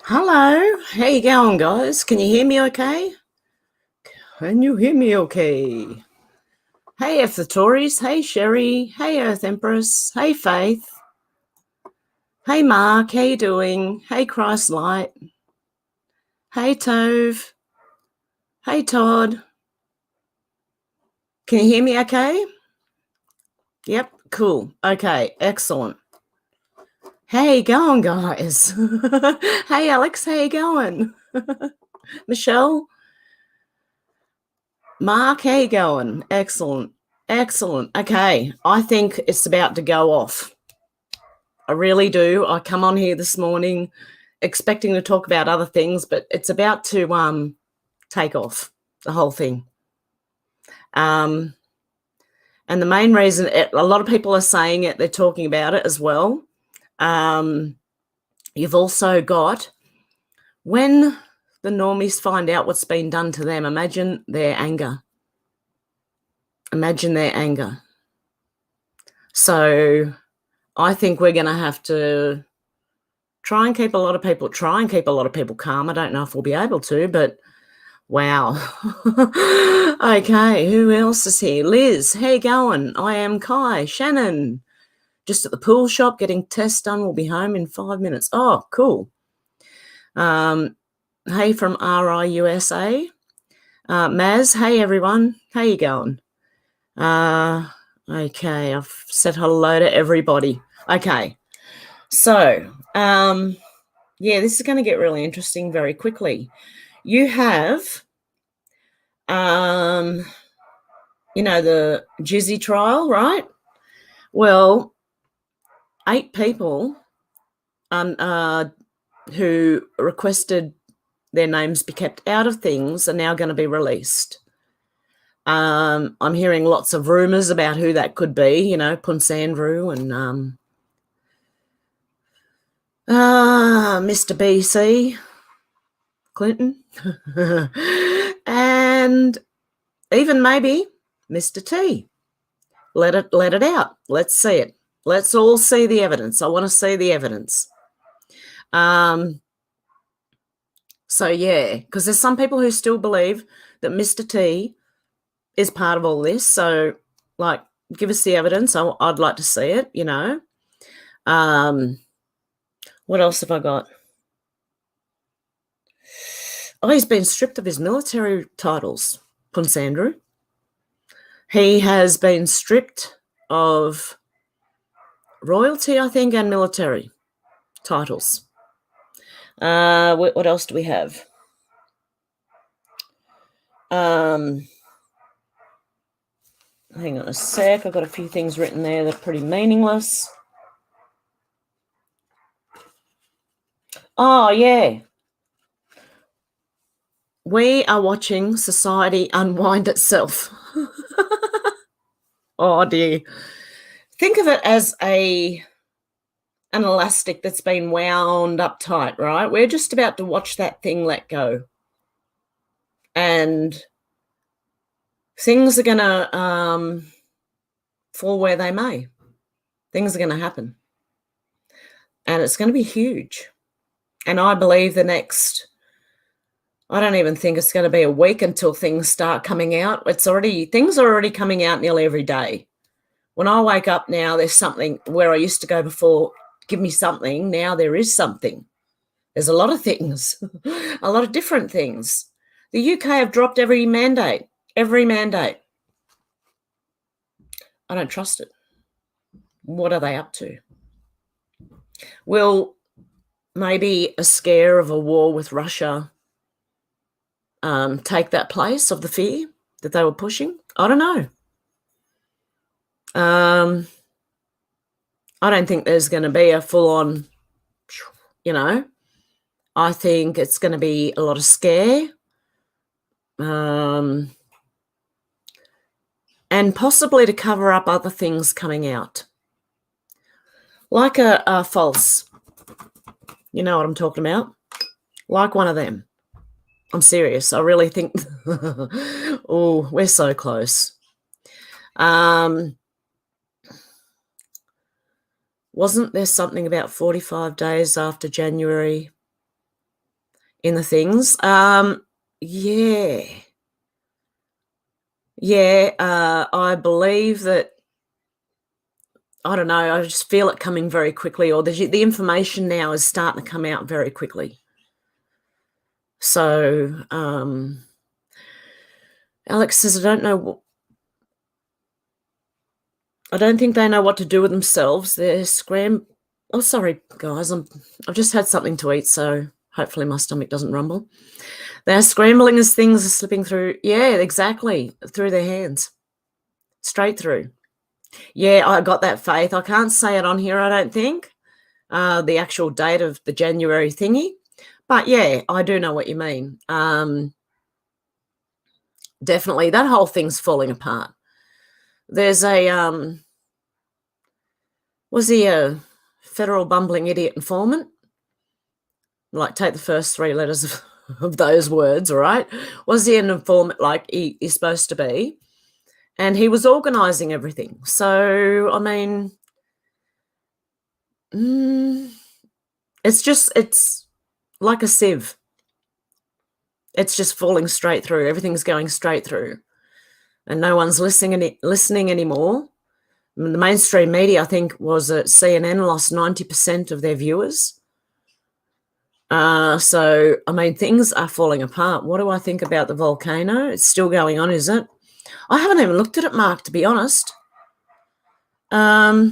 Hello, how you going, guys? Can you hear me okay? Can you hear me okay? Hey, F the Tories. Hey, Sherry. Hey, Earth Empress. Hey, Faith. Hey, Mark. How you doing? Hey, Christ Light. Hey, Tove. Hey, Todd. Can you hear me okay? Yep, cool. Okay, excellent. How you going, guys? Hey, Alex, how you going? Michelle? Mark, how you going? Excellent. Excellent. Okay, I think it's about to go off. I really do. I come on here this morning expecting to talk about other things, but it's about to take off, the whole thing. And the main reason, a lot of people are saying it, they're talking about it as well. You've also got, when the normies find out what's been done to them, imagine their anger. Imagine their anger. So I think we're going to have to try and keep a lot of people calm. I don't know if we'll be able to, but wow. Okay, who else is here? Liz, how you going? I am Kai. Shannon, just at the pool shop getting tests done. We'll be home in 5 minutes. Oh, cool. Hey from RI USA. Maz, hey everyone. How you going? Okay, I've said hello to everybody. Okay, so yeah, this is going to get really interesting very quickly. You have, you know, the Jizzy trial, right? Well, 8 people who requested their names be kept out of things are now going to be released. I'm hearing lots of rumours about who that could be, you know, Punsandrew and Mr. BC, Clinton, and even maybe Mr. T. Let it out. Let's see it. Let's all see the evidence. I want to see the evidence. So yeah, because there's some people who still believe that Mr. T is part of all this. So, like, give us the evidence. I'd like to see it, you know. What else have I got? Oh, he's been stripped of his military titles, Prince Andrew. He has been stripped of royalty, I think, and military titles. What else do we have? Hang on a sec. I've got a few things written there that are pretty meaningless. Oh, yeah. We are watching society unwind itself. Oh, dear. Think of it as an elastic that's been wound up tight, right? We're just about to watch that thing let go. And things are going to fall where they may. Things are going to happen. And it's going to be huge. And I believe I don't even think it's going to be a week until things start coming out. Things are already coming out nearly every day. When I wake up now, there's something where I used to go before, give me something. Now there is something. There's a lot of things, a lot of different things. The UK have dropped every mandate. I don't trust it. What are they up to? Will maybe a scare of a war with Russia take that place of the fear that they were pushing? I don't know. I don't think there's going to be a full-on, I think it's going to be a lot of scare. And possibly to cover up other things coming out. Like a false, you know what I'm talking about? Like one of them. I'm serious. I really think, oh, we're so close. Wasn't there something about 45 days after January in the things? Yeah. I believe that, I don't know, I just feel it coming very quickly, or the information now is starting to come out very quickly. So Alex says, I don't think they know what to do with themselves. They're oh, sorry, guys. I've just had something to eat, so hopefully my stomach doesn't rumble. They're scrambling as things are slipping through. Yeah, exactly. Through their hands. Straight through. Yeah, I got that, Faith. I can't say it on here, I don't think, the actual date of the January thingy. But, yeah, I do know what you mean. Definitely, that whole thing's falling apart. There's was he a federal bumbling idiot informant? Like, take the first three letters of those words, all right? Was he an informant like he's supposed to be? And he was organising everything. So, I mean, it's like a sieve. It's just falling straight through. Everything's going straight through. And no one's listening anymore. The mainstream media, I think, was at CNN lost 90% of their viewers. So, I mean, things are falling apart. What do I think about the volcano? It's still going on, is it? I haven't even looked at it, Mark, to be honest. Hi,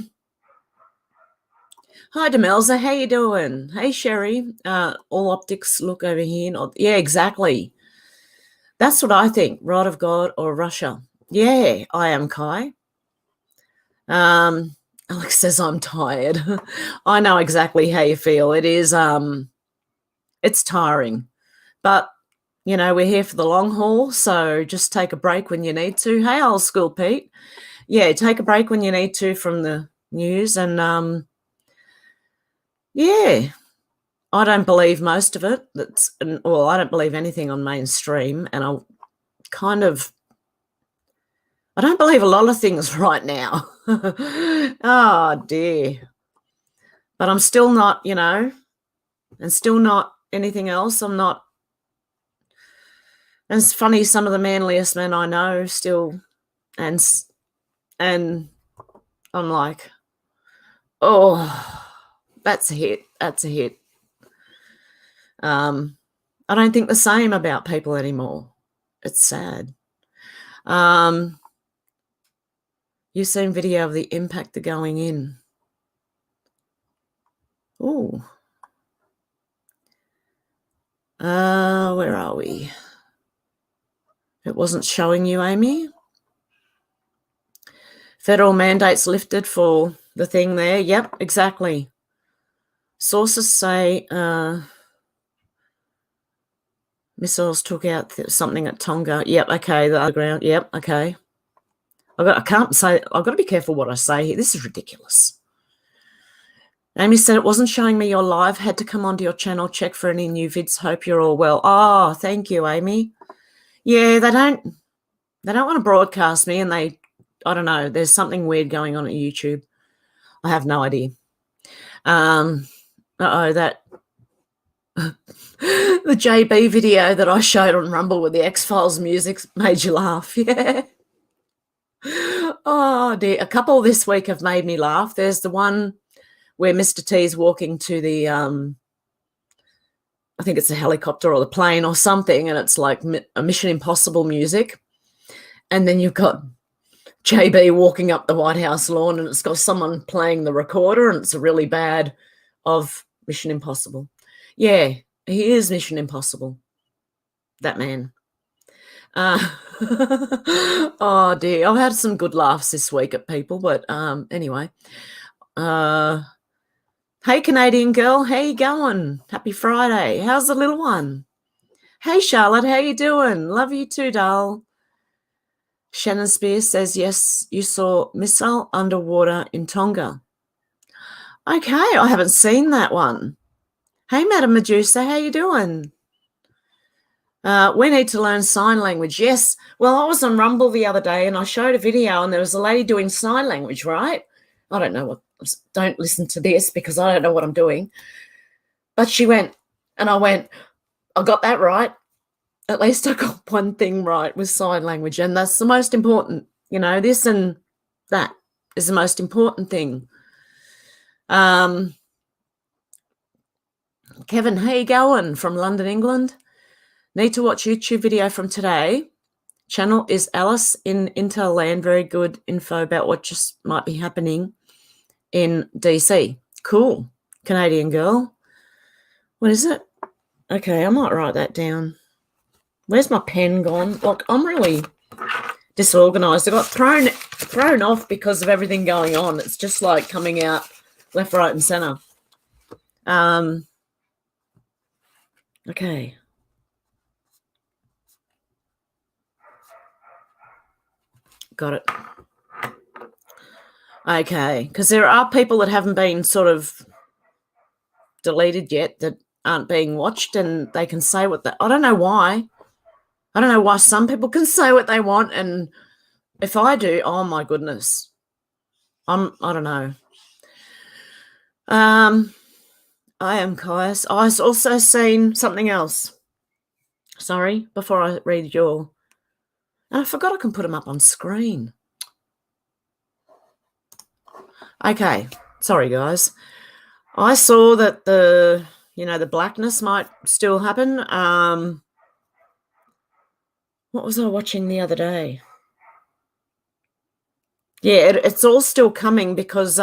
Demelza. How you doing? Hey, Sherry. All optics look over here. Yeah, exactly. That's what I think. Rod of God or Russia. Yeah, I am, Kai. Alex says I'm tired. I know exactly how you feel. It is, it's tiring. But, you know, we're here for the long haul, so just take a break when you need to. Hey, old school Pete. Yeah, take a break when you need to from the news. And, yeah, I don't believe most of it. I don't believe anything on mainstream. And I don't believe a lot of things right now. Oh, dear. But I'm still not, and still not anything else. I'm not. And it's funny, some of the manliest men I know still, and I'm like, oh, that's a hit. That's a hit. I I don't think the same about people anymore. It's sad. You've seen video of the impactor going in. Ooh. Where are we? It wasn't showing you, Amy. Federal mandates lifted for the thing there. Yep, exactly. Sources say missiles took out something at Tonga. Yep, okay, the underground. Yep, okay. I've got to be careful what I say here. This is ridiculous. Amy said it wasn't showing me your live. Had to come onto your channel, check for any new vids. Hope you're all well. Oh, thank you, Amy. Yeah, they don't want to broadcast me, and I don't know. There's something weird going on at YouTube. I have no idea. That the JB video that I showed on Rumble with the X-Files music made you laugh. Yeah. Oh dear. A couple this week have made me laugh. There's the one where Mr. T is walking to the I think it's a helicopter or the plane or something, and it's like a Mission Impossible music. And then you've got JB walking up the White House lawn, and it's got someone playing the recorder, and it's a really bad of Mission Impossible. Yeah, he is Mission Impossible, that man. Oh dear, I've had some good laughs this week at people, but anyway. Hey, Canadian girl, how you going? Happy Friday. How's the little one? Hey, Charlotte, how you doing? Love you too, doll. Shannon Spears says, yes, you saw missile underwater in Tonga. Okay, I haven't seen that one. Hey, Madam Medusa, how you doing? We need to learn sign language. Yes. Well, I was on Rumble the other day and I showed a video and there was a lady doing sign language, right? I don't know don't listen to this because I don't know what I'm doing. But she went and I went, I got that right. At least I got one thing right with sign language, and that's the most important. You know, this and that is the most important thing. Kevin, how you going from London, England? Need to watch YouTube video from today. Channel is Alice in Intel Land. Very good info about what just might be happening in DC. Cool. Canadian girl. What is it? Okay, I might write that down. Where's my pen gone? Look, I'm really disorganized. I got thrown off because of everything going on. It's just like coming out left, right, and center. Okay. Got it. Okay, because there are people that haven't been sort of deleted yet that aren't being watched, and they can say what I don't know why. I don't know why some people can say what they want, and if I do, oh my goodness. I don't know. I am Caius. I've also seen something else. Sorry, before I read your... I forgot I can put them up on screen. Okay, sorry guys. I saw that the blackness might still happen. What was I watching the other day? Yeah, it's all still coming because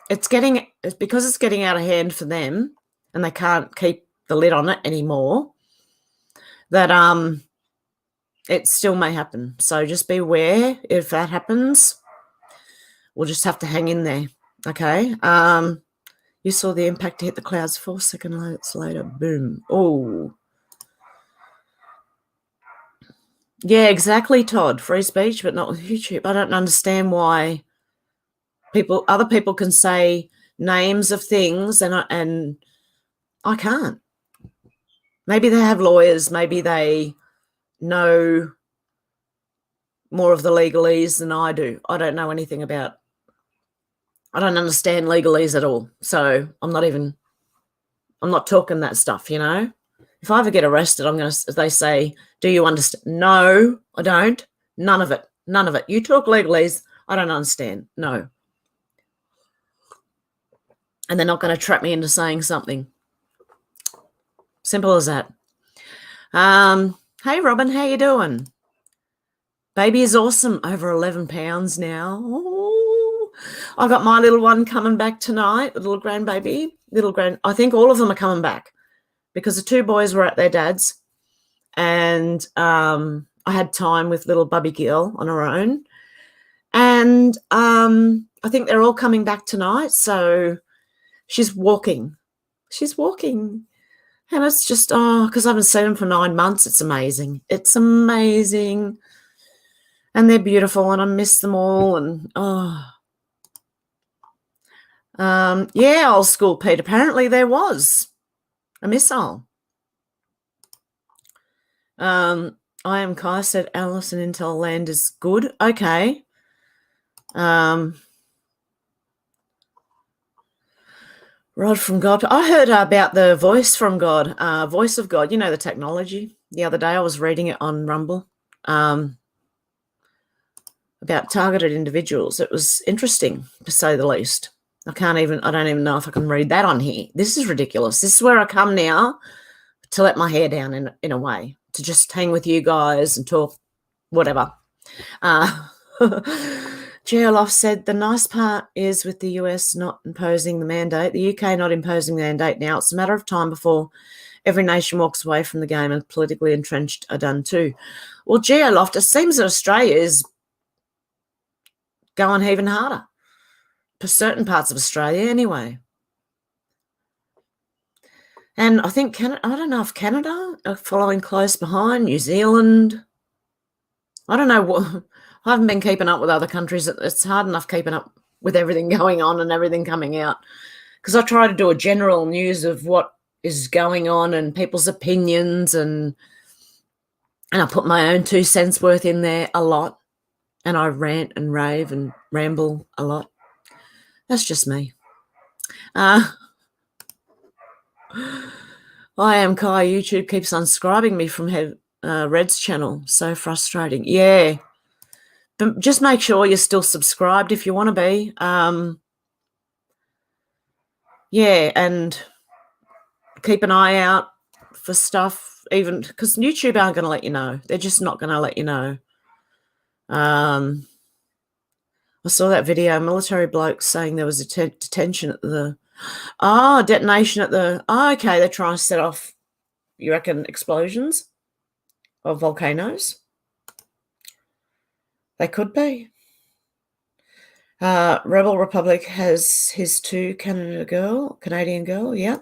it's getting out of hand for them, and they can't keep the lid on it anymore. That it still may happen. So just be aware if that happens. We'll just have to hang in there. Okay. You saw the impact hit the clouds 4 seconds later. Boom. Oh. Yeah, exactly, Todd. Free speech, but not with YouTube. I don't understand why other people can say names of things and I can't. Maybe they have lawyers. Maybe they know more of the legalese than I do. I don't know anything about. I don't understand legalese at all. So I'm not talking that stuff, you know. If I ever get arrested, they say, do you understand? No, I don't. None of it. None of it. You talk legalese. I don't understand. No. And they're not going to trap me into saying something. Simple as that. Hey, Robin, how you doing? Baby is awesome. Over 11 pounds now. Ooh. I got my little one coming back tonight, the little grandbaby. I think all of them are coming back because the two boys were at their dad's, and I had time with little bubby girl on her own. And I think they're all coming back tonight. So she's walking. And it's just, because I haven't seen them for 9 months. It's amazing. It's amazing. And they're beautiful, and I miss them all. And, yeah, old school Pete. Apparently there was a missile. I am Kai, said Alice, and Intel Land is good. Okay. Rod from God. I heard about the voice from God, voice of God, the technology. The other day I was reading it on Rumble about targeted individuals. It was interesting, to say the least. I don't even know if I can read that on here. This is ridiculous. This is where I come now to let my hair down in a way, to just hang with you guys and talk whatever. Geoloff said, the nice part is with the US not imposing the mandate, the UK not imposing the mandate now, it's a matter of time before every nation walks away from the game and politically entrenched are done too. Well, Geoloff, it seems that Australia is going even harder for certain parts of Australia anyway. And I think I don't know if Canada are following close behind, New Zealand. I don't know what. I haven't been keeping up with other countries. It's hard enough keeping up with everything going on and everything coming out, because I try to do a general news of what is going on and people's opinions, and I put my own 2 cents worth in there a lot, and I rant and rave and ramble a lot. That's just me. I am Kai. YouTube keeps unscribing me from Red's channel. So frustrating. Yeah. But just make sure you're still subscribed if you want to be. Yeah, and keep an eye out for stuff, even because YouTube aren't going to let you know. They're just not going to let you know. I saw that video, military bloke saying there was a detention at the... detonation at the... okay, they're trying to set off, you reckon, explosions of volcanoes? They could be. Rebel Republic has his 2 Canadian girl, yeah.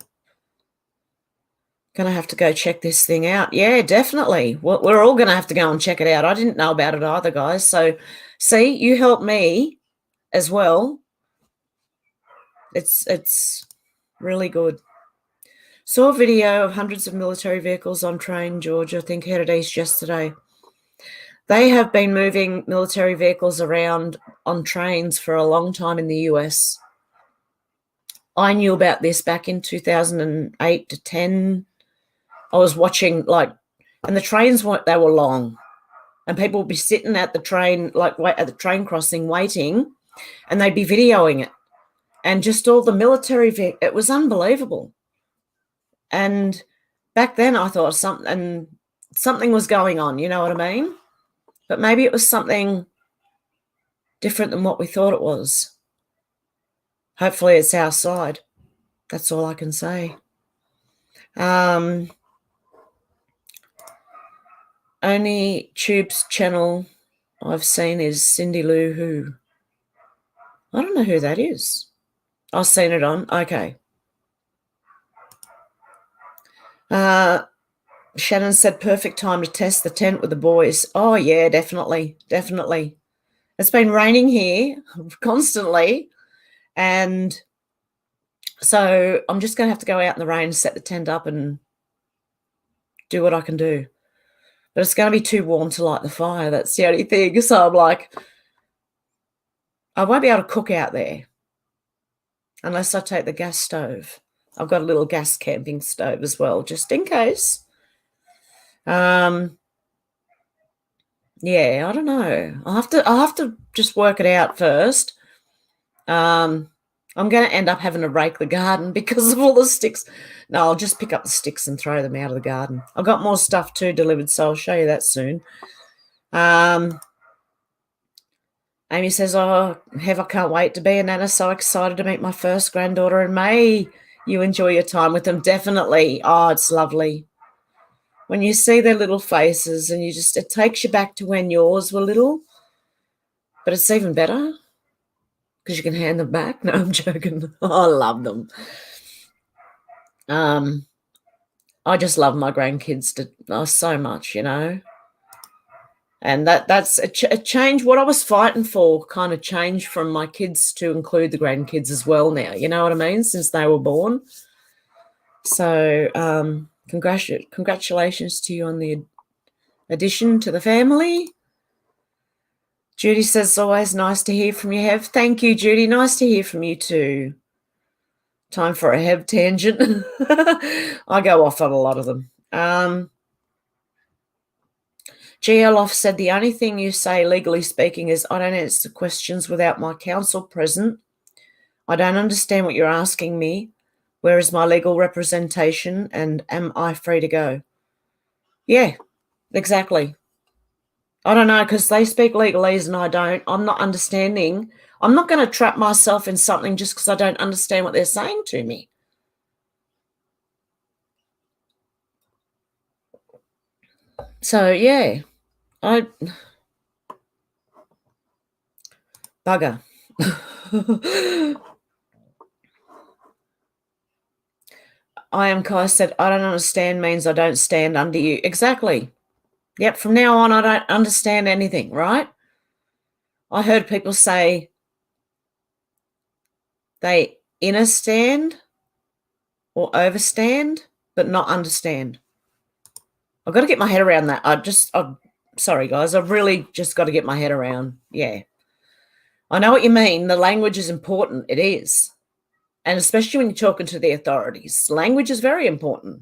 Gonna have to go check this thing out. Yeah, definitely. We're all gonna have to go and check it out. I didn't know about it either, guys. So, see, you help me as well. It's really good. Saw a video of hundreds of military vehicles on train, Georgia, I think headed east yesterday. They have been moving military vehicles around on trains for a long time in the US. I knew about this back in 2008 to 10. I was watching, and the trains they were long, and people would be sitting at the train, at the train crossing waiting, and they'd be videoing it. And just all the military, it was unbelievable. And back then I thought something was going on, you know what I mean? But maybe it was something different than what we thought it was. Hopefully it's our side. That's all I can say. Only Tube's channel I've seen is Cindy Lou Who. I don't know who that is. I've seen it on. Okay. Shannon said perfect time to test the tent with the boys. Oh, yeah, definitely. Definitely. It's been raining here constantly, and so I'm just going to have to go out in the rain and set the tent up and do what I can do. But it's going to be too warm to light the fire. That's the only thing. So I'm like, I won't be able to cook out there unless I take the gas stove. I've got a little gas camping stove as well, just in case. Yeah, I don't know. I'll have to just work it out first. I'm going to end up having to rake the garden because of all the sticks. No, I'll just pick up the sticks and throw them out of the garden. I've got more stuff too delivered, so I'll show you that soon. Amy says, oh, Hev, I can't wait to be a nana. So excited to meet my first granddaughter in May. You enjoy your time with them, definitely. Oh, it's lovely. When you see their little faces and it takes you back to when yours were little. But it's even better because you can hand them back. No, I'm joking. Oh, I love them. I just love my grandkids so much, And that's a change. What I was fighting for kind of changed from my kids to include the grandkids as well now. You know what I mean? Since they were born. So congratulations to you on the addition to the family. Judy says, it's always nice to hear from you, Hev. Thank you, Judy. Nice to hear from you too. Time for a Hev tangent. I go off on a lot of them. GL off said, the only thing you say, legally speaking, is I don't answer questions without my counsel present. I don't understand what you're asking me. Where is my legal representation and am I free to go? Yeah, exactly. I don't know, because they speak legalese and I don't. I'm not understanding. I'm not going to trap myself in something just because I don't understand what they're saying to me. So, yeah, bugger. I am Kai said, I don't understand means I don't stand under you. Exactly. Yep, from now on, I don't understand anything, right? I heard people say they understand or overstand, but not understand. I've got to get my head around that. I'm sorry, guys. I've really just got to get my head around. Yeah. I know what you mean. The language is important. It is. And especially when you're talking to the authorities. Language is very important.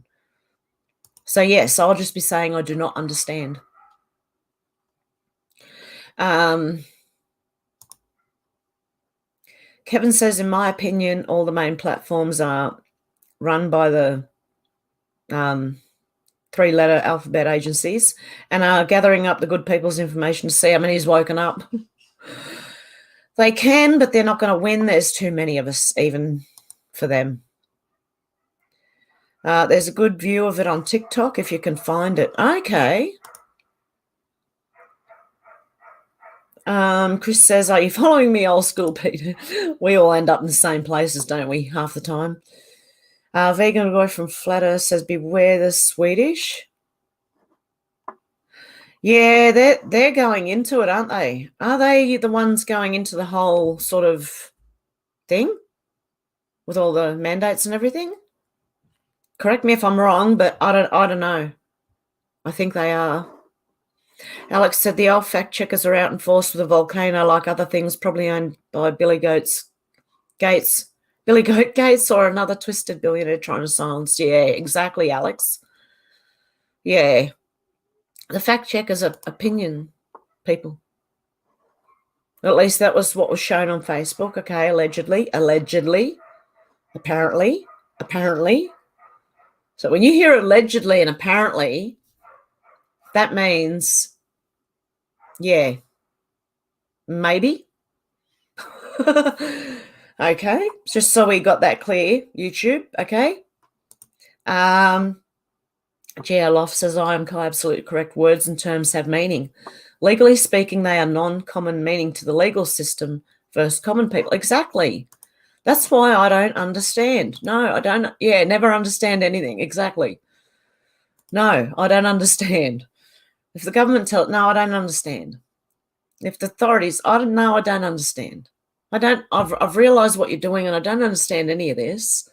So, yes, I'll just be saying I do not understand. Kevin says, in my opinion, all the main platforms are run by the three-letter alphabet agencies and are gathering up the good people's information to see how many's woken up. They can, but they're not going to win. There's too many of us even for them. There's a good view of it on TikTok if you can find it. Okay. Chris says, are you following me old school, Peter? We all end up in the same places, don't we, half the time? Vegan boy from Flat Earth says, beware the Swedish. Yeah, they're going into it, aren't they? Are they the ones going into the whole sort of thing with all the mandates and everything? Correct me if I'm wrong, but I don't know. I think they are. Alex said the old fact checkers are out in force with a volcano like other things probably owned by Billy Goat Gates, or another twisted billionaire trying to silence. Yeah, exactly, Alex. Yeah. The fact checkers are opinion people. At least that was what was shown on Facebook. Okay, allegedly, apparently. So when you hear allegedly and apparently, that means, yeah, maybe. Okay, just so we got that clear, YouTube, okay? GL Off says, I am absolutely correct. Words and terms have meaning. Legally speaking, they are non-common meaning to the legal system versus common people. Exactly. That's why I don't understand. No, I don't. Yeah, never understand anything. Exactly. No, I don't understand. If the government no, I don't understand. If the authorities, I don't know, I don't understand. I've realised what you're doing and I don't understand any of this.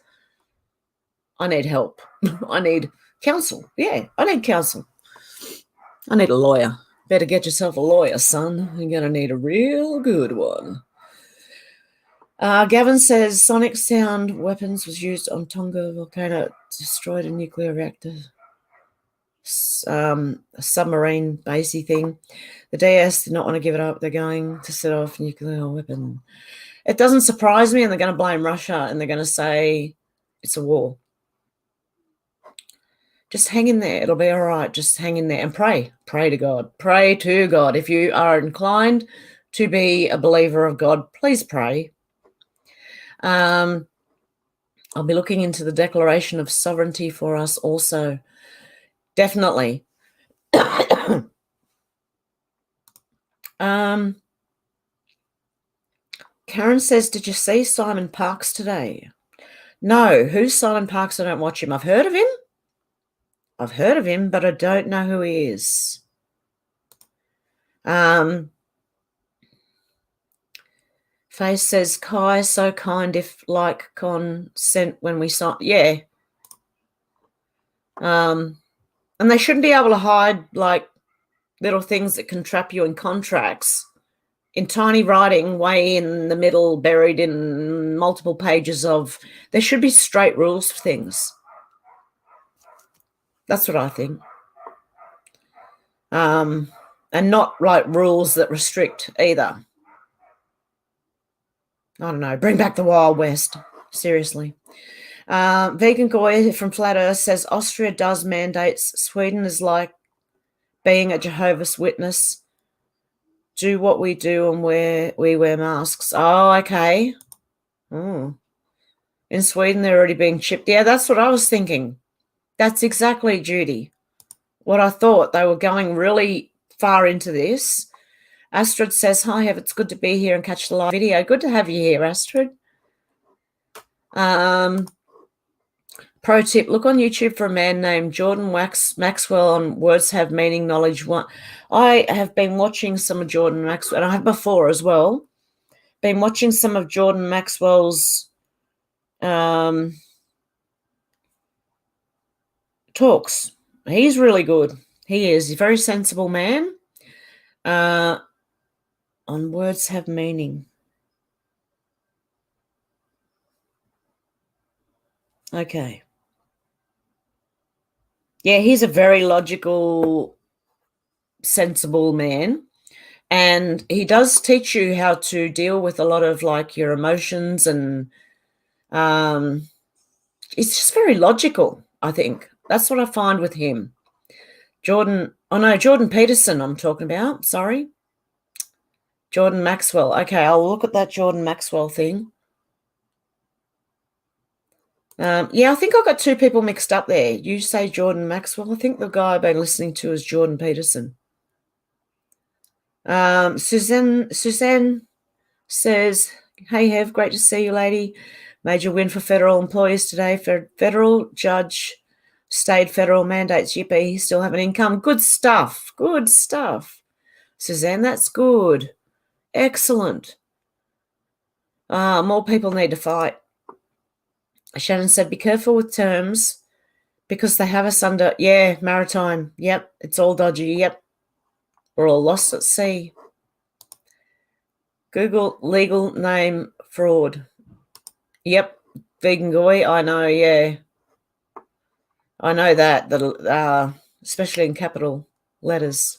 I need help. I need counsel. Yeah, I need counsel. I need a lawyer. Better get yourself a lawyer, son. You're going to need a real good one. Gavin says sonic sound weapons was used on Tonga volcano, destroyed a nuclear reactor. A submarine basey thing. The DS did not want to give it up. They're going to set off a nuclear weapon. It doesn't surprise me, and they're going to blame Russia, and they're going to say it's a war. Just hang in there. It'll be all right. Just hang in there and pray. Pray to God. Pray to God. If you are inclined to be a believer of God, please pray. I'll be looking into the Declaration of Sovereignty for us also. Definitely. Karen says, did you see Simon Parkes today? No. Who's Simon Parkes? I don't watch him. I've heard of him. But I don't know who he is. Faith says, Kai, so kind if like consent when we sign. Yeah. And they shouldn't be able to hide like little things that can trap you in contracts in tiny writing way in the middle, buried in multiple pages of, there should be straight rules for things. That's what I think. And not like rules that restrict either. I don't know. Bring back the Wild West. Seriously. Vegan Goy from Flat Earth says Austria does mandates. Sweden is like being a Jehovah's Witness. Do what we do and we wear masks. Oh, okay. In Sweden, they're already being chipped. Yeah, that's what I was thinking. That's exactly, Judy, what I thought. They were going really far into this. Astrid says, hi, Hev, it's good to be here and catch the live video. Good to have you here, Astrid. Pro tip, look on YouTube for a man named Jordan Maxwell on Words Have Meaning Knowledge One. I have been watching some of Jordan Maxwell, and I have before as well, been watching some of Jordan Maxwell's talks. He's really good. He is. He's a very sensible man. On Words Have Meaning. Okay. Yeah, he's a very logical, sensible man. And he does teach you how to deal with a lot of like your emotions, and it's just very logical, I think. That's what I find with him. Jordan Peterson I'm talking about, sorry. Jordan Maxwell. Okay, I'll look at that Jordan Maxwell thing. Yeah, I think I got two people mixed up there. You say Jordan Maxwell. I think the guy I've been listening to is Jordan Peterson. Suzanne says, hey, Hev, great to see you, lady. Major win for federal employees today. Federal judge stayed federal mandates. Yippee, still have an income. Good stuff. Good stuff. Suzanne, that's good. Excellent. More people need to fight. Shannon said, be careful with terms because they have us under, yeah, maritime. Yep, it's all dodgy. Yep, we're all lost at sea. Google legal name fraud. Yep, vegan goy, I know, yeah. I know that especially in capital letters.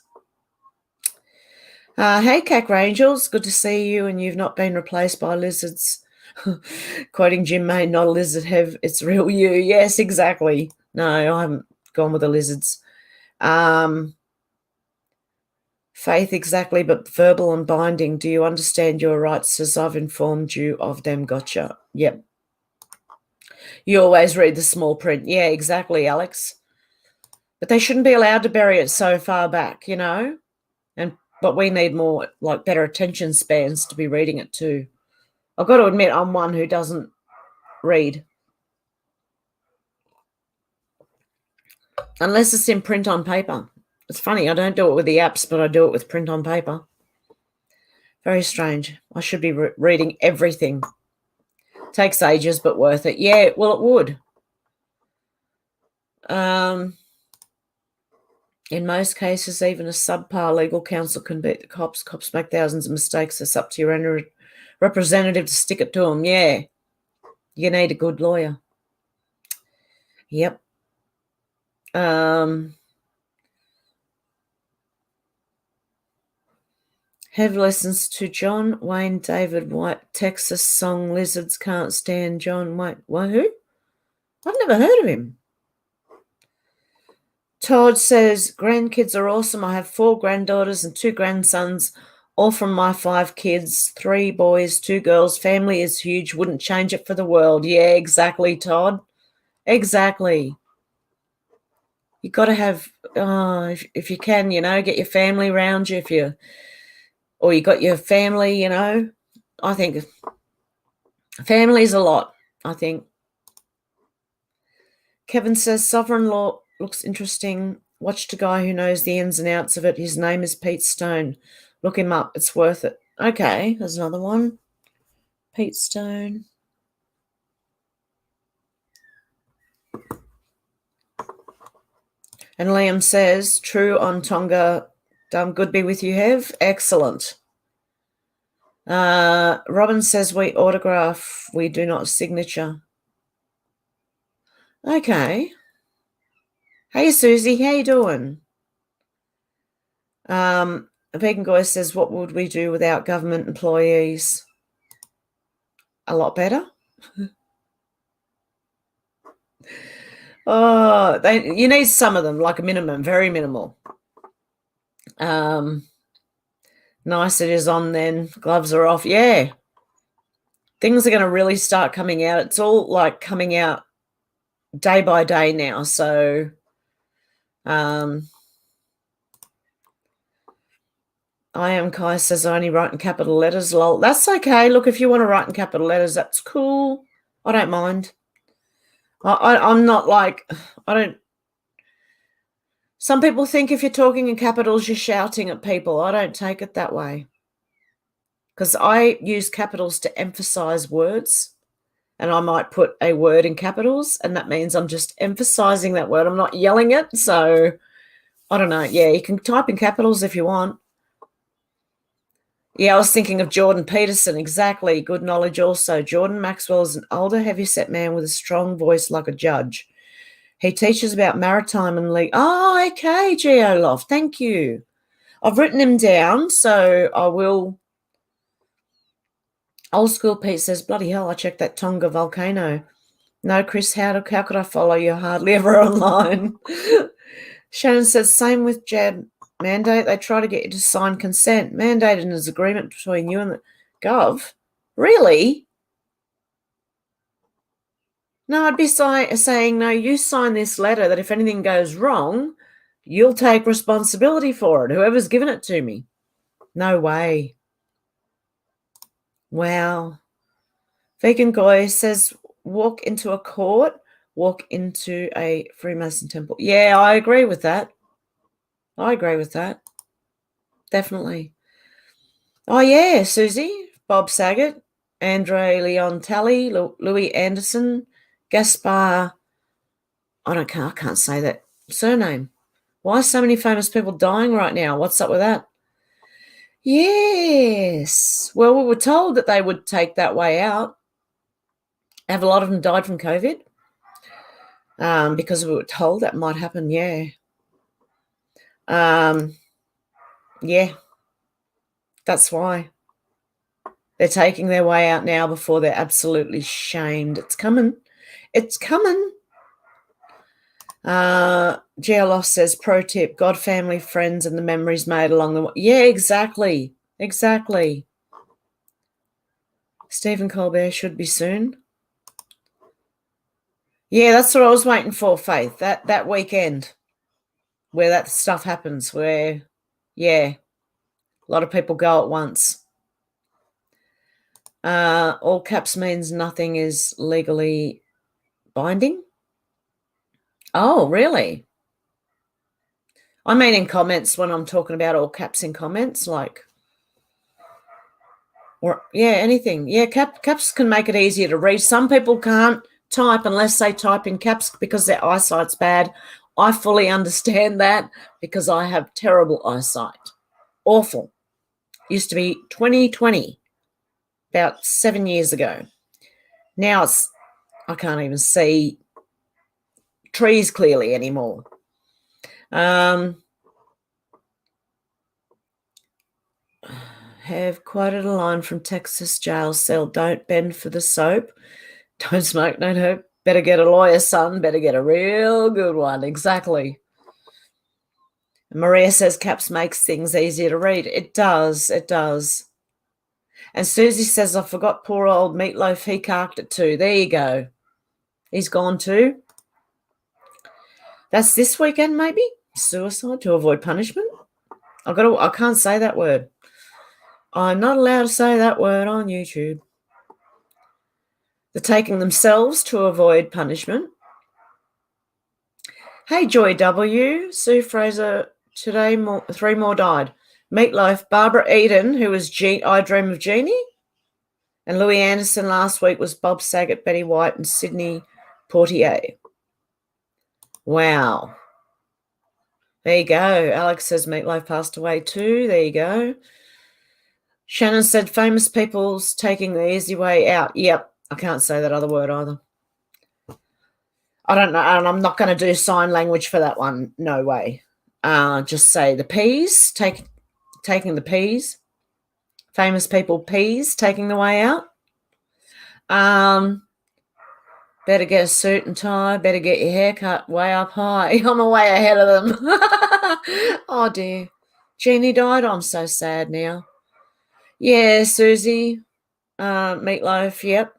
Hey, Cac Rangels, good to see you, and you've not been replaced by lizards. Quoting Jim May, not a lizard, Hev, it's real you. Yes, exactly. No, I haven't gone with the lizards. Faith, exactly, but verbal and binding. Do you understand your rights as I've informed you of them? Gotcha. Yep. You always read the small print. Yeah, exactly, Alex. But they shouldn't be allowed to bury it so far back, you know? But we need more, like, better attention spans to be reading it too. I've got to admit, I'm one who doesn't read. Unless it's in print on paper. It's funny, I don't do it with the apps, but I do it with print on paper. Very strange. I should be reading everything. Takes ages, but worth it. Yeah, well, it would. In most cases, even a subpar legal counsel can beat the cops. Cops make thousands of mistakes. It's up to your representative to stick it to them. Yeah, you need a good lawyer. Yep. Have listens to John Wayne David White Texas song Lizards Can't Stand John Wayne. What, who? I've never heard of him. Todd says, grandkids are awesome. I have 4 granddaughters and 2 grandsons, all from my 5 kids, 3 boys, 2 girls. Family is huge. Wouldn't change it for the world. Yeah, exactly, Todd. Exactly. You got to have, if you can, get your family around you. Or you got your family, I think family's a lot, I think. Kevin says, sovereign law looks interesting. Watched a guy who knows the ins and outs of it. His name is Pete Stone. Look him up. It's worth it. Okay, there's another one. Pete Stone. And Liam says, true on Tonga. Good be with you, Hev. Excellent. Robin says, we autograph. We do not signature. Okay. Hey, Susie. How you doing? Vegan Guy says, what would we do without government employees? A lot better. Oh, you need some of them, like a minimum, very minimal. Nice it is on then. Gloves are off. Yeah. Things are going to really start coming out. It's all like coming out day by day now. So I am Kai says I only write in capital letters. Lol. That's okay. Look, if you want to write in capital letters, that's cool. I don't mind. I'm not like, I don't. Some people think if you're talking in capitals, you're shouting at people. I don't take it that way. Because I use capitals to emphasize words. And I might put a word in capitals, and that means I'm just emphasizing that word. I'm not yelling it. So I don't know. Yeah, you can type in capitals if you want. Yeah, I was thinking of Jordan Peterson. Exactly. Good knowledge also. Jordan Maxwell is an older, heavyset man with a strong voice like a judge. He teaches about maritime and legal. Oh, okay, Geoloft. Thank you. I've written him down, so I will. Old School Pete says, bloody hell, I checked that Tonga volcano. No, Chris, how could I follow you? Hardly ever online. Shannon says, same with jab mandate. They try to get you to sign consent. Mandated is agreement between you and the Gov. Really? No, I'd be saying, no, you sign this letter that if anything goes wrong, you'll take responsibility for it, whoever's given it to me. No way. Wow. Vegan Guy says, walk into a court, walk into a Freemason temple. Yeah, I agree with that. Definitely. Oh, yeah, Susie, Bob Saget, Andre Leon Talley, Louis Anderson, Gaspar. I can't say that surname. Why are so many famous people dying right now? What's up with that? Yes. Well, we were told that they would take that way out. Have a lot of them died from COVID? Because we were told that might happen, yeah. Yeah. That's why. They're taking their way out now before they're absolutely shamed. It's coming. It's coming. GLOS says, pro tip, God, family, friends, and the memories made along the way. Yeah, exactly. Exactly. Stephen Colbert should be soon. Yeah, that's what I was waiting for, Faith. That weekend where that stuff happens, where, yeah, a lot of people go at once. All caps means nothing is legally binding. Oh, really? I mean in comments when I'm talking about all caps in comments, like, or, yeah, anything. Yeah, caps can make it easier to read. Some people can't type unless they type in caps because their eyesight's bad. I fully understand that because I have terrible eyesight. Awful. Used to be 20/20 about 7 years ago. Now I can't even see trees clearly anymore. Have quoted a line from Texas jail cell: "Don't bend for the soap. Don't smoke, don't hurt. Better get a lawyer, son. Better get a real good one." Exactly. Maria says caps makes things easier to read. It does. It does. And Susie says, "I forgot poor old Meatloaf. He carked it too." There you go. He's gone too. That's this weekend, maybe? Suicide to avoid punishment? I can't say that word. I'm not allowed to say that word on YouTube. They're taking themselves to avoid punishment. Hey, Joy W. Sue Fraser, today 3 more died. Meatloaf, Barbara Eden, who was I Dream of Jeannie. And Louis Anderson last week was Bob Saget, Betty White, and Sidney Poitier. Wow. There you go. Alex says Meatloaf passed away too. There you go. Shannon said famous people's taking the easy way out. Yep. I can't say that other word either. I don't know. And I'm not going to do sign language for that one. No way. Just say the peas, taking the peas. Famous people peas, taking the way out. Better get a suit and tie. Better get your hair cut way up high. I'm way ahead of them. Oh, dear. Jeannie died. I'm so sad now. Yeah, Susie. Meatloaf, yep.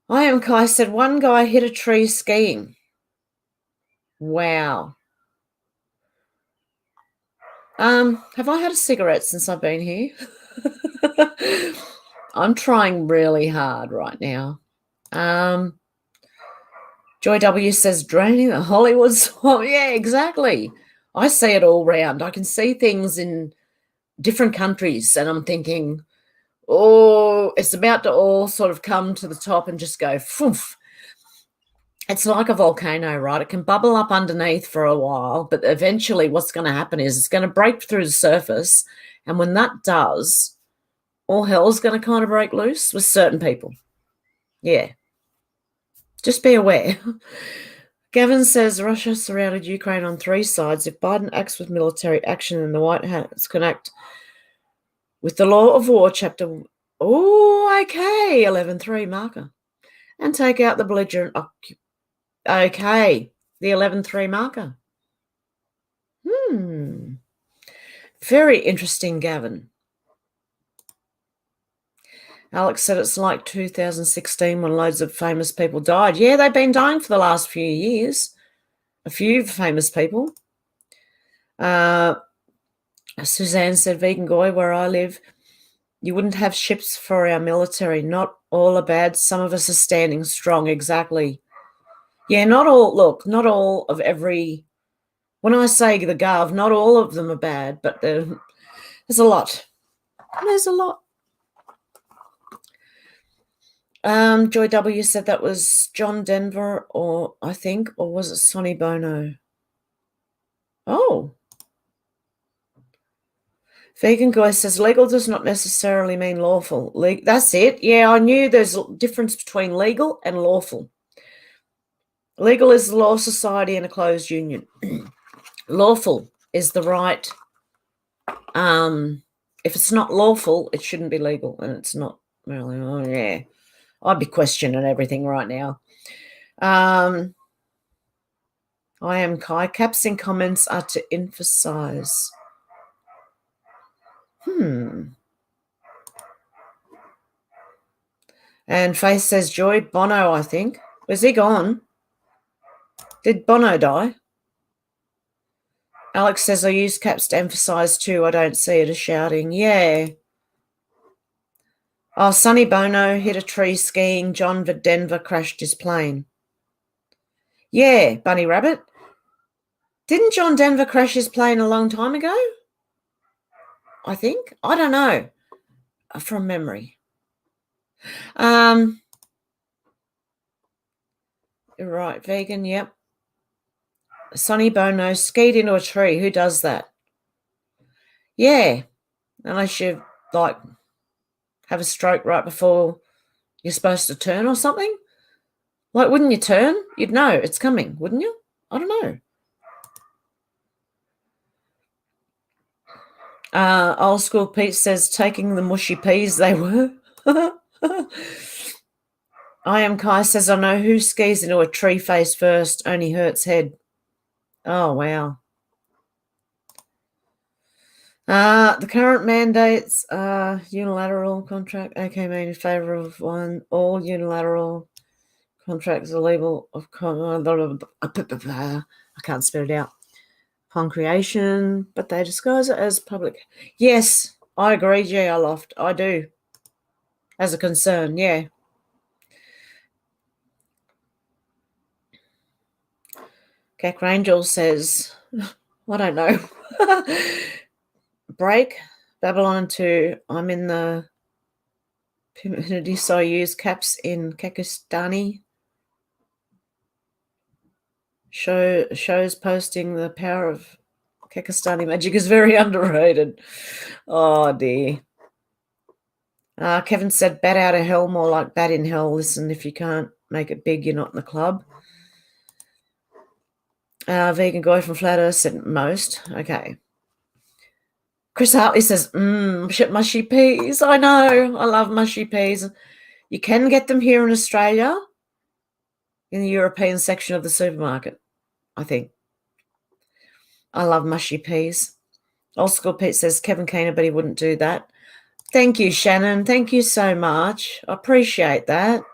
I am Kai said one guy hit a tree skiing. Wow. Have I had a cigarette since I've been here? I'm trying really hard right now. Joy W says draining the Hollywood swamp. Yeah, exactly. I see it all round. I can see things in different countries and I'm thinking, oh, it's about to all sort of come to the top and just go poof. It's like a volcano, right? It can bubble up underneath for a while, but eventually what's going to happen is it's going to break through the surface. And when that does, all hell's going to kind of break loose with certain people. Yeah. Just be aware. Gavin says Russia surrounded Ukraine on 3 sides. If Biden acts with military action, then the White House can act with the law of war, chapter, okay, 11.3 marker, and take out the belligerent okay, the 11.3 marker. Very interesting, Gavin. Alex said it's like 2016 when loads of famous people died. Yeah, they've been dying for the last few years. A few famous people. Suzanne said, Vegan Goy, where I live, you wouldn't have ships for our military. Not all are bad. Some of us are standing strong. Exactly. Yeah, not all. Look, not all of every. When I say the Gov, not all of them are bad, but there's a lot. There's a lot. Joy W said that was John Denver, or I think, or was it Sonny Bono? Oh. Vegan Guy says legal does not necessarily mean lawful. That's it. Yeah, I knew there's a difference between legal and lawful. Legal is the law society in a closed union. Lawful is the right. If it's not lawful, it shouldn't be legal, and it's not really. Oh yeah, I'd be questioning everything right now. I am Kai. Caps in comments are to emphasize. And Faith says Joy Bono, I think. Was he gone? Did Bono die? Alex says I use caps to emphasize too. I don't see it as shouting. Yeah. Oh, Sonny Bono hit a tree skiing. John Denver crashed his plane. Yeah, Bunny Rabbit. Didn't John Denver crash his plane a long time ago? I think. I don't know. From memory. Right, Vegan, yep. Sonny Bono skied into a tree. Who does that? Yeah. Unless you, like, have a stroke right before you're supposed to turn or something. Like, wouldn't you turn? You'd know it's coming, wouldn't you? I don't know. Old School Pete says, taking the mushy peas they were. I Am Kai says, I know who skis into a tree face first, only hurts head. Oh, wow. The current mandates are unilateral contract. Okay, made in favour of one. All unilateral contracts are legal of I can't spell it out. Upon creation, but they disguise it as public. Yes, I agree, G.R. Loft. I do. As a concern, yeah. Gak Rangel says, I don't know. Break, Babylon 2. I'm in the community, so I use caps in Kakistani. Shows posting the power of Kakistani magic is very underrated. Oh, dear. Kevin said, bat out of hell, more like bat in hell. Listen, if you can't make it big, you're not in the club. Vegan guy from Flat Earth said most. Okay. Chris Hartley says, mushy peas. I know. I love mushy peas. You can get them here in Australia in the European section of the supermarket, I think. I love mushy peas. Old School Pete says, Kevin Keener, but he wouldn't do that. Thank you, Shannon. Thank you so much. I appreciate that.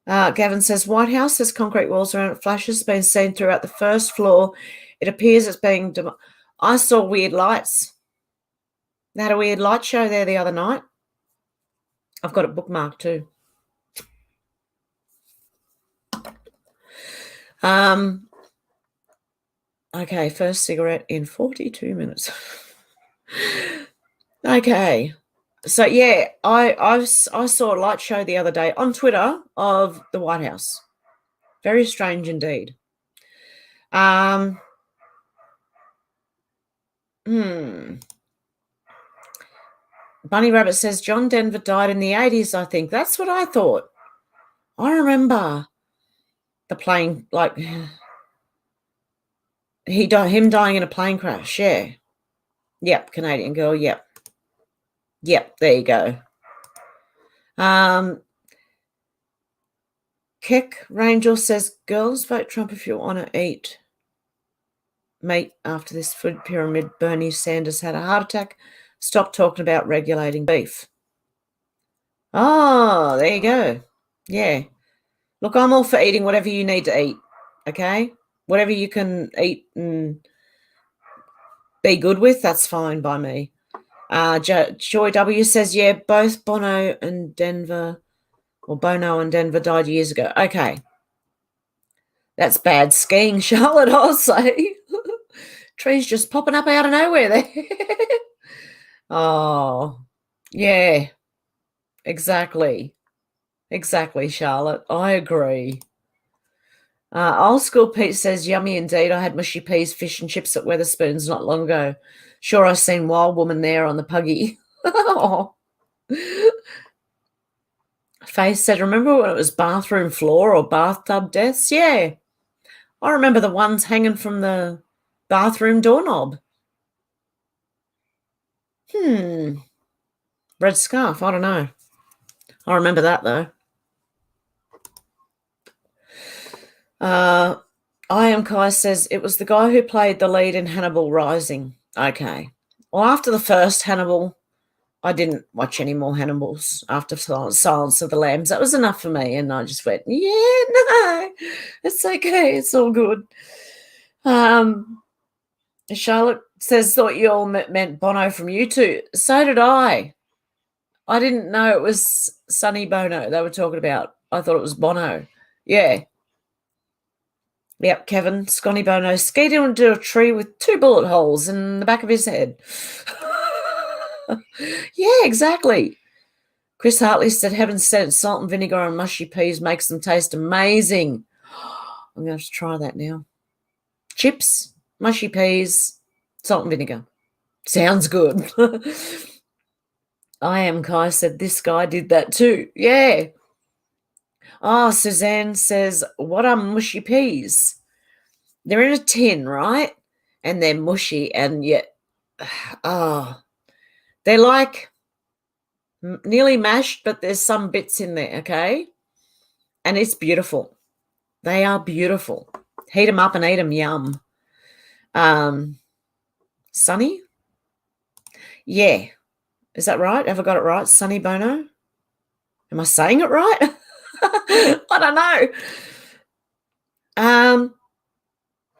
Gavin says, White House has concrete walls around it. Flashes been seen throughout the first floor. It appears it's being... I saw weird lights. They had a weird light show there the other night. I've got it bookmarked too. Okay, first cigarette in 42 minutes. Okay. So, yeah, I saw a light show the other day on Twitter of the White House. Very strange indeed. Bunny Rabbit says, John Denver died in the 80s, I think. That's what I thought. I remember the plane, like, him dying in a plane crash, yeah. Yep, Canadian girl, yep. Yep, there you go. Keck Rangel says, girls, vote Trump if you want to eat meat after this food pyramid. Bernie Sanders had a heart attack. Stop talking about regulating beef. Oh, there you go. Yeah. Look, I'm all for eating whatever you need to eat, okay? Whatever you can eat and be good with, that's fine by me. Joy W says, yeah, both Bono and Denver died years ago. Okay. That's bad skiing, Charlotte, I'll say. Trees just popping up out of nowhere there. Oh, yeah, exactly. Exactly, Charlotte. I agree. Old School Pete says, yummy indeed. I had mushy peas, fish and chips at Weatherspoons not long ago. Sure, I seen Wild Woman there on the Puggy. Oh. Faith said, remember when it was bathroom floor or bathtub deaths? Yeah. I remember the ones hanging from the bathroom doorknob. Red scarf, I don't know. I remember that, though. I Am Kai says, it was the guy who played the lead in Hannibal Rising. Okay. Well, after the first Hannibal, I didn't watch any more Hannibals after Silence of the Lambs. That was enough for me, and I just went, yeah, no, it's okay. It's all good. Charlotte says, thought you all meant Bono from U2. So did I. I didn't know it was Sonny Bono they were talking about. I thought it was Bono. Yeah. Yep, Kevin. Scotty Bono skied into a tree with 2 bullet holes in the back of his head. Yeah, exactly. Chris Hartley said, heaven sent, salt and vinegar on mushy peas makes them taste amazing. I'm going to have to try that now. Chips, mushy peas, salt and vinegar. Sounds good. I Am Kai said, this guy did that too. Yeah. Oh, Suzanne says, what are mushy peas? They're in a tin, right? And they're mushy, and yet oh, they're like nearly mashed, but there's some bits in there, okay? And it's beautiful. They are beautiful. Heat them up and eat them, yum. Sunny? Yeah. Is that right? Have I got it right? Sunny Bono? Am I saying it right? I don't know.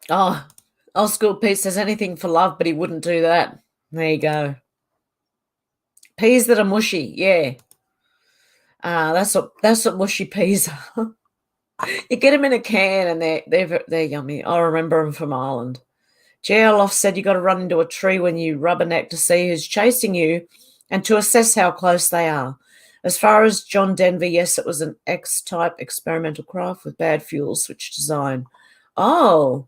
Oh, old school Pete says anything for love, but he wouldn't do that. There you go. Peas that are mushy, yeah. That's what mushy peas are. You get them in a can and they're yummy. I remember them from Ireland. J.L. said you got to run into a tree when you rubberneck to see who's chasing you and to assess how close they are. As far as John Denver, yes, it was an X-type experimental craft with bad fuel switch design. Oh.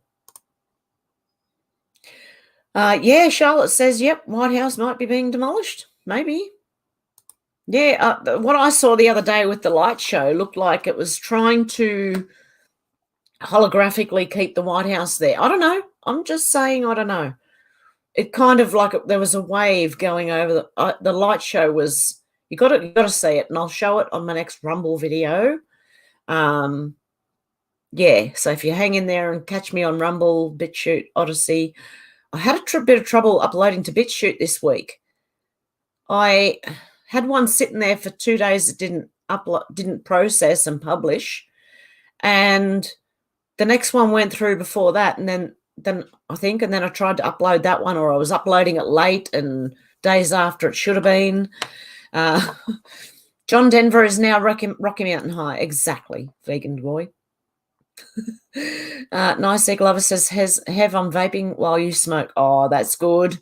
Yeah, Charlotte says, yep, White House might be being demolished. Maybe. Yeah, what I saw the other day with the light show looked like it was trying to holographically keep the White House there. I don't know. I'm just saying I don't know. It kind of like there was a wave going over the light show was you got to see it, and I'll show it on my next Rumble video. Yeah, so if you hang in there and catch me on Rumble, Bitchute, Odysee. I had a bit of trouble uploading to Bitchute this week. I had one sitting there for 2 days that didn't process and publish, and the next one went through before that, and then I tried to upload that one, or I was uploading it late and days after it should have been. John Denver is now Rocky Mountain High. Exactly, vegan boy. Nice Egg Lover says, Hev, I'm vaping while you smoke. Oh, that's good.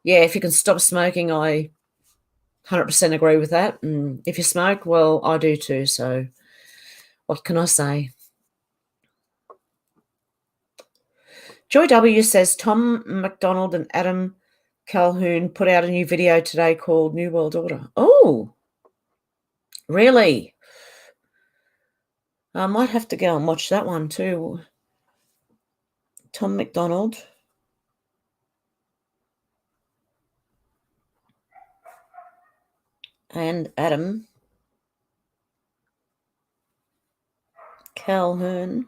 Yeah, if you can stop smoking, I 100% agree with that. And if you smoke, well, I do too. So what can I say? Joy W says, Tom McDonald and Adam Calhoun put out a new video today called New World Order. Oh, really? I might have to go and watch that one too. Tom McDonald. And Adam Calhoun.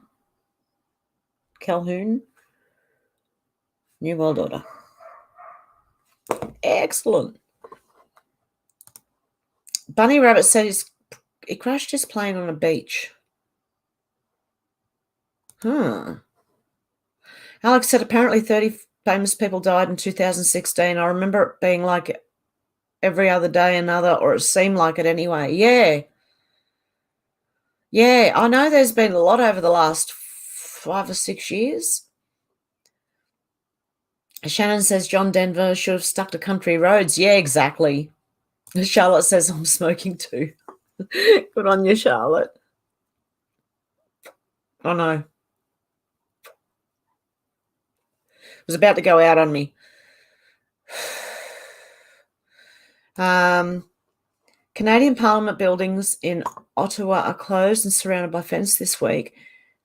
New World Order. Excellent. Bunny Rabbit said he crashed his plane on a beach. Alex said apparently 30 famous people died in 2016. I remember it being like every other day another, or it seemed like it anyway. Yeah. Yeah, I know there's been a lot over the last 5 or 6 years. Shannon says John Denver should have stuck to country roads. Yeah, exactly. Charlotte says I'm smoking too. Good on you, Charlotte. Oh, no. It was about to go out on me. Canadian Parliament buildings in Ottawa are closed and surrounded by fence this week.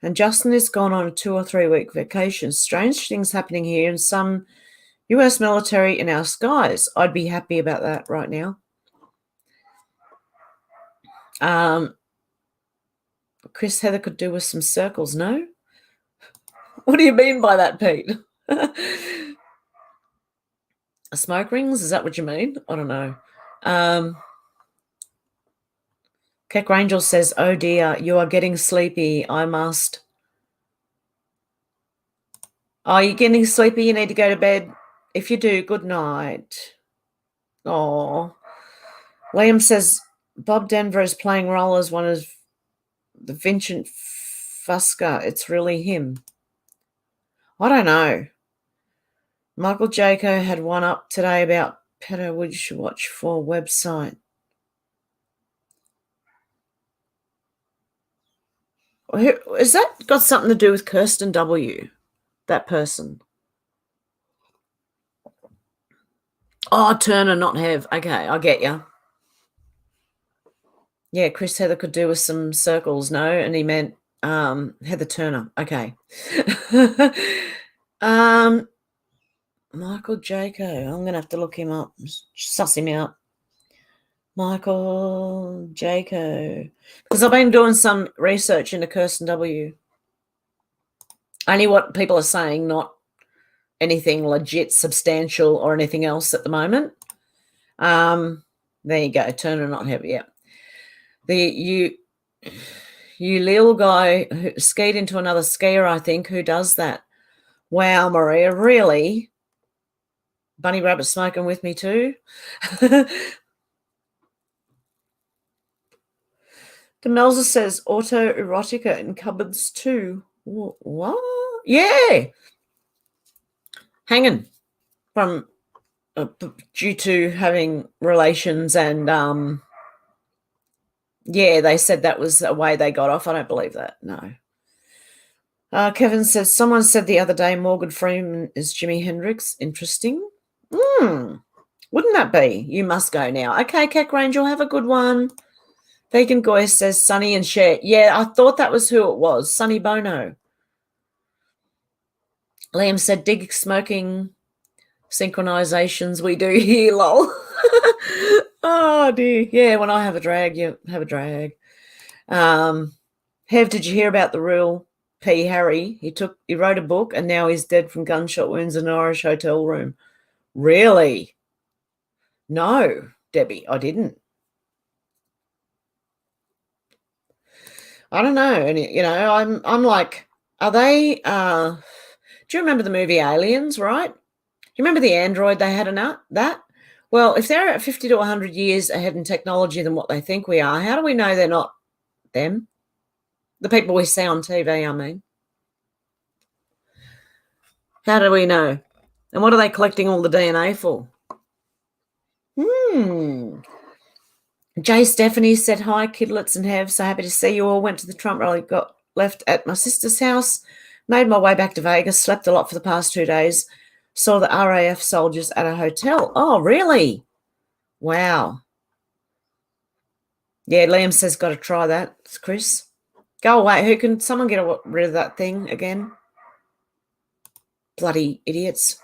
And Justin has gone on a 2 or 3 week vacation. Strange things happening here, and some US military in our skies. I'd be happy about that right now. Chris Heather could do with some circles, no? What do you mean by that, Pete? Smoke rings? Is that what you mean? I don't know. Keck Rangel says, oh dear, you are getting sleepy. I must. Are you getting sleepy? You need to go to bed. If you do, good night. Oh. Liam says, Bob Denver is playing role as one of the Vincent Fusca. It's really him. I don't know. Michael Jaco had one up today about Pedo Would You Watch for website. Has that got something to do with Cirsten W? That person? Oh, Turner, not Hev. Okay, I get you. Yeah, Chris Heather could do with some circles, no? And he meant Heather Turner. Okay. Michael Jaco. I'm going to have to look him up, suss him out. Michael Jaco. Because I've been doing some research into Kirsten W. Only what people are saying, not anything legit, substantial, or anything else at the moment. There you go. Turner, not heavy. Yeah. You little guy who skied into another skier, I think, who does that. Wow, Maria, really? Bunny Rabbit smoking with me too? Demelza says autoerotica in cupboards too. What? Yeah. Hanging from due to having relations and yeah, they said that was a way they got off. I don't believe that. No. Kevin says, someone said the other day Morgan Freeman is Jimi Hendrix. Interesting. Wouldn't that be? You must go now. Okay, Cack Rangel, have a good one. Vegan Goy says Sonny and Cher. Yeah, I thought that was who it was. Sonny Bono. Liam said, dig smoking synchronizations we do here, lol. Oh, dear. Yeah, when I have a drag, you have a drag. Hev, did you hear about the real P. Harry? He wrote a book and now he's dead from gunshot wounds in an Irish hotel room. Really? No, Debbie, I didn't. I don't know. And, you know, I'm like, are they, do you remember the movie Aliens, right? Do you remember the android they had in that? Well, if they're at 50 to 100 years ahead in technology than what they think we are, how do we know they're not them? The people we see on TV, I mean. How do we know? And what are they collecting all the DNA for? Jay Stephanie said, hi, kidlets and Hev. So happy to see you all. Went to the Trump rally, got left at my sister's house, made my way back to Vegas, slept a lot for the past 2 days, saw the RAF soldiers at a hotel. Oh, really? Wow. Yeah, Liam says, got to try that. It's Chris. Go away. Can someone get rid of that thing again? Bloody idiots.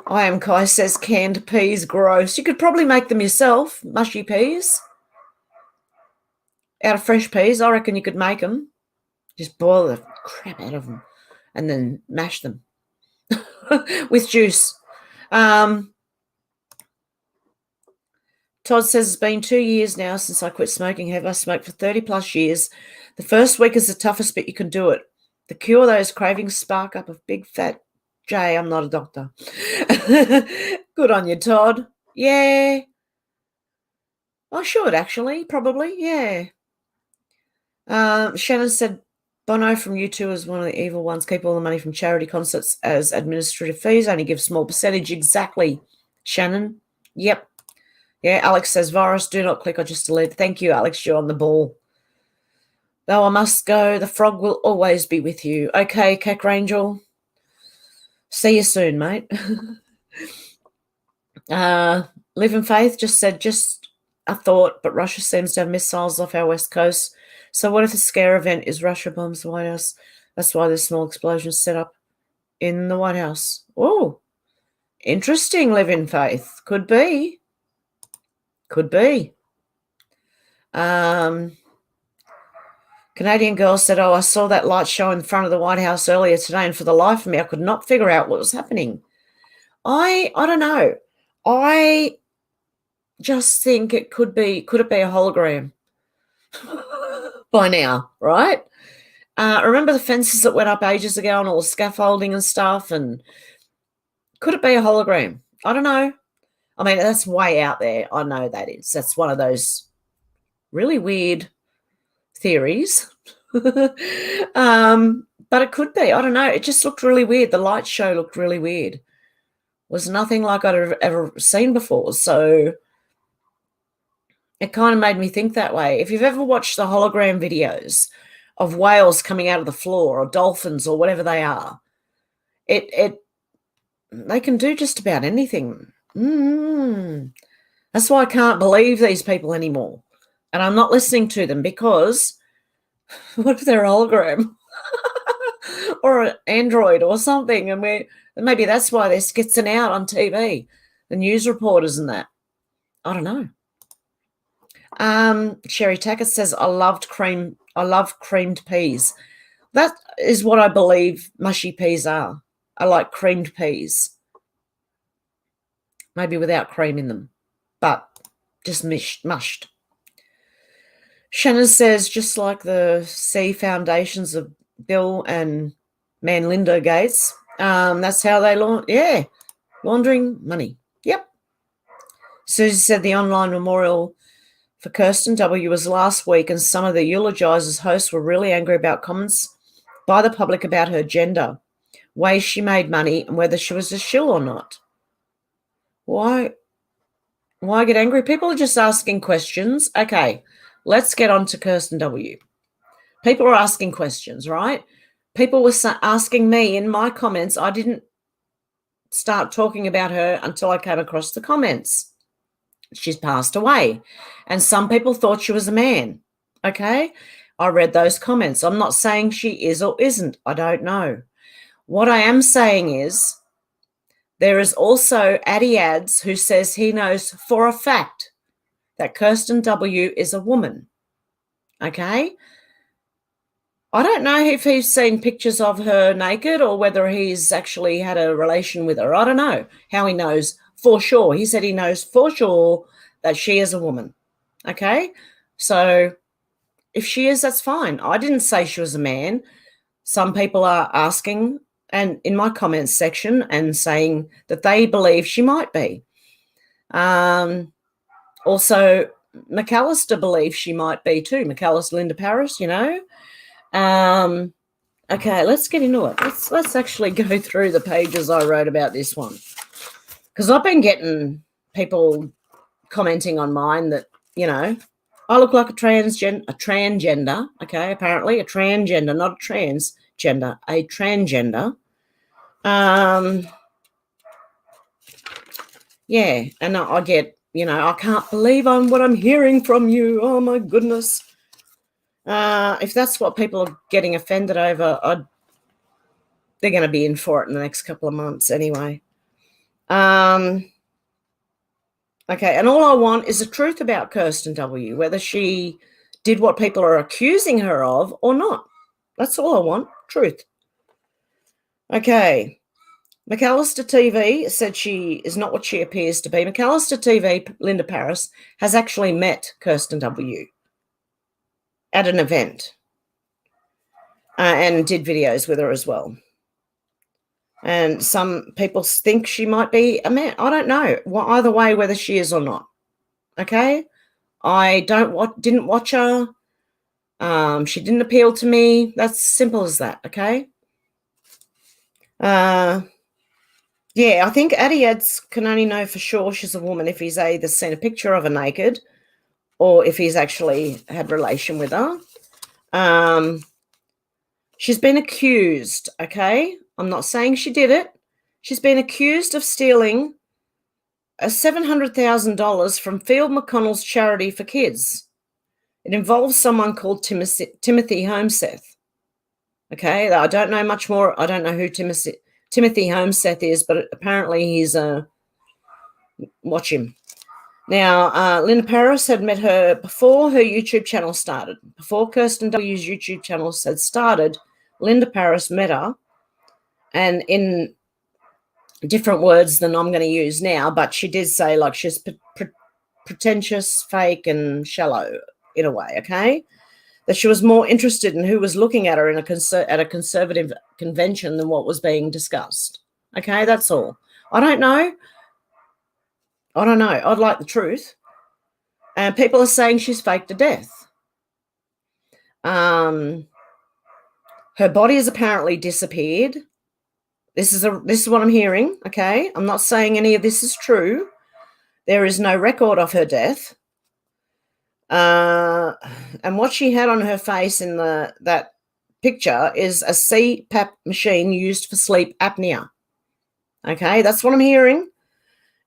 I am Kai says canned peas gross. You could probably make them yourself, mushy peas. Out of fresh peas, I reckon you could make them. Just boil the crap out of them and then mash them with juice. Todd says it's been 2 years now since I quit smoking. Have I smoked for 30 plus years? The first week is the toughest, but you can do it. The cure those cravings spark up a big fat Jay. I'm not a doctor. Good on you, Todd. Yeah. I should actually, probably. Yeah. Shannon said Bono from U2 is one of the evil ones. Keep all the money from charity concerts as administrative fees. Only give small percentage. Exactly, Shannon. Yep. Yeah, Alex says, virus, do not click or just delete. Thank you, Alex. You're on the ball. Though I must go, the frog will always be with you. Okay, Cack Rangel. See you soon, mate. Live in Faith just said, just a thought, but Russia seems to have missiles off our west coast. So what if the scare event is Russia bombs the White House? That's why there's small explosions set up in the White House. Oh, interesting, Live in Faith. Could be. Could be. Canadian girl said, oh, I saw that light show in front of the White House earlier today, and for the life of me, I could not figure out what was happening. I don't know. I just think it could it be a hologram by now, right? Remember the fences that went up ages ago and all the scaffolding and stuff? And could it be a hologram? I don't know. I mean, that's way out there. I know that is. That's one of those really weird theories. But it could be. I don't know. It just looked really weird. The light show looked really weird. It was nothing like I'd ever seen before. So it kind of made me think that way. If you've ever watched the hologram videos of whales coming out of the floor or dolphins or whatever they are, they can do just about anything. That's why I can't believe these people anymore. And I'm not listening to them because what if they're a hologram? or an android or something, and maybe that's why they're skitzing out on TV, the news reporters and that. I don't know. Sherry Tackett says, I love creamed peas. That is what I believe mushy peas are. I like creamed peas. Maybe without cream in them, but just mushed. Shannon says, just like the C foundations of Bill and Manlinda Gates, that's how they laundering money. Yep. Susie said the online memorial for Kirsten W. was last week, and some of the eulogizers hosts were really angry about comments by the public about her gender, ways she made money, and whether she was a shill or not. Why get angry? People are just asking questions. Okay, let's get on to Kirsten W. People are asking questions, right? People were asking me in my comments. I didn't start talking about her until I came across the comments. She's passed away. And some people thought she was a man. Okay? I read those comments. I'm not saying she is or isn't. I don't know. What I am saying is there is also Addy Ads who says he knows for a fact that Kirsten W. is a woman. Okay? I don't know if he's seen pictures of her naked or whether he's actually had a relation with her. I don't know how he knows for sure. He said he knows for sure that she is a woman. Okay? So if she is, that's fine. I didn't say she was a man. Some people are asking and in my comments section and saying that they believe she might be. Also, McAllister believes she might be too. McAllister, Linda Paris, you know. Okay, let's get into it. Let's actually go through the pages I wrote about this one, because I've been getting people commenting on mine that, you know, I look like a transgender. Okay, apparently a transgender, not a transgender, a transgender. Yeah, and I get, you know, I can't believe what I'm hearing from you. Oh my goodness. If that's what people are getting offended over, they're going to be in for it in the next couple of months anyway. Okay, and all I want is the truth about Kirsten W., whether she did what people are accusing her of or not. That's all I want, truth. Okay, McAllister TV said she is not what she appears to be. McAllister TV, Linda Paris, has actually met Kirsten W. at an event and did videos with her as well. And some people think she might be a man. I don't know. Well, either way, whether she is or not. Okay? I didn't watch her. She didn't appeal to me. That's simple as that, okay? Yeah, I think Addy Ads can only know for sure she's a woman if he's either seen a picture of her naked or if he's actually had relation with her. She's been accused, okay? I'm not saying she did it. She's been accused of stealing $700,000 from Field McConnell's charity for kids. It involves someone called Timothy Homeseth. Okay, I don't know much more. I don't know who Timothy Homeseth is, but apparently he's watch him. Now, Linda Paris had met her before her YouTube channel started. Before Kirsten W's YouTube channel had started, Linda Paris met her, and in different words than I'm going to use now, but she did say like she's pretentious, fake, and shallow in a way, okay? That she was more interested in who was looking at her at a conservative convention than what was being discussed. Okay, that's all. I don't know. I'd like the truth. And people are saying she's faked to death. Her body has apparently disappeared. This is what I'm hearing, okay? I'm not saying any of this is true. There is no record of her death. And what she had on her face in that picture is a CPAP machine used for sleep apnea. Okay, that's what I'm hearing.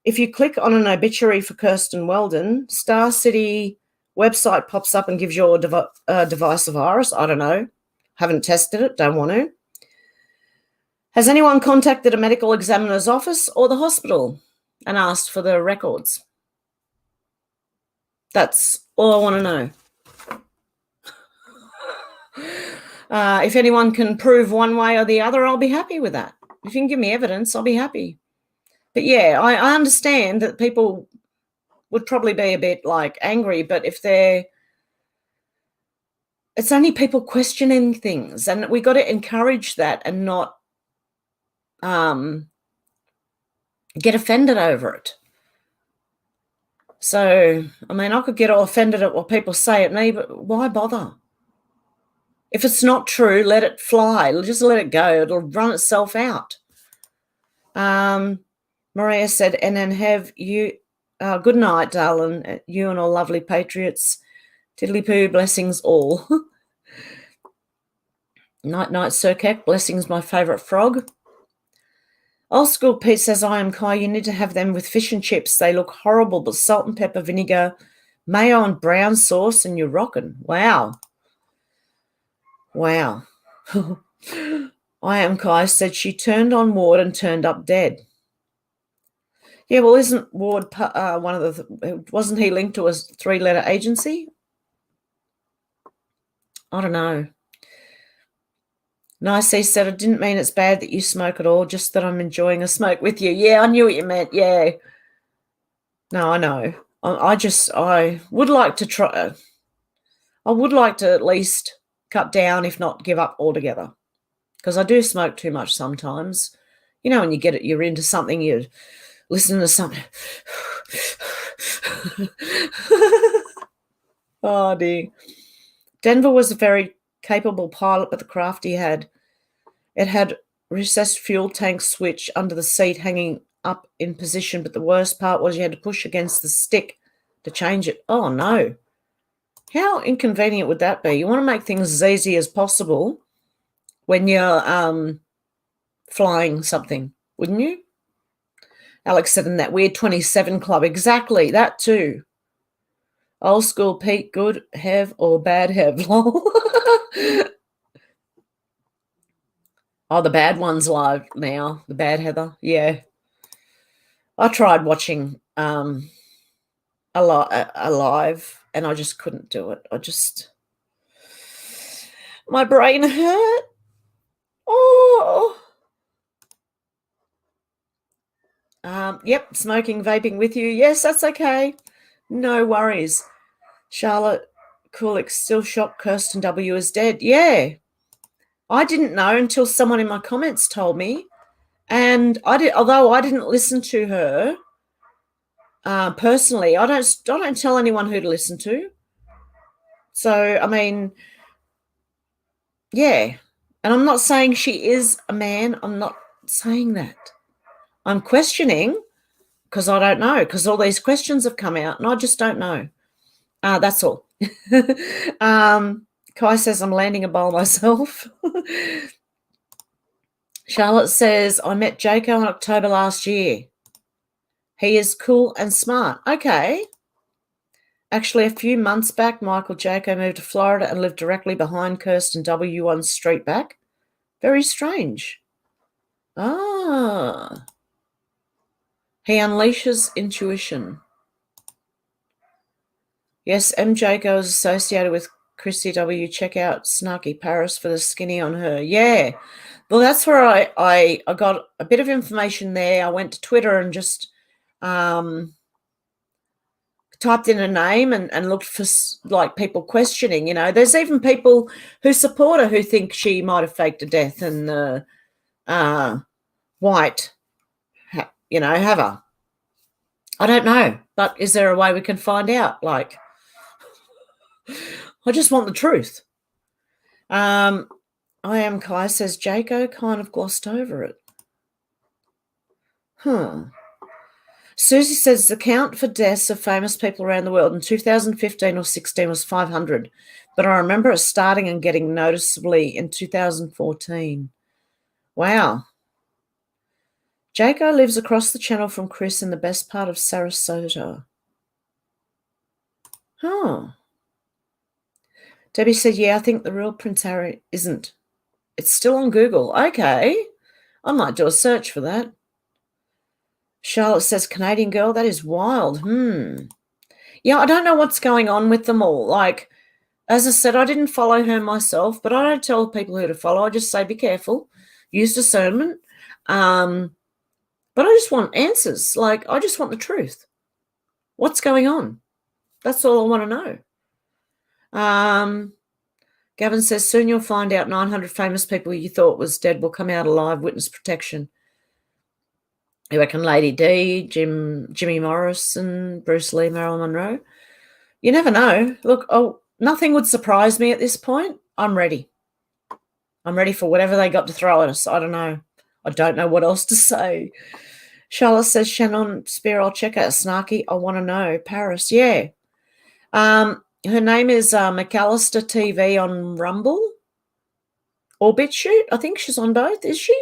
If you click on an obituary for Kirsten Weldon, Star City website pops up and gives your device a virus. I don't know. Haven't tested it. Don't want to. Has anyone contacted a medical examiner's office or the hospital and asked for the records? That's all I want to know. If anyone can prove one way or the other, I'll be happy with that. If you can give me evidence, I'll be happy. But yeah, I understand that people would probably be a bit like angry, but if it's only people questioning things, and we got to encourage that and not get offended over it. So, I mean, I could get all offended at what people say at me, but why bother? If it's not true, let it fly. Just let it go. It'll run itself out. Maria said, and then have you, good night, darling, you and all lovely patriots. Tiddly-poo, blessings all. Night, Sir Keck, blessings, my favourite frog. Old School Pete says, I am Kai, you need to have them with fish and chips. They look horrible, but salt and pepper vinegar, mayo and brown sauce, and you're rocking. Wow. Wow. I am Kai said she turned on Ward and turned up dead. Yeah, well, isn't Ward one of the, wasn't he linked to a 3-letter agency? I don't know. Nicey said, I didn't mean it's bad that you smoke at all, just that I'm enjoying a smoke with you. Yeah, I knew what you meant, yeah. No, I know. I would like to try. I would like to at least cut down, if not give up altogether, because I do smoke too much sometimes. You know, when you get it, you're into something, you listen to something. Oh, dear. Denver was a very capable pilot, but the craft he had, it had recessed fuel tank switch under the seat hanging up in position, but the worst part was you had to push against the stick to change it. Oh, no. How inconvenient would that be? You want to make things as easy as possible when you're flying something, wouldn't you? Alex said in that weird 27 club. Exactly, that too. Old School Pete, good Hev or bad Hev? Oh, the bad one's live now. The bad Heather. Yeah. I tried watching live and I just couldn't do it. My brain hurt. Oh. Yep, smoking, vaping with you. Yes, that's okay. No worries. Charlotte Kulik still shocked Kirsten W is dead. Yeah. I didn't know until someone in my comments told me. And although I didn't listen to her personally, I don't tell anyone who to listen to. So, I mean, yeah. And I'm not saying she is a man. I'm not saying that. I'm questioning because I don't know, because all these questions have come out and I just don't know. That's all. Kai says I'm landing a bowl myself. Charlotte says, I met Jaco in October last year. He is cool and smart. Okay. Actually, a few months back, Michael Jaco moved to Florida and lived directly behind Kirsten W. on street back. Very strange. Ah. He unleashes intuition. Yes, M. Jaco is associated with Chrissy W. Check out Snarky Paris for the skinny on her. Yeah. Well, that's where I got a bit of information there. I went to Twitter and just typed in a name and looked for like people questioning, you know. There's even people who support her who think she might have faked a death and white, you know, have her. I don't know, but is there a way we can find out? Like, I just want the truth. I am Kai says Jaco kind of glossed over it. Susie says the count for deaths of famous people around the world in 2015 or 16 was 500, but I remember it starting and getting noticeably in 2014. Wow. Jaco lives across the channel from Chris in the best part of Sarasota. Debbie said, yeah, I think the real Prince Harry isn't. It's still on Google. Okay. I might do a search for that. Charlotte says, Canadian girl, that is wild. Yeah, I don't know what's going on with them all. Like, as I said, I didn't follow her myself, but I don't tell people who to follow. I just say, be careful, use discernment. But I just want answers. Like, I just want the truth. What's going on? That's all I want to know. Gavin says, soon you'll find out 900 famous people you thought was dead will come out alive, witness protection. You reckon Lady D, Jimmy Morrison, Bruce Lee, Marilyn Monroe? You never know. Look, nothing would surprise me at this point. I'm ready. I'm ready for whatever they got to throw at us. I don't know. I don't know what else to say. Charlotte says, Shannon Spear, I'll check out Snarky. I want to know. Paris, yeah. Her name is McAllister TV on Rumble or BitChute. I think she's on both, is she?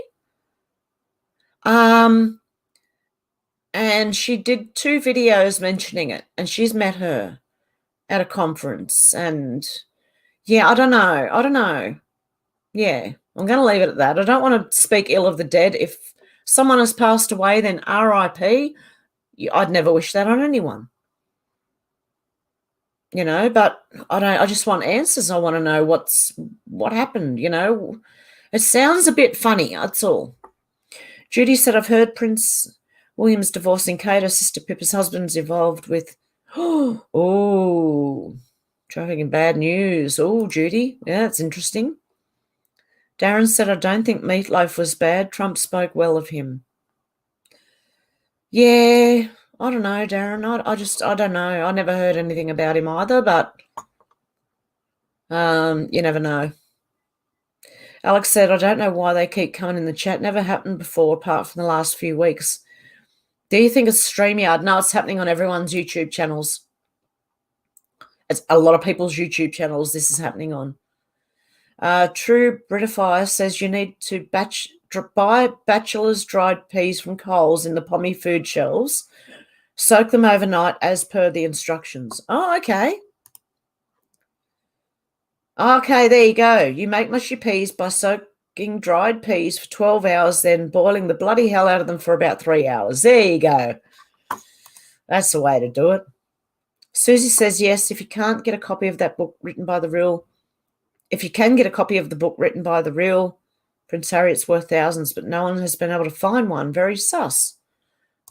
And she did 2 videos mentioning it, and she's met her at a conference. And, yeah, I don't know. Yeah, I'm going to leave it at that. I don't want to speak ill of the dead. If someone has passed away, then RIP. I'd never wish that on anyone. You know, but I just want answers. I want to know what happened, you know. It sounds a bit funny, that's all. Judy said, I've heard Prince William's divorcing Kate, her sister Pippa's husband's involved with, traffic in bad news. Oh, Judy, yeah, that's interesting. Darren said, I don't think Meatloaf was bad. Trump spoke well of him. Yeah, I don't know, Darren. I don't know. I never heard anything about him either, but you never know. Alex said, I don't know why they keep coming in the chat. Never happened before apart from the last few weeks. Do you think it's StreamYard? No, it's happening on everyone's YouTube channels. It's a lot of people's YouTube channels this is happening on. True Britifier says you need to buy Bachelor's dried peas from Coles in the Pommy food shelves. Soak them overnight as per the instructions. Oh, okay. Okay, there you go. You make mushy peas by soaking dried peas for 12 hours, then boiling the bloody hell out of them for about 3 hours. There you go. That's the way to do it. Susie says, yes, if you can't get a copy of that book written by the real, if you can get a copy of the book written by the real Prince Harry, it's worth thousands, but no one has been able to find one. Very sus.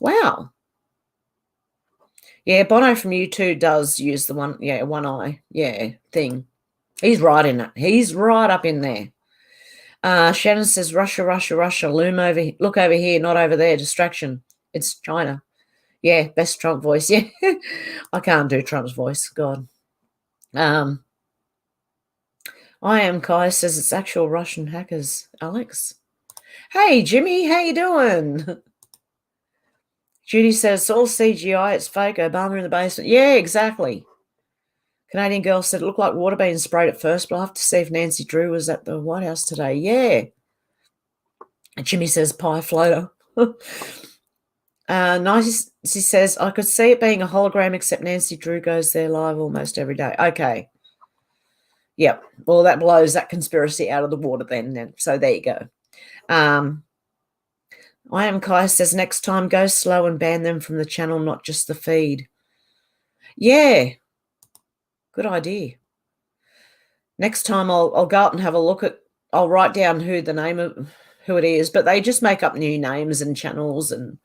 Wow. Yeah, Bono from U2 does use the one eye, thing. He's right in it. He's right up in there. Shannon says, Russia, Russia, Russia. Look over here, not over there. Distraction. It's China. Yeah, best Trump voice. Yeah, I can't do Trump's voice. God. I am Kai says it's actual Russian hackers. Alex. Hey, Jimmy, how you doing? Judy says, it's all CGI. It's fake. Obama in the basement. Yeah, exactly. Canadian girl said it looked like water being sprayed at first, but I'll have to see if Nancy Drew was at the White House today. Yeah. And Jimmy says pie floater. Nancy says, I could see it being a hologram, except Nancy Drew goes there live almost every day. Okay. Yep. Well, that blows that conspiracy out of the water then. So there you go. I am Kai says, next time go slow and ban them from the channel, not just the feed. Yeah. Good idea. Next time I'll go out and have a look at, I'll write down who it is, but they just make up new names and channels. And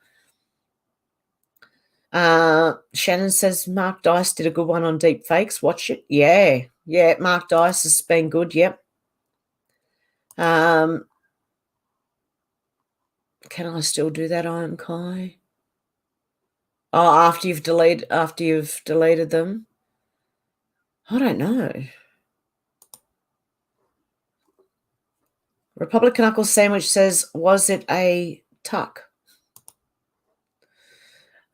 Shannon says Mark Dice did a good one on deep fakes. Watch it. Yeah. Yeah, Mark Dice has been good. Yep. Can I still do that, I am Kai? Oh, after you've deleted them? I don't know. Republican Uncle Sandwich says, was it a tuck?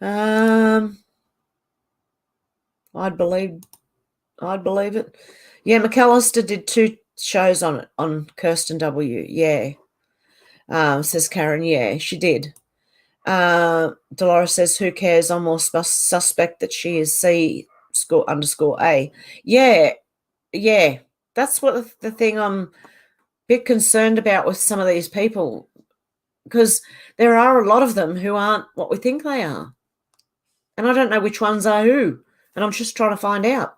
I'd believe it. Yeah, McAllister did 2 shows on it on Kirsten W. Yeah. Says Karen. Yeah, she did. Dolores says, who cares? I'm more suspect that she is C__A. Yeah. That's what the thing I'm a bit concerned about with some of these people. because there are a lot of them who aren't what we think they are. And I don't know which ones are who. And I'm just trying to find out.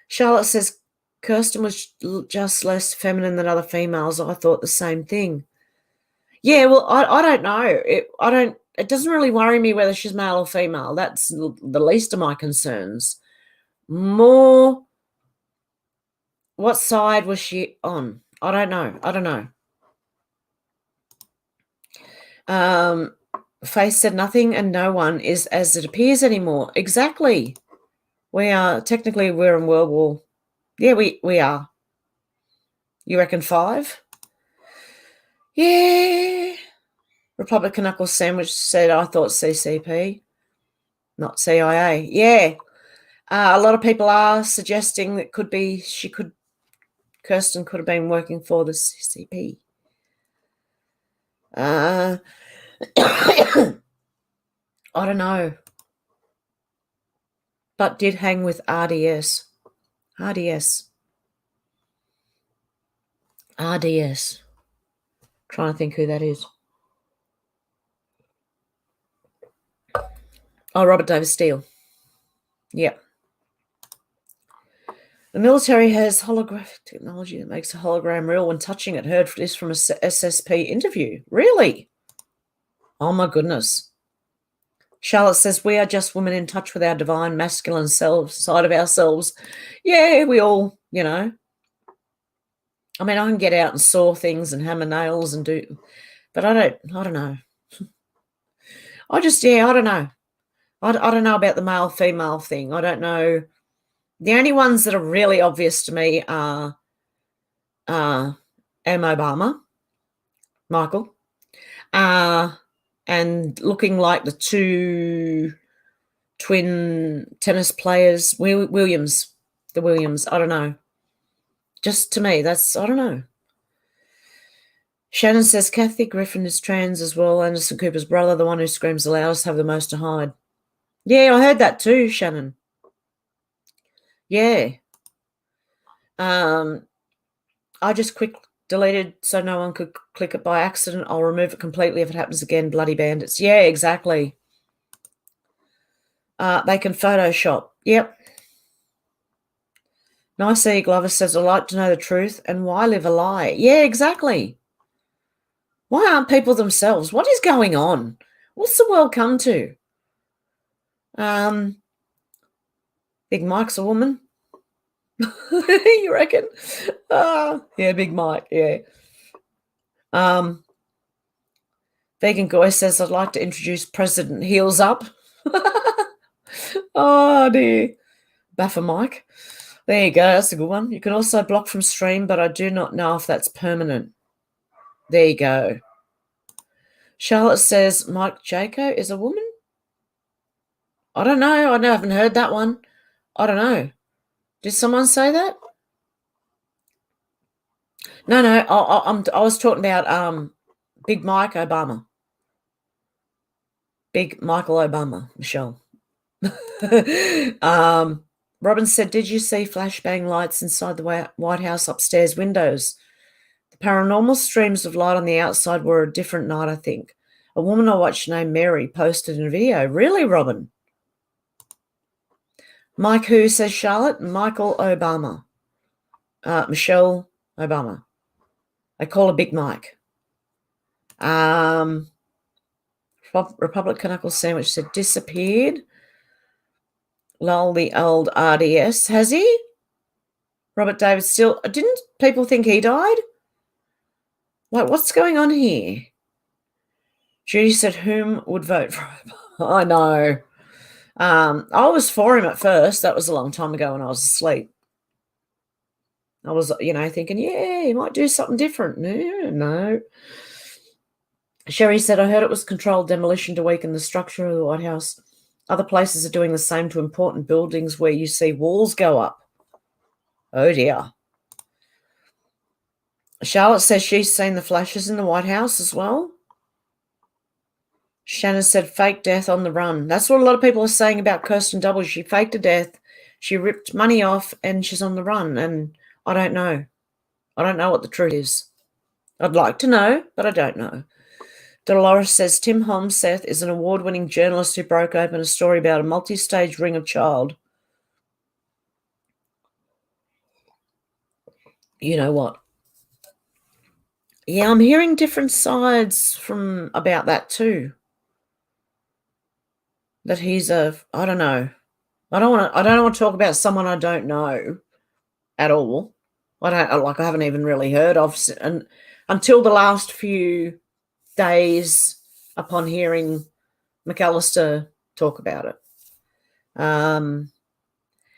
Charlotte says, Kirsten was just less feminine than other females. I thought the same thing. Yeah, well, I don't know. It doesn't really worry me whether she's male or female. That's the least of my concerns. More, what side was she on? I don't know. Faith said nothing and no one is as it appears anymore. Exactly. We're in World War. Yeah, we are. You reckon 5? Yeah. Republican Knuckles Sandwich said, I thought CCP, not CIA. Yeah. A lot of people are suggesting that Kirsten could have been working for the CCP. I don't know. But did hang with RDS. Trying to think who that is. Oh, Robert Davis Steele. Yep. The military has holographic technology that makes a hologram real when touching it. Heard this from a SSP interview. Really? Oh, my goodness. Charlotte says, we are just women in touch with our divine masculine side of ourselves. Yeah, we all, I mean, I can get out and saw things and hammer nails and do, but I don't know. I don't know. I don't know about the male-female thing. I don't know. The only ones that are really obvious to me are Obama, Michael, and looking like the 2 twin tennis players, Williams. I don't know. Just to me, I don't know. Shannon says, Kathy Griffin is trans as well. Anderson Cooper's brother, the one who screams the loudest, have the most to hide. Yeah, I heard that too, Shannon. Yeah. I just quick deleted so no one could click it by accident. I'll remove it completely if it happens again. Bloody bandits. Yeah, exactly. They can Photoshop. Yep. Nice E. Glover says, I like to know the truth and why live a lie? Yeah, exactly. Why aren't people themselves? What is going on? What's the world come to? Big Mike's a woman. You reckon? Yeah, Big Mike, yeah. Vegan Goy says, I'd like to introduce President Heels Up. Oh, dear. Buffer Mike. There you go. That's a good one. You can also block from stream, but I do not know if that's permanent. There you go. Charlotte says, Mike Jaco is a woman? I don't know. I haven't heard that one. I don't know. Did someone say that? No. I was talking about Big Mike Obama. Big Michael Obama, Michelle. Robin said, did you see flashbang lights inside the White House upstairs windows? The paranormal streams of light on the outside were a different night, I think. A woman I watched named Mary posted in a video. Really, Robin? Mike who says Charlotte? Michael Obama. Michelle Obama. They call her Big Mike. Republican Knuckle Sandwich said disappeared. Lol, the old RDS. Has he? Robert David still. Didn't people think he died? Like, what's going on here? Judy said, whom would vote for Obama? I know. I was for him at first. That was a long time ago when I was asleep. I was, thinking, yeah, he might do something different. No. Sherry said, I heard it was controlled demolition to weaken the structure of the White House. Other places are doing the same to important buildings where you see walls go up. Oh, dear. Charlotte says she's seen the flashes in the White House as well. Shannon said fake death on the run. That's what a lot of people are saying about Kirsten Double. She faked a death. She ripped money off and she's on the run. And I don't know. I don't know what the truth is. I'd like to know, but I don't know. Dolores says, Tim Holmseth is an award-winning journalist who broke open a story about a multi-stage ring of child. You know what? Yeah, I'm hearing different sides from about that too. That he's I don't know. I don't want to talk about someone I don't know at all. I haven't even really heard of, and until the last few days upon hearing McAllister talk about it.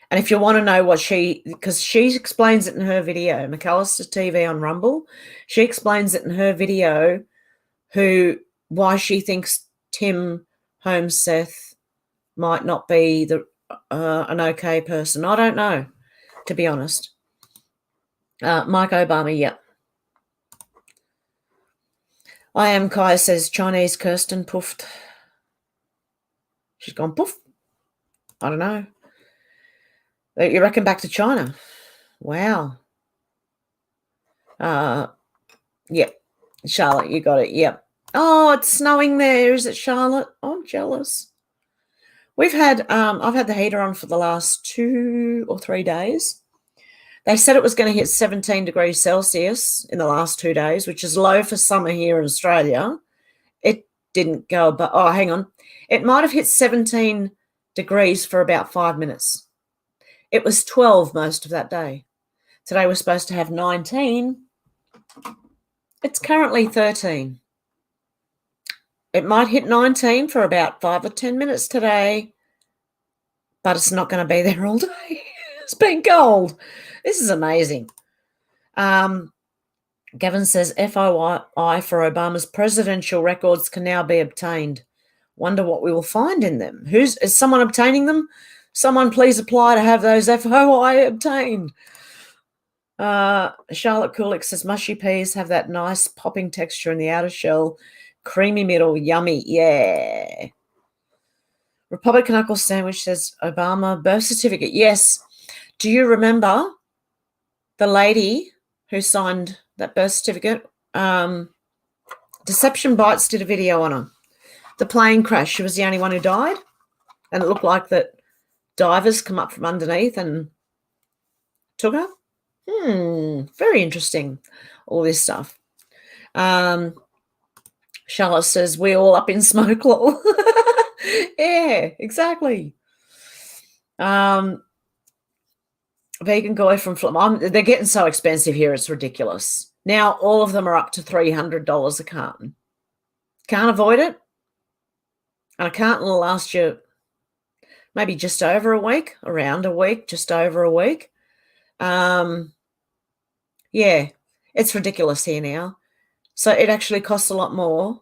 And if you want to know what because she explains it in her video, McAllister TV on Rumble, she explains it in her video why she thinks Tim Holmseth might not be an okay person. I don't know, to be honest. Mike Obama, yeah. I am Kaya says Chinese Cirsten poofed. She's gone poof. I don't know. You reckon back to China? Wow. Yeah. Charlotte, you got it. Yep. Oh, it's snowing there. Is it, Charlotte? Oh, I'm jealous. We've had, I've had the heater on for the last 2 or 3 days. They said it was going to hit 17 degrees Celsius in the last 2 days, which is low for summer here in Australia. It didn't go, but, oh, hang on. It might have hit 17 degrees for about 5 minutes. It was 12 most of that day. Today we're supposed to have 19. It's currently 13. It might hit 19 for about 5 or 10 minutes today, but it's not going to be there all day. It's been cold. This is amazing. Gavin says FOI for Obama's presidential records can now be obtained. Wonder what we will find in them. Is someone obtaining them? Someone please apply to have those FOI obtained. Charlotte Kulik says mushy peas have that nice popping texture in the outer shell, creamy middle, yummy. Yeah. Republican Knuckle Sandwich says Obama birth certificate. Yes. Do you remember the lady who signed that birth certificate? Deception Bites did a video on her. The plane crash. She was the only one who died, and it looked like that divers come up from underneath and took her. Very interesting, all this stuff. Charlotte says, we all up in smoke, lol. Yeah, exactly. Vegan guy from they're getting so expensive here, it's ridiculous. Now all of them are up to $300 a carton. Can't avoid it. And a carton will last you maybe just over a week, around a week, just over a week. Yeah, it's ridiculous here now. So it actually costs a lot more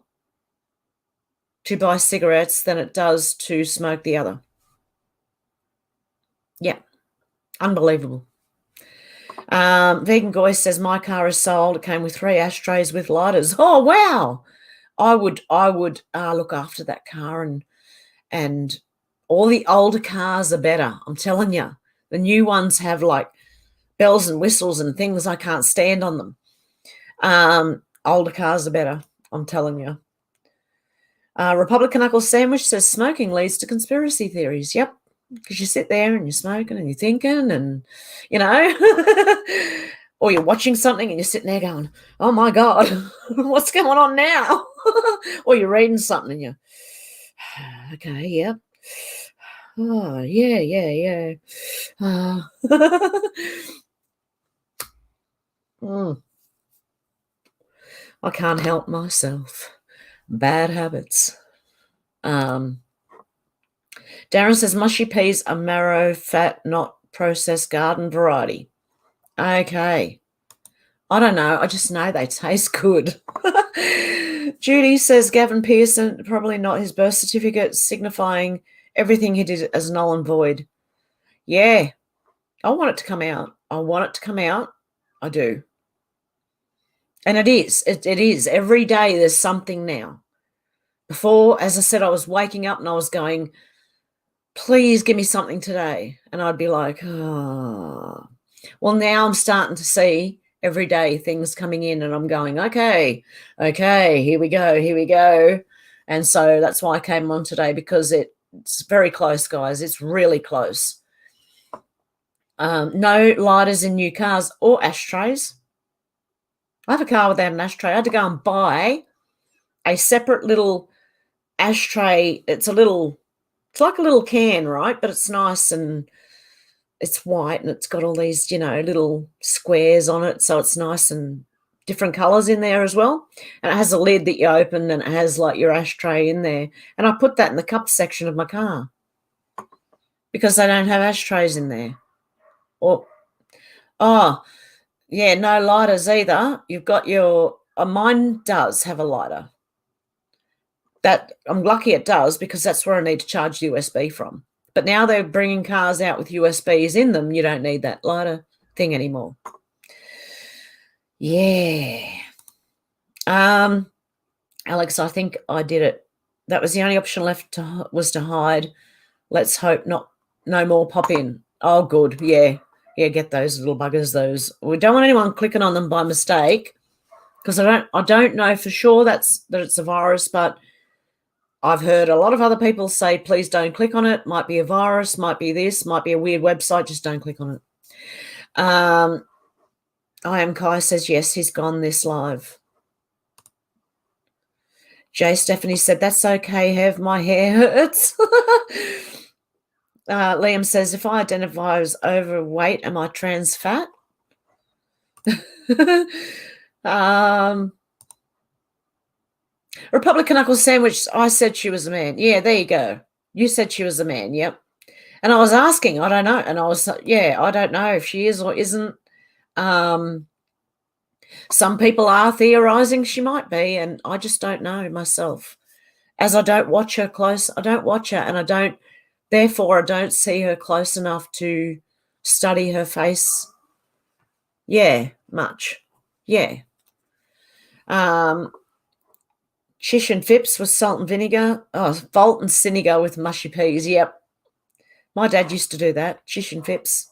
to buy cigarettes than it does to smoke the other. Yeah, unbelievable. Vegan Goy says, my car is sold. It came with 3 ashtrays with lighters. Oh, wow. I would look after that car, and all the older cars are better. I'm telling you. The new ones have like bells and whistles and things. I can't stand on them. Older cars are better. I'm telling you. Republican Knuckle Sandwich says smoking leads to conspiracy theories. Yep. Because you sit there and you're smoking and you're thinking and, you know, or you're watching something and you're sitting there going, oh, my God, what's going on now? Or you're reading something and you're, okay, yep. Oh, yeah. I can't help myself. Bad habits. Darren says mushy peas are marrow, fat, not processed garden variety. Okay. I don't know. I just know they taste good. Judy says Gavin Pearson, probably not his birth certificate, signifying everything he did as null and void. Yeah. I want it to come out. I do. And it is. It is. Every day there's something now. Before, as I said, I was waking up and I was going, please give me something today. And I'd be like, oh. Well, now I'm starting to see every day things coming in, and I'm going, okay, here we go. And so that's why I came on today, because it's very close, guys. It's really close. No lighters in new cars or ashtrays. I have a car without an ashtray. I had to go and buy a separate little ashtray. It's like a little can, right? But it's nice and it's white and it's got all these, little squares on it. So it's nice and different colors in there as well. And it has a lid that you open and it has like your ashtray in there. And I put that in the cup section of my car because they don't have ashtrays in there. Yeah, no lighters either. You've got mine does have a lighter. That I'm lucky it does, because that's where I need to charge the USB from. But now they're bringing cars out with USBs in them. You don't need that lighter thing anymore. Yeah. Alex, I think I did it. That was the only option left was to hide. Let's hope no more pop in. Oh, good. Yeah. Yeah, get those little buggers, those. We don't want anyone clicking on them by mistake, because I don't know for sure that it's a virus, but I've heard a lot of other people say, please don't click on it. Might be a virus, might be this, might be a weird website. Just don't click on it. I am Kai says, yes, he's gone this live. Jay Stephanie said, that's okay, Hev, my hair hurts. Liam says, if I identify as overweight, am I trans fat? Republican Knuckle Sandwich, I said she was a man. Yeah, there you go. You said she was a man, yep. And I was asking, I don't know. And I was, I don't know if she is or isn't. Some people are theorizing she might be, and I just don't know myself. As I don't watch her close, I don't watch her, and therefore I don't see her close enough to study her face. Yeah, much. Yeah. Shish and Phipps with salt and vinegar. Oh, Volt and Sinigar with mushy peas. Yep. My dad used to do that. Shish and Phipps.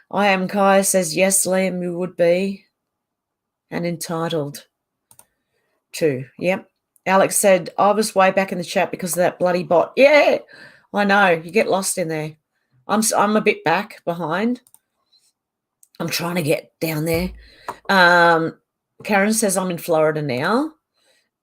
I am Kai says, yes, Liam, you would be. And entitled to. Yep. Alex said, I was way back in the chat because of that bloody bot. Yeah, I know. You get lost in there. I'm a bit behind. I'm trying to get down there. Karen says, I'm in Florida now.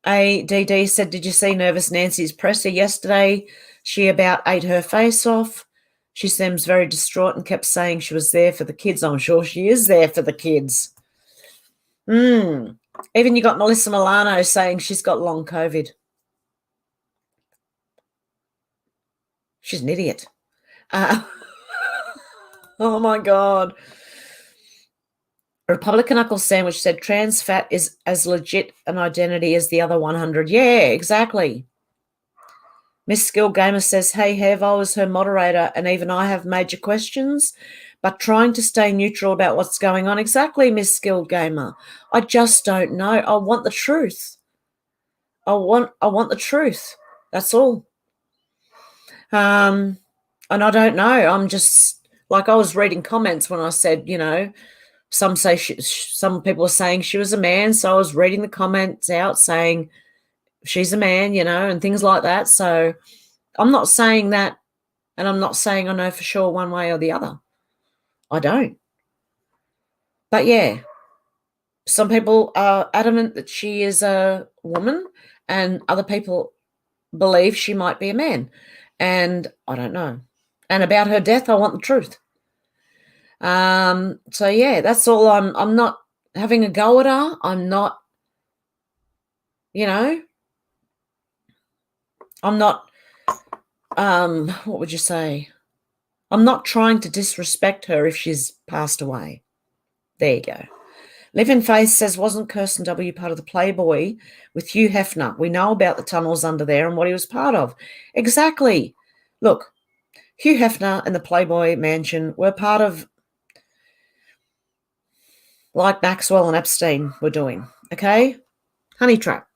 ADD said, did you see Nervous Nancy's presser yesterday? She about ate her face off. She seems very distraught and kept saying she was there for the kids. I'm sure she is there for the kids. Even you got Melissa Milano saying she's got long COVID. She's an idiot. Oh, my God. Republican Knuckle Sandwich said trans fat is as legit an identity as the other 100. Yeah, exactly. Miss Skill Gamer says, hey, Hev, I was her moderator, and even I have major questions, but trying to stay neutral about what's going on. Exactly, Miss Skill Gamer. I just don't know. I want the truth. I want the truth. That's all. And I don't know. I'm just, like, I was reading comments when I said, some people are saying she was a man, so I was reading the comments out saying she's a man, and things like that. So I'm not saying that, and I'm not saying I know for sure one way or the other. I don't. But yeah, some people are adamant that she is a woman, and other people believe she might be a man, and I don't know. And about her death, I want the truth. So yeah, that's all. I'm not having a go at her. I'm not, I'm not, what would you say? I'm not trying to disrespect her if she's passed away. There you go. Live in Faith says, wasn't Kirsten W. part of the Playboy with Hugh Hefner? We know about the tunnels under there and what he was part of. Exactly. Look, Hugh Hefner and the Playboy Mansion were part of, like Maxwell and Epstein were doing, okay? Honey trap,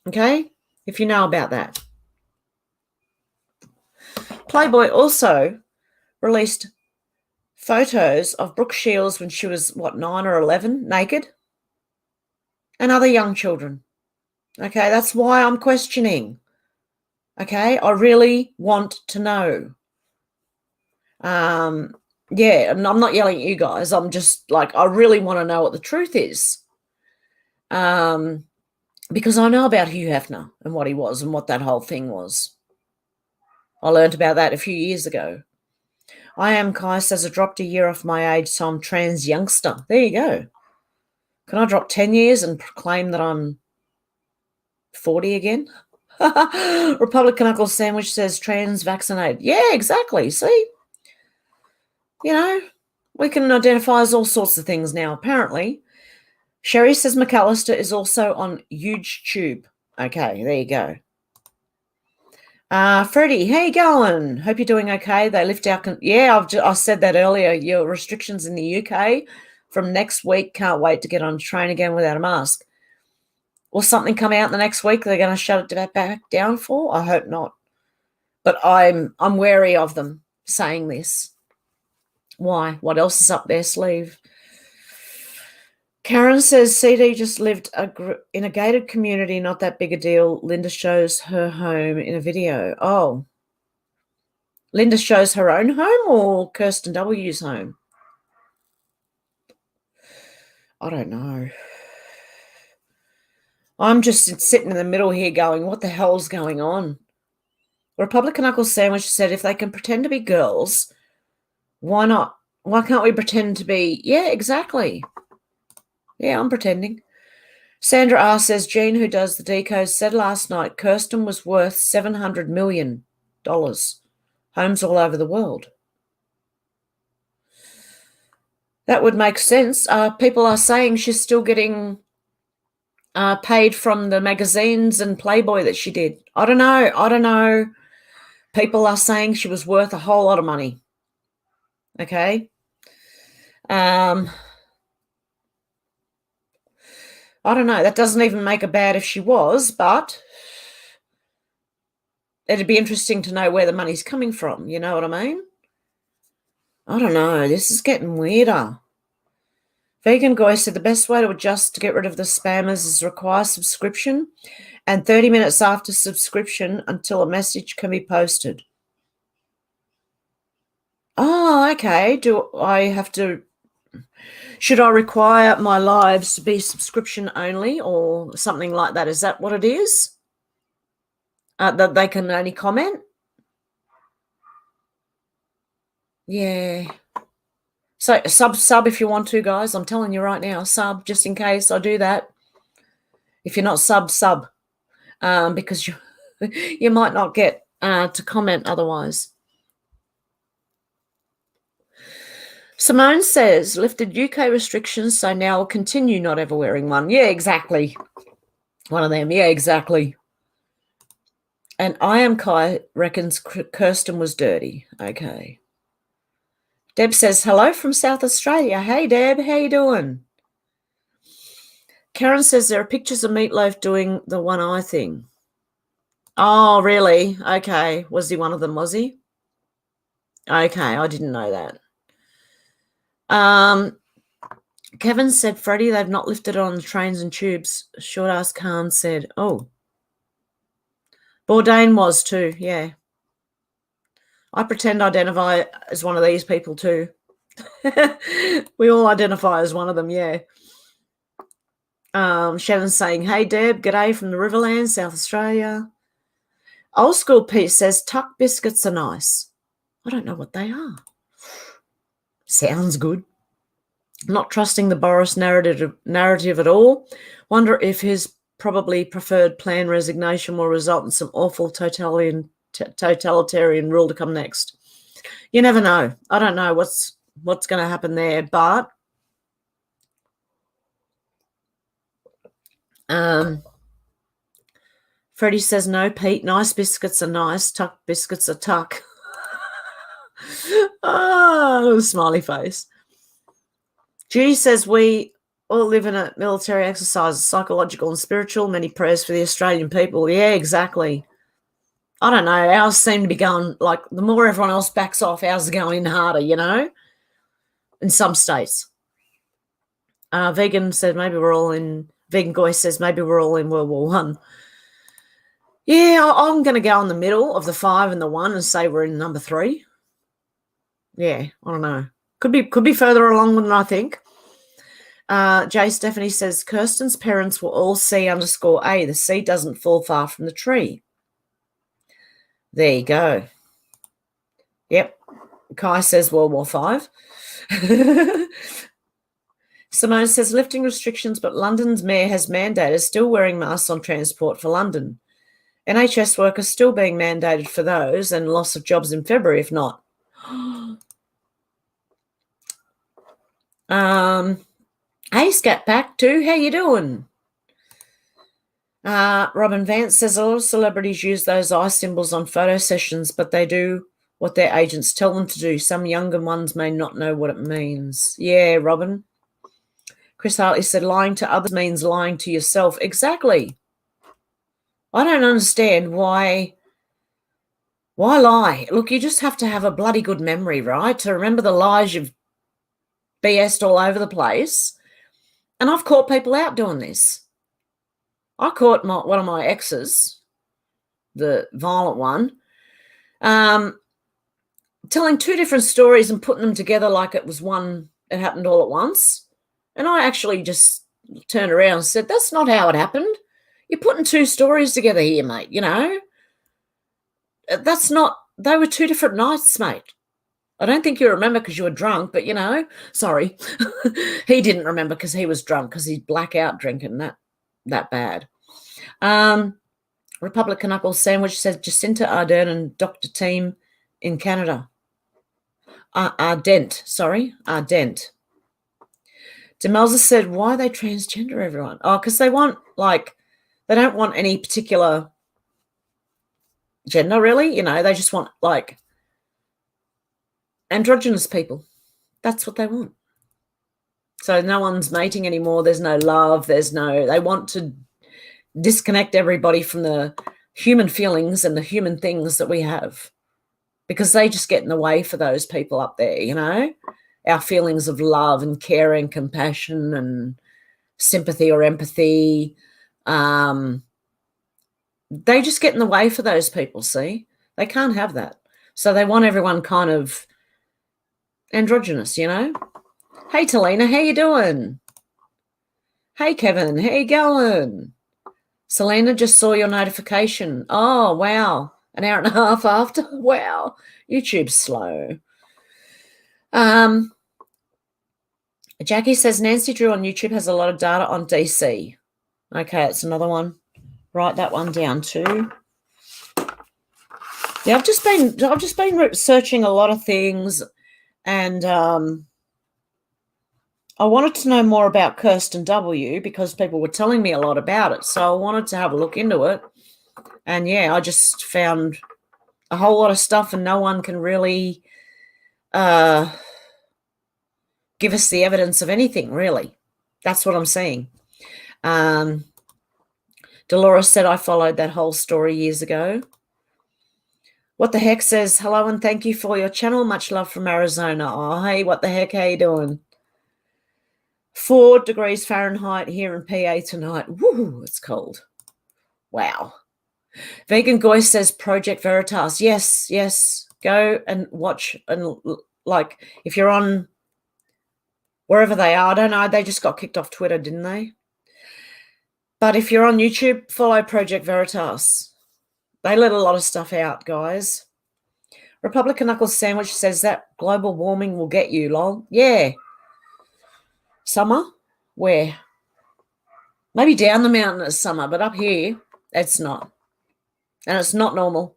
okay? If you know about that. Playboy also released photos of Brooke Shields when she was, what, 9 or 11, naked, and other young children. Okay, that's why I'm questioning. Okay, I really want to know. Yeah, and I'm not yelling at you guys. I'm just like, I really want to know what the truth is. Because I know about Hugh Hefner and what he was and what that whole thing was. I learned about that a few years ago. I am Kai says I dropped a year off my age, so I'm trans youngster. There you go. Can I drop 10 years and proclaim that I'm 40 again? Republican Uncle Sandwich says trans vaccinated. Yeah, exactly. See? You know, we can identify as all sorts of things now, apparently. Sherry says McAllister is also on YouTube. Okay, there you go. Freddie, how you going? Hope you're doing okay. They lift our... I said that earlier. Your restrictions in the UK from next week. Can't wait to get on a train again without a mask. Will something come out in the next week they're going to shut it back down for? I hope not. But I'm wary of them saying this. Why? What else is up their sleeve? Karen says CD just lived in a gated community, not that big a deal. Linda shows her home in a video. Oh. Linda shows her own home or Kirsten W's home? I don't know. I'm just sitting in the middle here going, what the hell's going on? Republican Uncle Sandwich said if they can pretend to be girls, why not? Why can't we pretend to be... Yeah, exactly. Yeah, I'm pretending. Sandra R. says, Jean, who does the decos, said last night Kirsten was worth $700 million. Homes all over the world. That would make sense. People are saying she's still getting paid from the magazines and Playboy that she did. I don't know. People are saying she was worth a whole lot of money. Okay? I don't know. That doesn't even make her bad if she was, but it'd be interesting to know where the money's coming from. You know what I mean? I don't know. This is getting weirder. Vegan Guy said the best way to adjust to get rid of the spammers is require subscription and 30 minutes after subscription until a message can be posted. Oh, okay. Do I have to... Should I require my lives to be subscription only or something like that? Is that what it is? That they can only comment? Yeah. So sub if you want to, guys. I'm telling you right now, sub just in case I do that. If you're not sub, because you might not get to comment otherwise. Simone says, lifted UK restrictions, so now I'll continue not ever wearing one. Yeah, exactly. One of them. Yeah, exactly. And I Am Kai reckons Kirsten was dirty. Okay. Deb says, hello from South Australia. Hey, Deb, how you doing? Karen says there are pictures of Meatloaf doing the one eye thing. Oh, really? Okay. Was he one of them, was he? Okay, I didn't know that. Kevin said, Freddie, they've not lifted it on the trains and tubes. Short ass Khan said, oh. Bourdain was too, yeah. I pretend I identify as one of these people too. We all identify as one of them, yeah. Shannon's saying, hey, Deb, g'day from the Riverland, South Australia. Old School Pete says, tuck biscuits are nice. I don't know what they are. Sounds good. Not trusting the Boris narrative at all. Wonder if his probably preferred plan resignation will result in some awful totalitarian rule to come next. You never know. I don't know what's going to happen there, but Freddie says, no, Pete, nice biscuits are nice, tuck biscuits are tuck. Oh, smiley face. Judy says, we all live in a military exercise, psychological and spiritual. Many prayers for the Australian people. Yeah, exactly. I don't know. Ours seem to be going, like, the more everyone else backs off, ours is going in harder, you know? in some states. Vegan said maybe we're all in, Vegan Goy says maybe we're all in World War One. Yeah, I'm going to go in the middle of the 5 and the 1 and say we're in number 3. Yeah, I don't know. Could be further along than I think. Jay Stephanie says Kirsten's parents were all C_A. The C doesn't fall far from the tree. There you go. Yep. Kai says World War 5. Simone says lifting restrictions, but London's mayor has mandated still wearing masks on transport for London. NHS workers still being mandated for those, and loss of jobs in February if not. Hey, Scat Pack too. How you doing? Robin Vance says a lot of celebrities use those eye symbols on photo sessions, but they do what their agents tell them to do. Some younger ones may not know what it means. Yeah, Robin. Chris Hartley said lying to others means lying to yourself. Exactly. I don't understand why lie? Look, you just have to have a bloody good memory, right, to remember the lies you've BS'd all over the place. And I've caught people out doing this. I caught one of my exes, the violent one, telling 2 different stories and putting them together like it was one, it happened all at once. And I actually just turned around and said, that's not how it happened. You're putting 2 stories together here, mate, you know. That's not, they were 2 different nights, mate. I don't think you remember because you were drunk, but, you know, sorry. He didn't remember because he was drunk because he's blackout drinking that bad. Republican Knuckles Sandwich says Jacinta Ardern and Dr. Team in Canada. Ardent. Demelza said, why are they transgender, everyone? Oh, because they want, like, they don't want any particular gender, really. You know, they just want, like, androgynous people. That's what they want. So no one's mating anymore. There's no love. They want to disconnect everybody from the human feelings and the human things that we have, because they just get in the way for those people up there, you know, our feelings of love and care and compassion and sympathy or empathy. They just get in the way for those people, see? They can't have that. So they want everyone kind of androgynous, you know? Hey, Talina, how you doing? Hey, Kevin, how you going? Selena, just saw your notification. Oh, wow. An hour and a half after? Wow. YouTube's slow. Jackie says Nancy Drew on YouTube has a lot of data on DC. Okay, it's another one. Write that one down too. Yeah, I've just been researching a lot of things, and I wanted to know more about Kirsten W because people were telling me a lot about it. So I wanted to have a look into it. And, yeah, I just found a whole lot of stuff, and no one can really give us the evidence of anything, really. That's what I'm seeing. Dolores said I followed that whole story years ago. What the heck says, hello and thank you for your channel. Much love from Arizona. Oh, hey, what the heck, how you doing? 4 degrees Fahrenheit here in PA tonight. Woo, it's cold. Wow. Vegan Goy says Project Veritas. Yes. Go and watch, and like if you're on wherever they are, I don't know, they just got kicked off Twitter, didn't they? But if you're on YouTube, follow Project Veritas. They let a lot of stuff out, guys. Republican Knuckles Sandwich says that global warming will get you, lol. Yeah. Summer? Where? Maybe down the mountain it's summer, but up here, it's not. And it's not normal.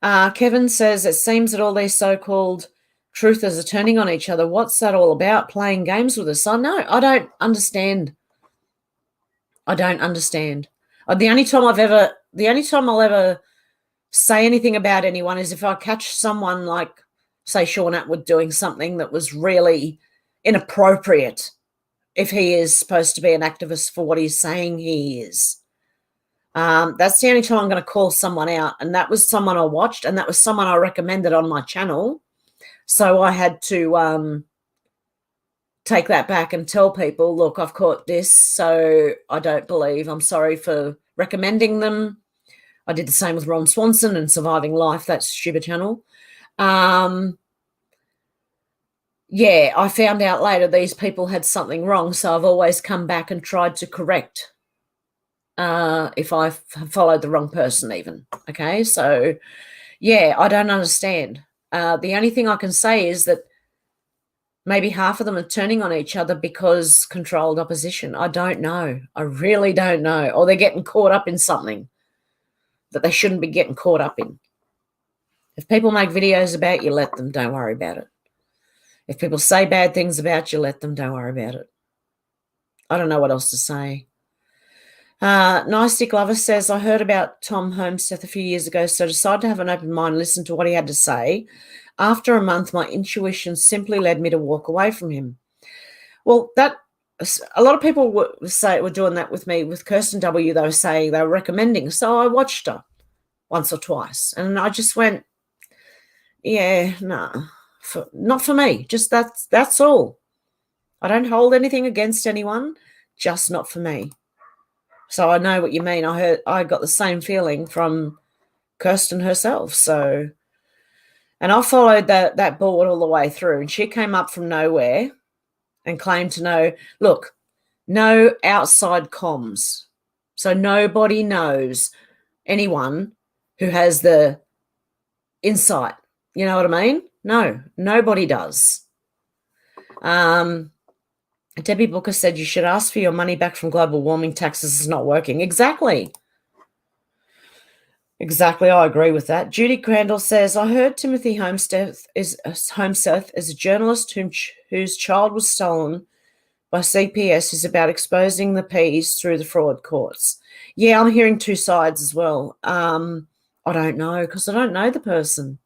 Kevin says it seems that all these so-called truthers are turning on each other. What's that all about? Playing games with us? I know. I don't understand. The only time I'll ever say anything about anyone is if I catch someone like, say, Sean Atwood doing something that was really inappropriate, if he is supposed to be an activist for what he's saying he is. That's the only time I'm going to call someone out, and that was someone I watched, and that was someone I recommended on my channel. So I had to take that back and tell people, look, I've caught this, so I don't believe. I'm sorry for recommending them. I did the same with Ron Swanson and Surviving Life, that stupid channel. Yeah, I found out later these people had something wrong, so I've always come back and tried to correct if I followed the wrong person even, okay? So, yeah, I don't understand. The only thing I can say is that maybe half of them are turning on each other because controlled opposition. I don't know. I really don't know. Or they're getting caught up in something that they shouldn't be getting caught up in. If people make videos about you, let them. Don't worry about it. If people say bad things about you, let them. Don't worry about it. I don't know what else to say. Nice Dick Lover says, I heard about Tom Homestead a few years ago, so decided to have an open mind and listen to what he had to say. After a month, my intuition simply led me to walk away from him. Well, a lot of people were doing that with me. With Cirsten W, they were saying they were recommending. So I watched her once or twice, and I just went, yeah, no, not for me. Just that's all. I don't hold anything against anyone, just not for me. So I know what you mean. I got the same feeling from Cirsten herself. So, and I followed that board all the way through, and she came up from nowhere and claimed to know, look, no outside comms. So nobody knows anyone who has the insight. You know what I mean? No, nobody does. Debbie Booker said you should ask for your money back from global warming taxes is not working. Exactly. Exactly, I agree with that. Judy Crandall says, I heard Timothy Homestead is a journalist whose child was stolen by CPS is about exposing the Ps through the fraud courts. Yeah, I'm hearing two sides as well. I don't know because I don't know the person.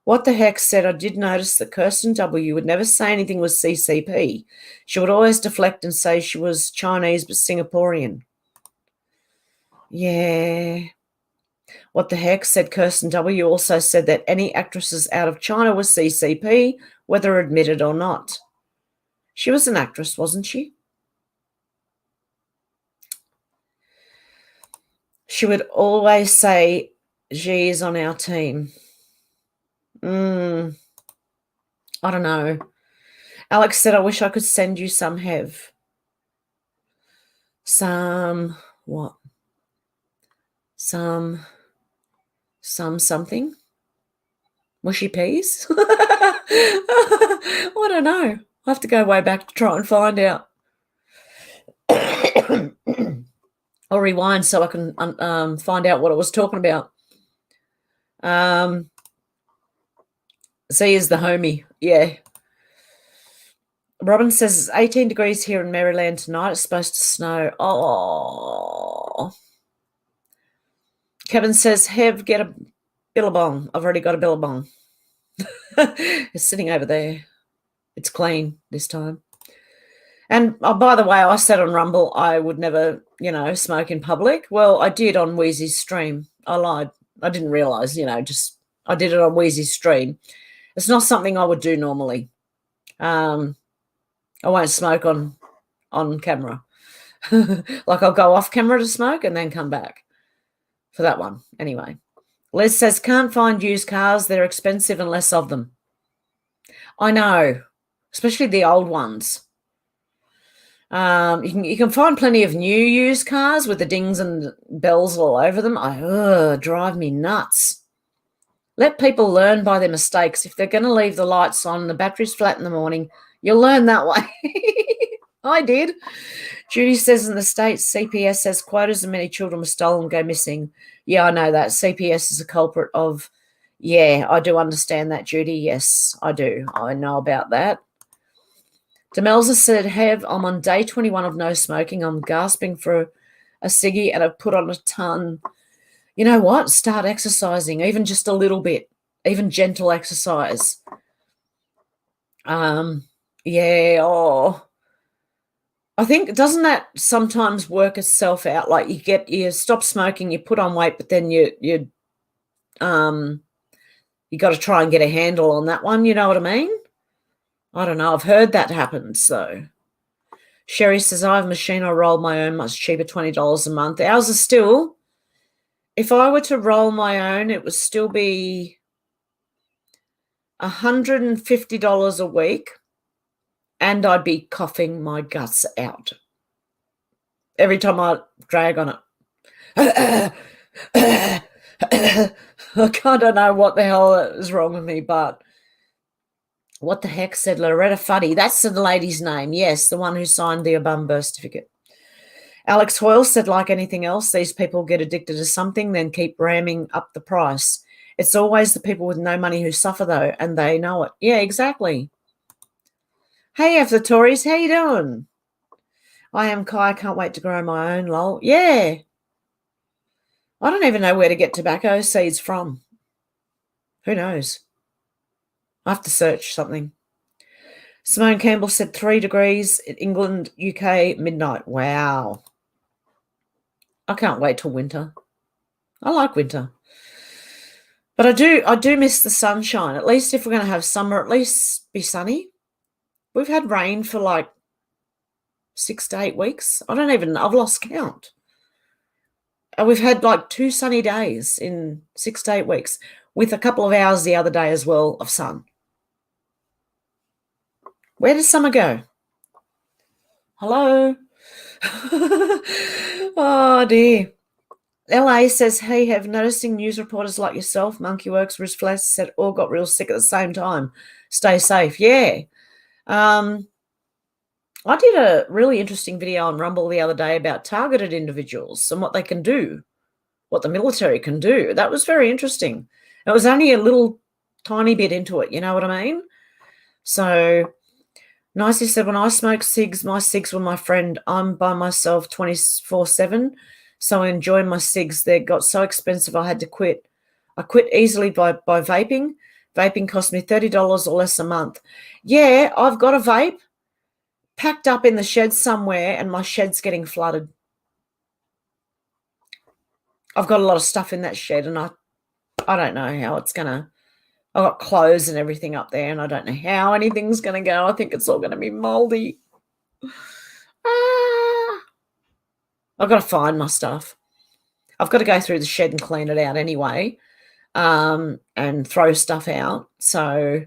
What the heck said, I did notice that Cirsten W would never say anything was CCP. She would always deflect and say she was Chinese but Singaporean. Yeah. What the heck said, Cirsten W also said that any actresses out of China was CCP, whether admitted or not. She was an actress, wasn't she? She would always say, she is on our team. I don't know. Alex said, I wish I could send you some Hev. Some what? Some something? Mushy peas? I don't know. I have to go way back to try and find out. I'll rewind so I can find out what I was talking about. Z is the homie. Yeah. Robin says it's 18 degrees here in Maryland tonight. It's supposed to snow. Oh. Kevin says, Hev, get a billabong. I've already got a billabong. It's sitting over there. It's clean this time. And by the way, I said on Rumble I would never, smoke in public. Well, I did on Wheezy's stream. I lied. I didn't realise, I did it on Wheezy's stream. It's not something I would do normally. I won't smoke on camera. Like I'll go off camera to smoke and then come back for that one. Anyway, Liz says, can't find used cars. They're expensive and less of them. I know, especially the old ones. You can find plenty of new used cars with the dings and bells all over them. Drive me nuts. Let people learn by their mistakes. If they're going to leave the lights on, the battery's flat in the morning, you'll learn that way. I did. Judy says in the States, CPS says quotas and many children were stolen, go missing. Yeah, I know that. CPS is a culprit of, yeah, I do understand that, Judy. Yes, I do. I know about that. Demelza said, I'm on day 21 of no smoking. I'm gasping for a ciggy and I've put on a ton. You know what? Start exercising, even just a little bit, even gentle exercise. I think, doesn't that sometimes work itself out? Like you stop smoking, you put on weight, but then you got to try and get a handle on that one. You know what I mean? I don't know. I've heard that happens, though. Sherry says, I have a machine. I roll my own, much cheaper, $20 a month. Ours is still, if I were to roll my own, it would still be $150 a week, and I'd be coughing my guts out every time I drag on it. I don't know what the hell is wrong with me, but what the heck, said Loretta Fuddy. That's the lady's name. Yes, the one who signed the Obama birth certificate. Alex Hoyle said, like anything else, these people get addicted to something, then keep ramming up the price. It's always the people with no money who suffer, though, and they know it. Yeah, exactly. Hey, F the Tories, how you doing? I am Kai. I can't wait to grow my own, lol. Yeah. I don't even know where to get tobacco seeds from. Who knows? I have to search something. Simone Campbell said 3 degrees in England, UK, midnight. Wow. I can't wait till winter. I like winter. But I do miss the sunshine. At least if we're going to have summer, at least be sunny. We've had rain for like 6 to 8 weeks. I've lost count. We've had like 2 sunny days in 6 to 8 weeks, with a couple of hours the other day as well of sun. Where did summer go? Hello? Oh, dear. LA says, hey, have noticing news reporters like yourself, Monkeyworks, Rizzflash, said all got real sick at the same time. Stay safe. Yeah. I did a really interesting video on Rumble the other day about targeted individuals and what they can do, what the military can do. That was very interesting. It was only a little tiny bit into it, you know what I mean? So Nicey said, when I smoke cigs, my cigs were my friend. I'm by myself 24/7, so I enjoy my cigs. They got so expensive I had to quit. I quit easily by vaping. Vaping cost me $30 or less a month. Yeah, I've got a vape packed up in the shed somewhere, and my shed's getting flooded. I've got a lot of stuff in that shed, and I don't know how it's going to. I've got clothes and everything up there, and I don't know how anything's going to go. I think it's all going to be moldy. I've got to find my stuff. I've got to go through the shed and clean it out anyway, and throw stuff out. So,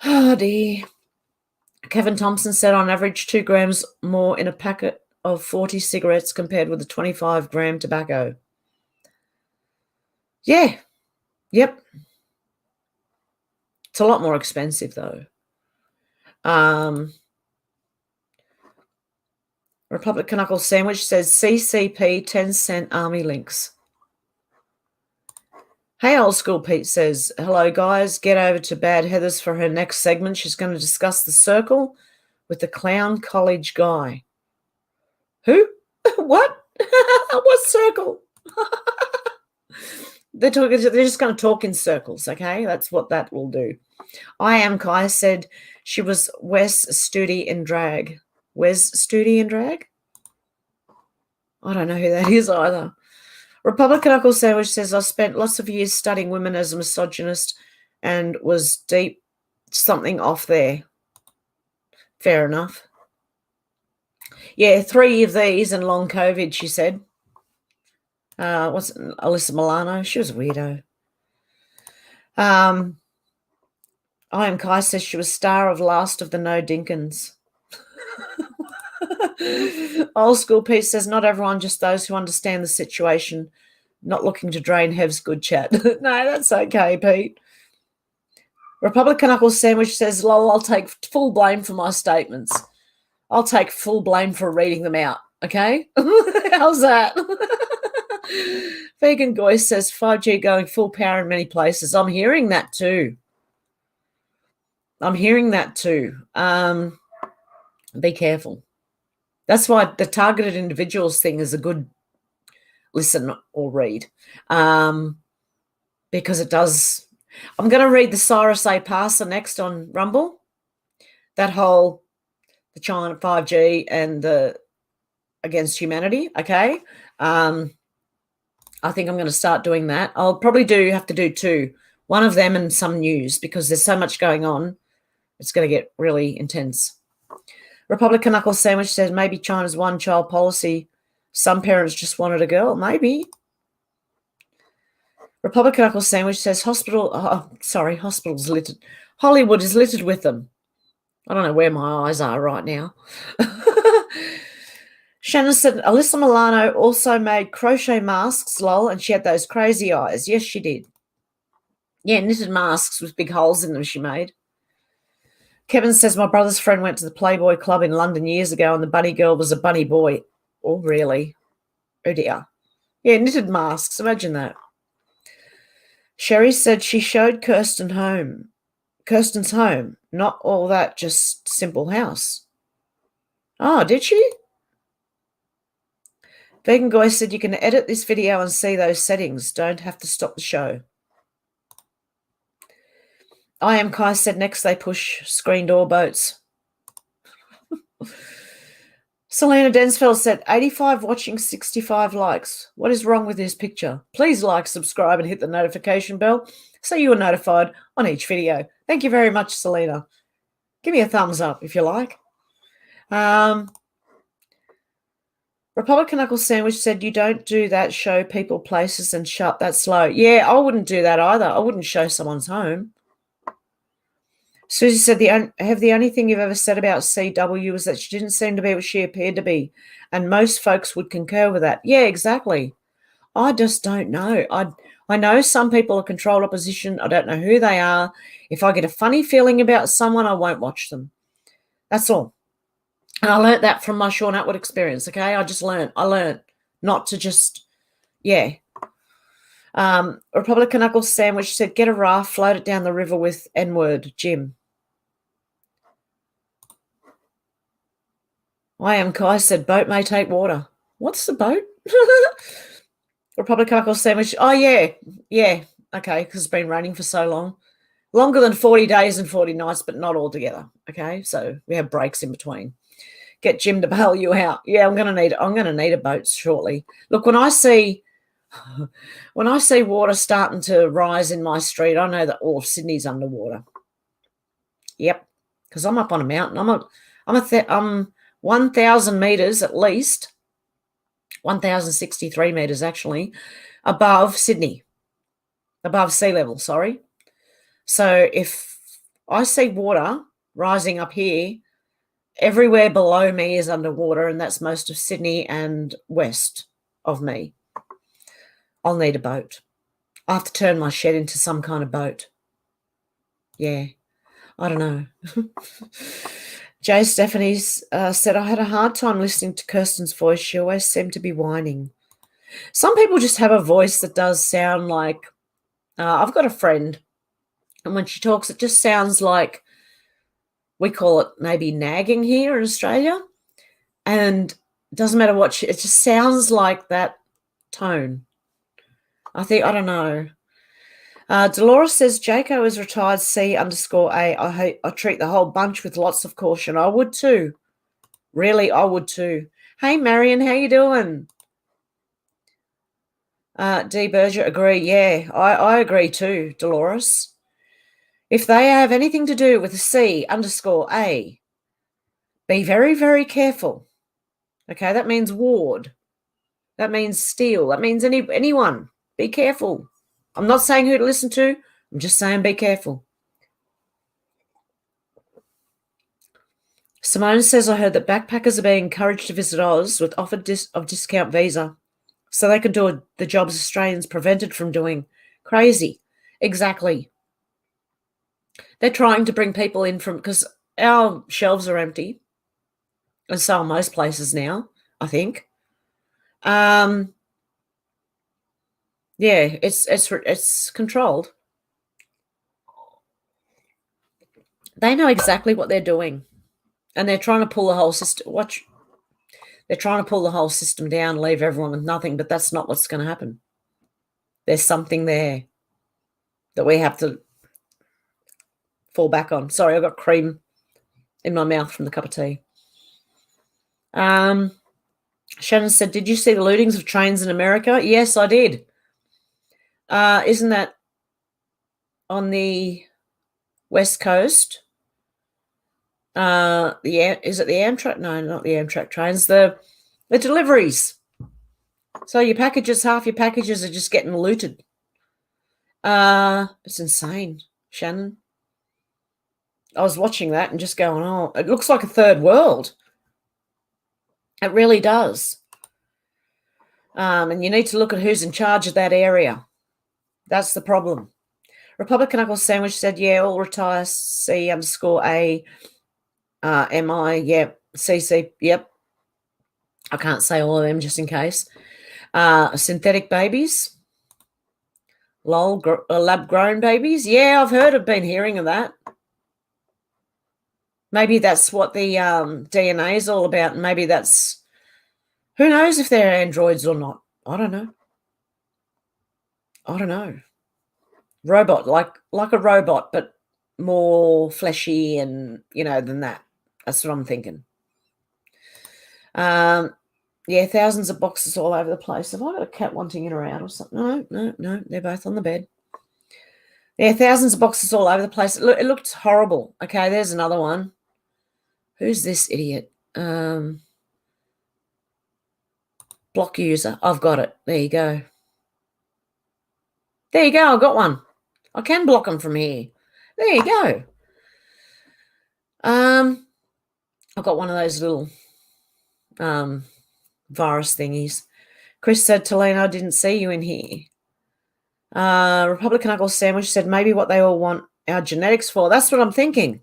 oh dear. Kevin Thompson said on average 2 grams more in a packet of 40 cigarettes compared with the 25-gram tobacco. Yeah. Yep. It's a lot more expensive, though. Republican Knuckle Sandwich says CCP 10-cent army links. Hey, Old School Pete says, hello, guys. Get over to Bad Heathers for her next segment. She's going to discuss the circle with the clown college guy. Who? What? What circle? They're just going to talk in circles, okay? That's what that will do. I Am Kai said she was Wes Studi in drag. Wes Studi in drag? I don't know who that is either. Republican Uncle Sandwich says, I spent lots of years studying women as a misogynist and was deep something off there. Fair enough. Yeah, 3 of these and long COVID, she said. What's it, Alyssa Milano? She was a weirdo. I Am Kai says she was star of Last of the No Dinkins. Old School Piece says not everyone, just those who understand the situation, not looking to drain Hev's good chat. No, that's okay, Pete. Republican Knuckle Sandwich says, lol, I'll take full blame for my statements. I'll take full blame for reading them out, okay? How's that? Vegan Goy says 5G going full power in many places. I'm hearing that too. Be careful. That's why the targeted individuals thing is a good listen or read, because it does. I'm going to read the Cyrus A. Passer next on Rumble, that whole the China 5G and the against humanity, okay? I think I'm going to start doing that. I'll probably have to do 2, one of them and some news, because there's so much going on. It's going to get really intense. Republican Knuckle Sandwich says maybe China's one-child policy. Some parents just wanted a girl. Maybe. Republican Knuckle Sandwich says hospitals littered. Hollywood is littered with them. I don't know where my eyes are right now. Shannon said Alyssa Milano also made crochet masks, lol, and she had those crazy eyes. Yes, she did. Yeah, knitted masks with big holes in them she made. Kevin says my brother's friend went to the Playboy Club in London years ago and the bunny girl was a bunny boy. Oh, really? Oh, dear. Yeah, knitted masks. Imagine that. Sherry said she showed Kirsten's home, not all that, just simple house. Oh, did she? Vegan Guy said you can edit this video and see those settings. Don't have to stop the show. I Am Kai said next they push screen door boats. Selena Densfeld said 85 watching, 65 likes. What is wrong with this picture? Please like, subscribe, and hit the notification bell so you are notified on each video. Thank you very much, Selena. Give me a thumbs up if you like. Republican Knuckle Sandwich said you don't do that, show people places and shut that slow. Yeah, I wouldn't do that either. I wouldn't show someone's home. Susie said the only thing you've ever said about CW was that she didn't seem to be what she appeared to be, and most folks would concur with that. Yeah, exactly. I just don't know. I know some people are controlled opposition. I don't know who they are. If I get a funny feeling about someone, I won't watch them. That's all. And I learnt that from my Sean Atwood experience, okay? I learned not to just, yeah. Republican Knuckle Sandwich said, get a raft, float it down the river with N-word, Jim. I Am Kai said, boat may take water. What's the boat? Republican Knuckle Sandwich, oh, yeah, okay, because it's been raining for so long. Longer than 40 days and 40 nights, but not all together, okay? So we have breaks in between. Get Jim to bail you out. Yeah, I'm going to need a boat shortly. Look, when I see water starting to rise in my street, I know that all of Sydney's underwater. Yep, because I'm up on a mountain. I'm 1,000 meters at least, 1,063 meters actually, above Sydney, above sea level. Sorry. So if I see water rising up here, everywhere below me is underwater, and that's most of Sydney and west of me. I'll need a boat. I have to turn my shed into some kind of boat. Yeah, I don't know. Jay Stephanie said, I had a hard time listening to Kirsten's voice. She always seemed to be whining. Some people just have a voice that does sound like, I've got a friend, and when she talks, it just sounds like, we call it maybe nagging here in Australia. And it doesn't matter what it just sounds like that tone. I don't know. Dolores says, Jaco is retired C_A. I treat the whole bunch with lots of caution. I would too. Really, I would too. Hey, Marion, how you doing? D. Berger, agree. Yeah, I agree too, Dolores. If they have anything to do with a C_A, be very, very careful. Okay, that means ward. That means steal. That means anyone. Be careful. I'm not saying who to listen to. I'm just saying be careful. Simone says, I heard that backpackers are being encouraged to visit Oz with offer of discount visa so they can do the jobs Australians prevented from doing. Crazy. Exactly. They're trying to bring people in because our shelves are empty, and so are most places now, I think. Yeah, it's controlled. They know exactly what they're doing, and they're trying to pull the whole system. They're trying to pull the whole system down, leave everyone with nothing, but that's not what's going to happen. There's something there that we have to fall back on. Sorry, I've got cream in my mouth from the cup of tea. Shannon said, did you see the lootings of trains in America? Yes, I did. Isn't that on the West Coast? Is it the Amtrak? No, not the Amtrak trains. The deliveries. So half your packages are just getting looted. It's insane, Shannon. I was watching that and just going, oh, it looks like a third world. It really does. And you need to look at who's in charge of that area. That's the problem. Republican Uncle Sandwich said, yeah, all retire C_A MI, yep, CC, yep. I can't say all of them just in case. Synthetic babies. Lol, lab-grown babies. Yeah, I've been hearing of that. Maybe that's what the DNA is all about. Maybe that's, who knows if they're androids or not. I don't know. Robot, like a robot, but more fleshy and, than that. That's what I'm thinking. Yeah, thousands of boxes all over the place. Have I got a cat wanting in or out or something? No, they're both on the bed. Yeah, thousands of boxes all over the place. It looked horrible. Okay, there's another one. Who's this idiot? Block user. I've got it. There you go. There you go. I've got one. I can block them from here. There you go. I've got one of those little virus thingies. Chris said, Talina, I didn't see you in here. Republican Uncle Sandwich said, maybe what they all want our genetics for. That's what I'm thinking.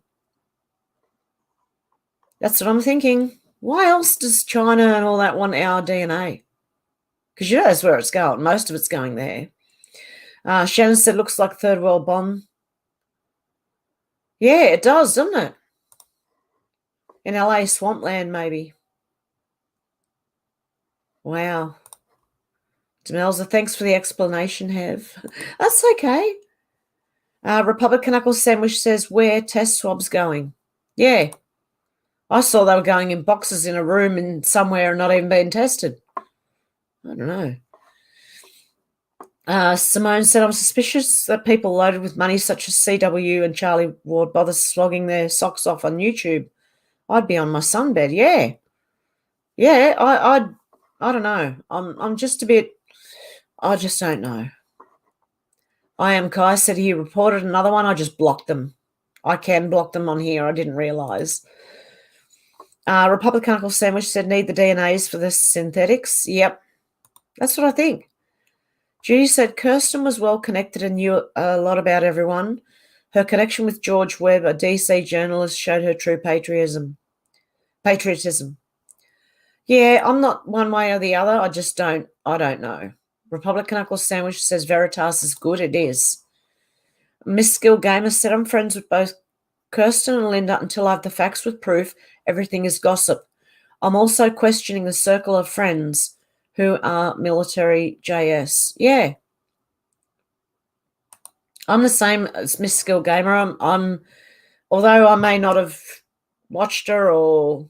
Why else does China and all that want our DNA? Because that's where it's going. Most of it's going there. Shannon said, looks like a third world bomb. Yeah, it does, doesn't it? In LA swampland, maybe. Wow. Demelza, thanks for the explanation, Hev. That's okay. Republican Uncle Sandwich says, where test swabs going? Yeah. I saw they were going in boxes in a room and somewhere and not even being tested. I don't know. Simone said, I'm suspicious that people loaded with money such as CW and Charlie Ward bother slogging their socks off on YouTube. I'd be on my sunbed. Yeah. Yeah, I don't know. I'm just a bit, I just don't know. I am Kai said he reported another one. I just blocked them. I can block them on here. I didn't realise. Republican Uncle Sandwich said, need the DNAs for the synthetics. Yep. That's what I think. Judy said, Cirsten was well connected and knew a lot about everyone. Her connection with George Webb, a DC journalist, showed her true patriotism. Yeah, I'm not one way or the other. I don't know. Republican Uncle Sandwich says Veritas is good. It is. Miss Skill Gamer said, I'm friends with both Cirsten and Linda until I have the facts with proof. Everything is gossip. I'm also questioning the circle of friends who are military JS. Yeah. I'm the same as Miss Skill Gamer. I'm although I may not have watched her or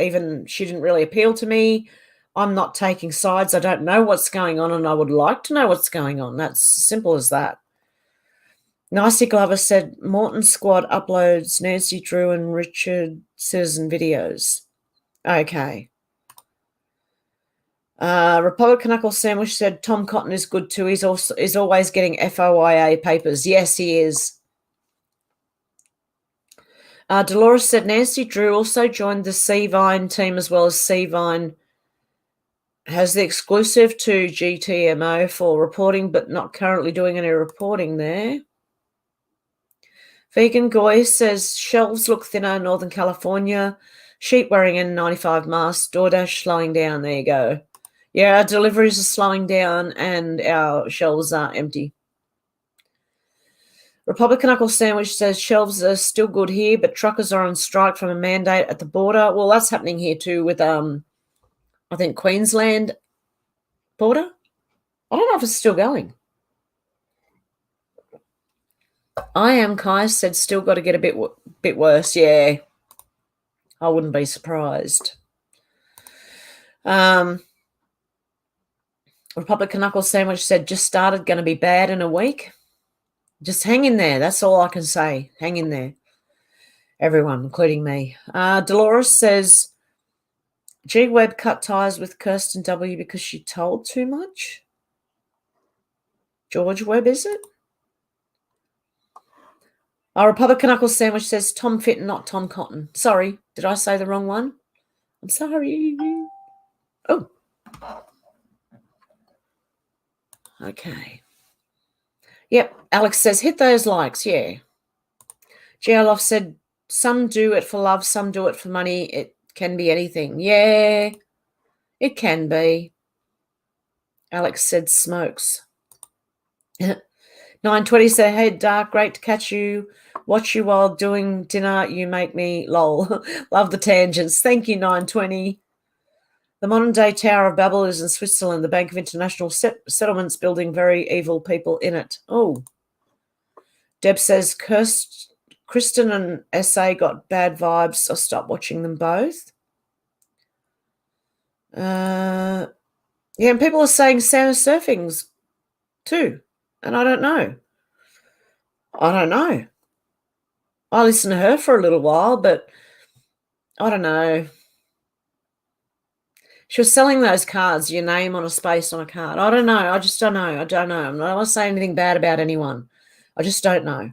even she didn't really appeal to me, I'm not taking sides. I don't know what's going on and I would like to know what's going on. That's simple as that. Nicey Glover said, Morton Squad uploads Nancy Drew and Richard Citizen videos. Okay. Republican Uncle Sandwich said, Tom Cotton is good too. He's always getting FOIA papers. Yes, he is. Dolores said, Nancy Drew also joined the C-Vine team as well as C-Vine has the exclusive to GTMO for reporting, but not currently doing any reporting there. Vegan Goy says, shelves look thinner in Northern California. Sheep wearing N95 masks. DoorDash slowing down. There you go. Yeah, our deliveries are slowing down and our shelves are empty. Republican Uncle Sandwich says shelves are still good here, but truckers are on strike from a mandate at the border. Well, that's happening here too with, I think, Queensland border. I don't know if it's still going. I am Kai said still got to get a bit worse. Yeah, I wouldn't be surprised. Republican Knuckle Sandwich said just started, going to be bad in a week. Just hang in there. That's all I can say. Hang in there. Everyone, including me. Dolores says, G Webb cut ties with Kirsten W because she told too much. George Webb, is it? Our Republican Knuckle Sandwich says Tom Fitton, not Tom Cotton. Sorry, did I say the wrong one? I'm sorry. Oh. Okay. Yep, Alex says, hit those likes, yeah. Geoloff said, some do it for love, some do it for money. It can be anything. Yeah, it can be. Alex said, smokes. 920 said, hey, Dark, great to catch you. Watch you while doing dinner. You make me lol. Love the tangents. Thank you, 920. The modern-day Tower of Babel is in Switzerland. The Bank of International Settlements building very evil people in it. Oh. Deb says, Kristen and SA got bad vibes, so stop watching them both. Yeah, and people are saying Santa Surfing's too, and I don't know. I listened to her for a little while, but I don't know. She was selling those cards, your name on a space on a card. I don't know. I just don't know. I don't know. I'm not going to say anything bad about anyone. I just don't know.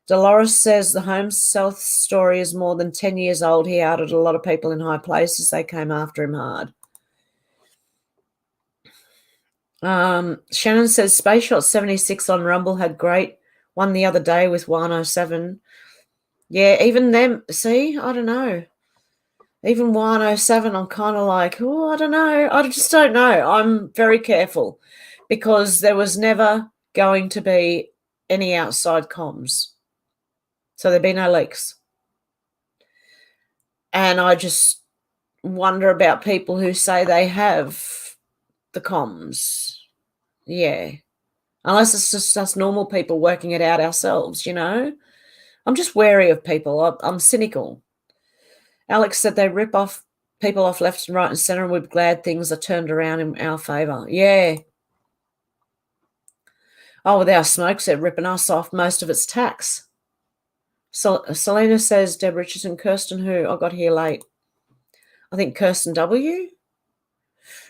Dolores says the home South story is more than 10 years old. He outed a lot of people in high places. They came after him hard. Shannon says Space Shot 76 on Rumble had great one the other day with 107. Yeah, even them. See, I don't know. Even 107, I'm kind of like, oh, I don't know. I just don't know. I'm very careful because there was never going to be any outside comms. So there'd be no leaks. And I just wonder about people who say they have the comms. Yeah. Unless it's just us normal people working it out ourselves, you know. I'm just wary of people. I'm cynical. Alex said they rip off people off left and right and centre, and we're glad things are turned around in our favour. Yeah. Oh, with our smokes, they're ripping us off. Most of it's tax. Selena says Deb Richardson, Kirsten who? I got here late. I think Kirsten W.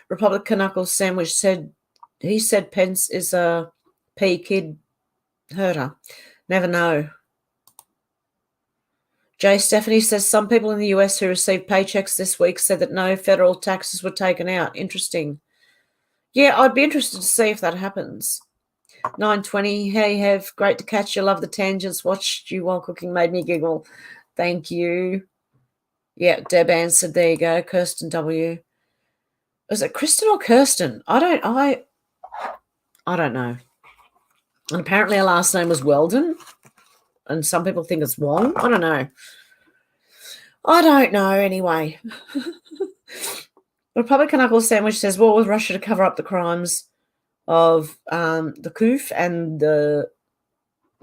Republican Knuckles Sandwich said, he said Pence is a P kid herder. Never know. Jay Stephanie says some people in the US who received paychecks this week said that no federal taxes were taken out. Interesting. Yeah, I'd be interested to see if that happens. 920, hey, Hev, great to catch you. Love the tangents. Watched you while cooking, made me giggle. Thank you. Yeah, Deb answered. There you go. Kirsten W. Was it Kristen or Kirsten? I don't know. And apparently her last name was Weldon. And some people think it's Wong. I don't know anyway. Republican Knuckle Sandwich says, war with Russia to cover up the crimes of the Koof and the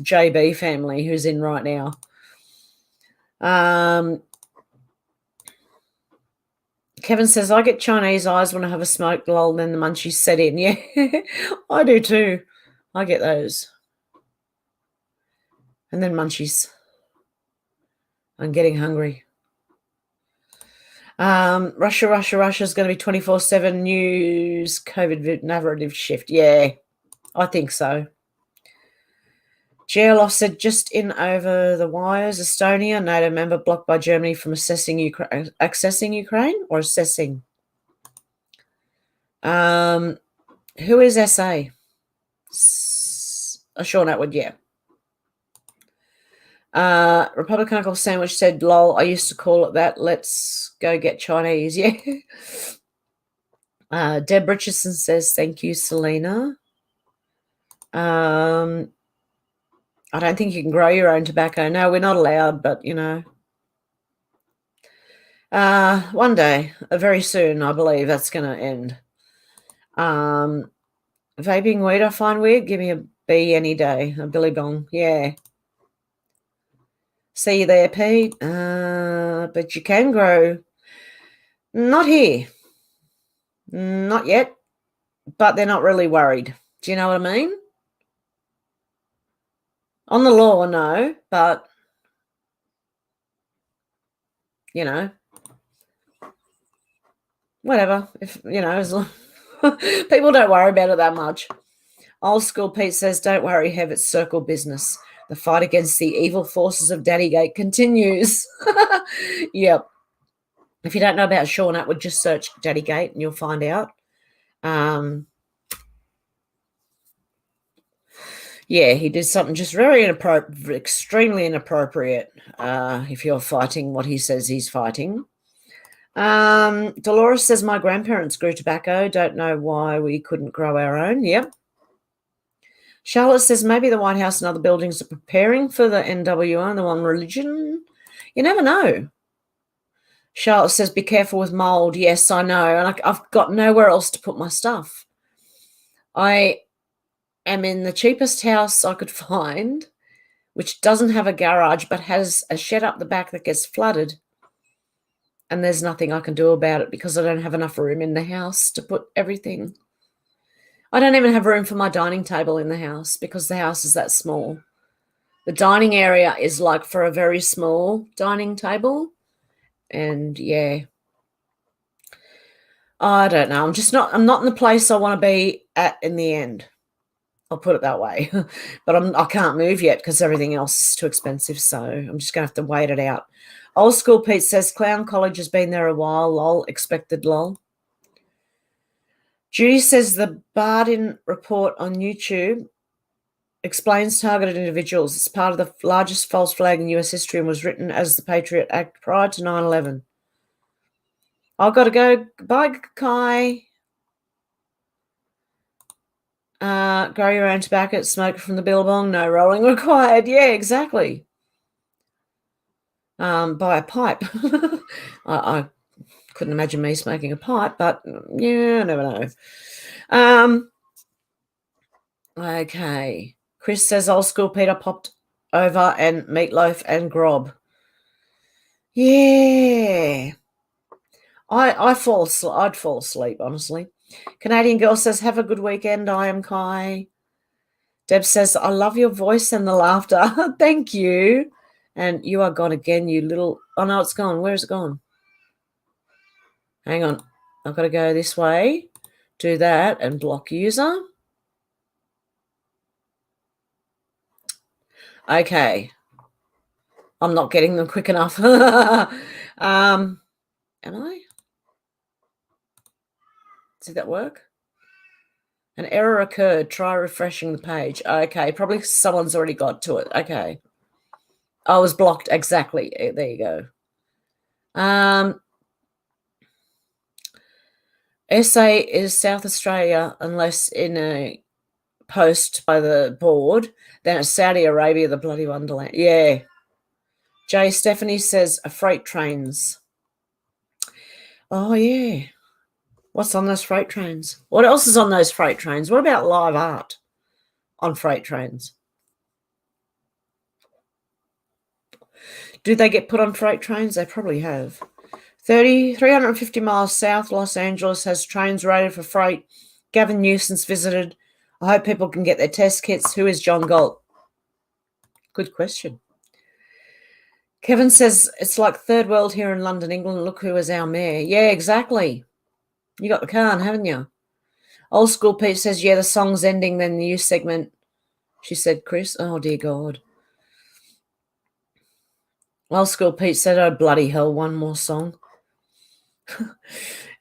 JB family who's in right now. Kevin says, I get Chinese eyes when I have a smoke, lol, then the munchies set in. Yeah, I do too. I get those. And then munchies. I'm getting hungry. Russia is going to be 24/7 news, COVID narrative shift. Yeah, I think so. Geoloff said, just in over the wires, Estonia, NATO member blocked by Germany from accessing Ukraine or assessing. Who is SA? Sean Atwood, yeah. Republican Uncle Sandwich said, lol, I used to call it that. Let's go get Chinese. Yeah. Deb Richardson says, thank you, Selena. I don't think you can grow your own tobacco. No, we're not allowed, but, you know. One day, very soon, I believe that's going to end. Vaping weed I find weird. Give me a B any day. A Billy Bong. Yeah. See you there, Pete. But you can grow. Not here. Not yet. But they're not really worried. Do you know what I mean? On the law, no. But you know, whatever. If, you know, as long people don't worry about it that much. Old School Pete says, don't worry, Hev, it's circle business. The fight against the evil forces of Daddygate continues. Yep. If you don't know about Sean Atwood, just search Daddygate and you'll find out. Yeah, he did something just very inappropriate, extremely inappropriate if you're fighting what he says he's fighting. Dolores says, my grandparents grew tobacco. Don't know why we couldn't grow our own. Yep. Charlotte says, maybe the White House and other buildings are preparing for the NWO and the One Religion. You never know. Charlotte says, be careful with mold. Yes, I know. And I've got nowhere else to put my stuff. I am in the cheapest house I could find, which doesn't have a garage but has a shed up the back that gets flooded. And there's nothing I can do about it because I don't have enough room in the house to put everything. I don't even have room for my dining table in the house because the house is that small. The dining area is like for a very small dining table. And yeah, I don't know. I'm not in the place I want to be at in the end. I'll put it that way. But I can't move yet because everything else is too expensive. So I'm just going to have to wait it out. Old School Pete says, Clown College has been there a while. Lol, expected lol. Judy says, the Bardin report on YouTube explains targeted individuals. It's part of the largest false flag in US history and was written as the Patriot Act prior to 9/11. I've got to go. Bye, Kai. Grow your own tobacco, smoke from the billabong, no rolling required. Yeah, exactly. Buy a pipe. I couldn't imagine me smoking a pipe, but yeah, I never know. Okay. Chris says, Old School Peter popped over and meatloaf and grob. Yeah. I'd fall asleep, honestly. Canadian Girl says, have a good weekend. I am Kai. Deb says, I love your voice and the laughter. Thank you. And you are gone again, you little... Oh, no, it's gone. Where is it gone? Hang on. I've got to go this way. Do that and block user. Okay. I'm not getting them quick enough. Am I? Did that work? An error occurred. Try refreshing the page. Okay. Probably someone's already got to it. Okay. I was blocked. Exactly. There you go. SA is South Australia unless in a post by the board. Then it's Saudi Arabia, the bloody wonderland. Yeah. Jay Stephanie says freight trains. Oh, yeah. What's on those freight trains? What else is on those freight trains? What about live art on freight trains? Do they get put on freight trains? They probably have. 350 miles south, Los Angeles has trains rated for freight. Gavin Newsom's visited. I hope people can get their test kits. Who is John Galt? Good question. Kevin says, it's like third world here in London, England. Look who is our mayor. Yeah, exactly. You got the Khan, haven't you? Old School Pete says, yeah, the song's ending, then the new segment. She said, Chris. Oh, dear God. Old School Pete said, oh, bloody hell, one more song.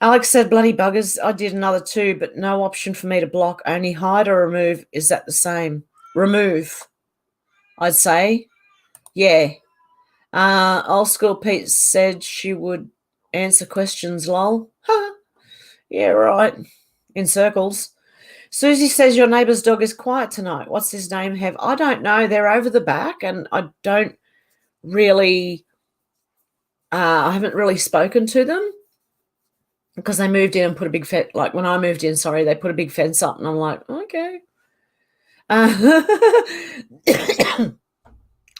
Alex said, bloody buggers. I did another 2, but no option for me to block. Only hide or remove. Is that the same? Remove, I'd say. Yeah. Old School Pete said she would answer questions, lol. Yeah, right. In circles. Susie says your neighbour's dog is quiet tonight. What's his name, Hev? I don't know. They're over the back, and I don't really... I haven't really spoken to them because they moved in and put a big fence... Like, when I moved in, they put a big fence up, and I'm like, okay.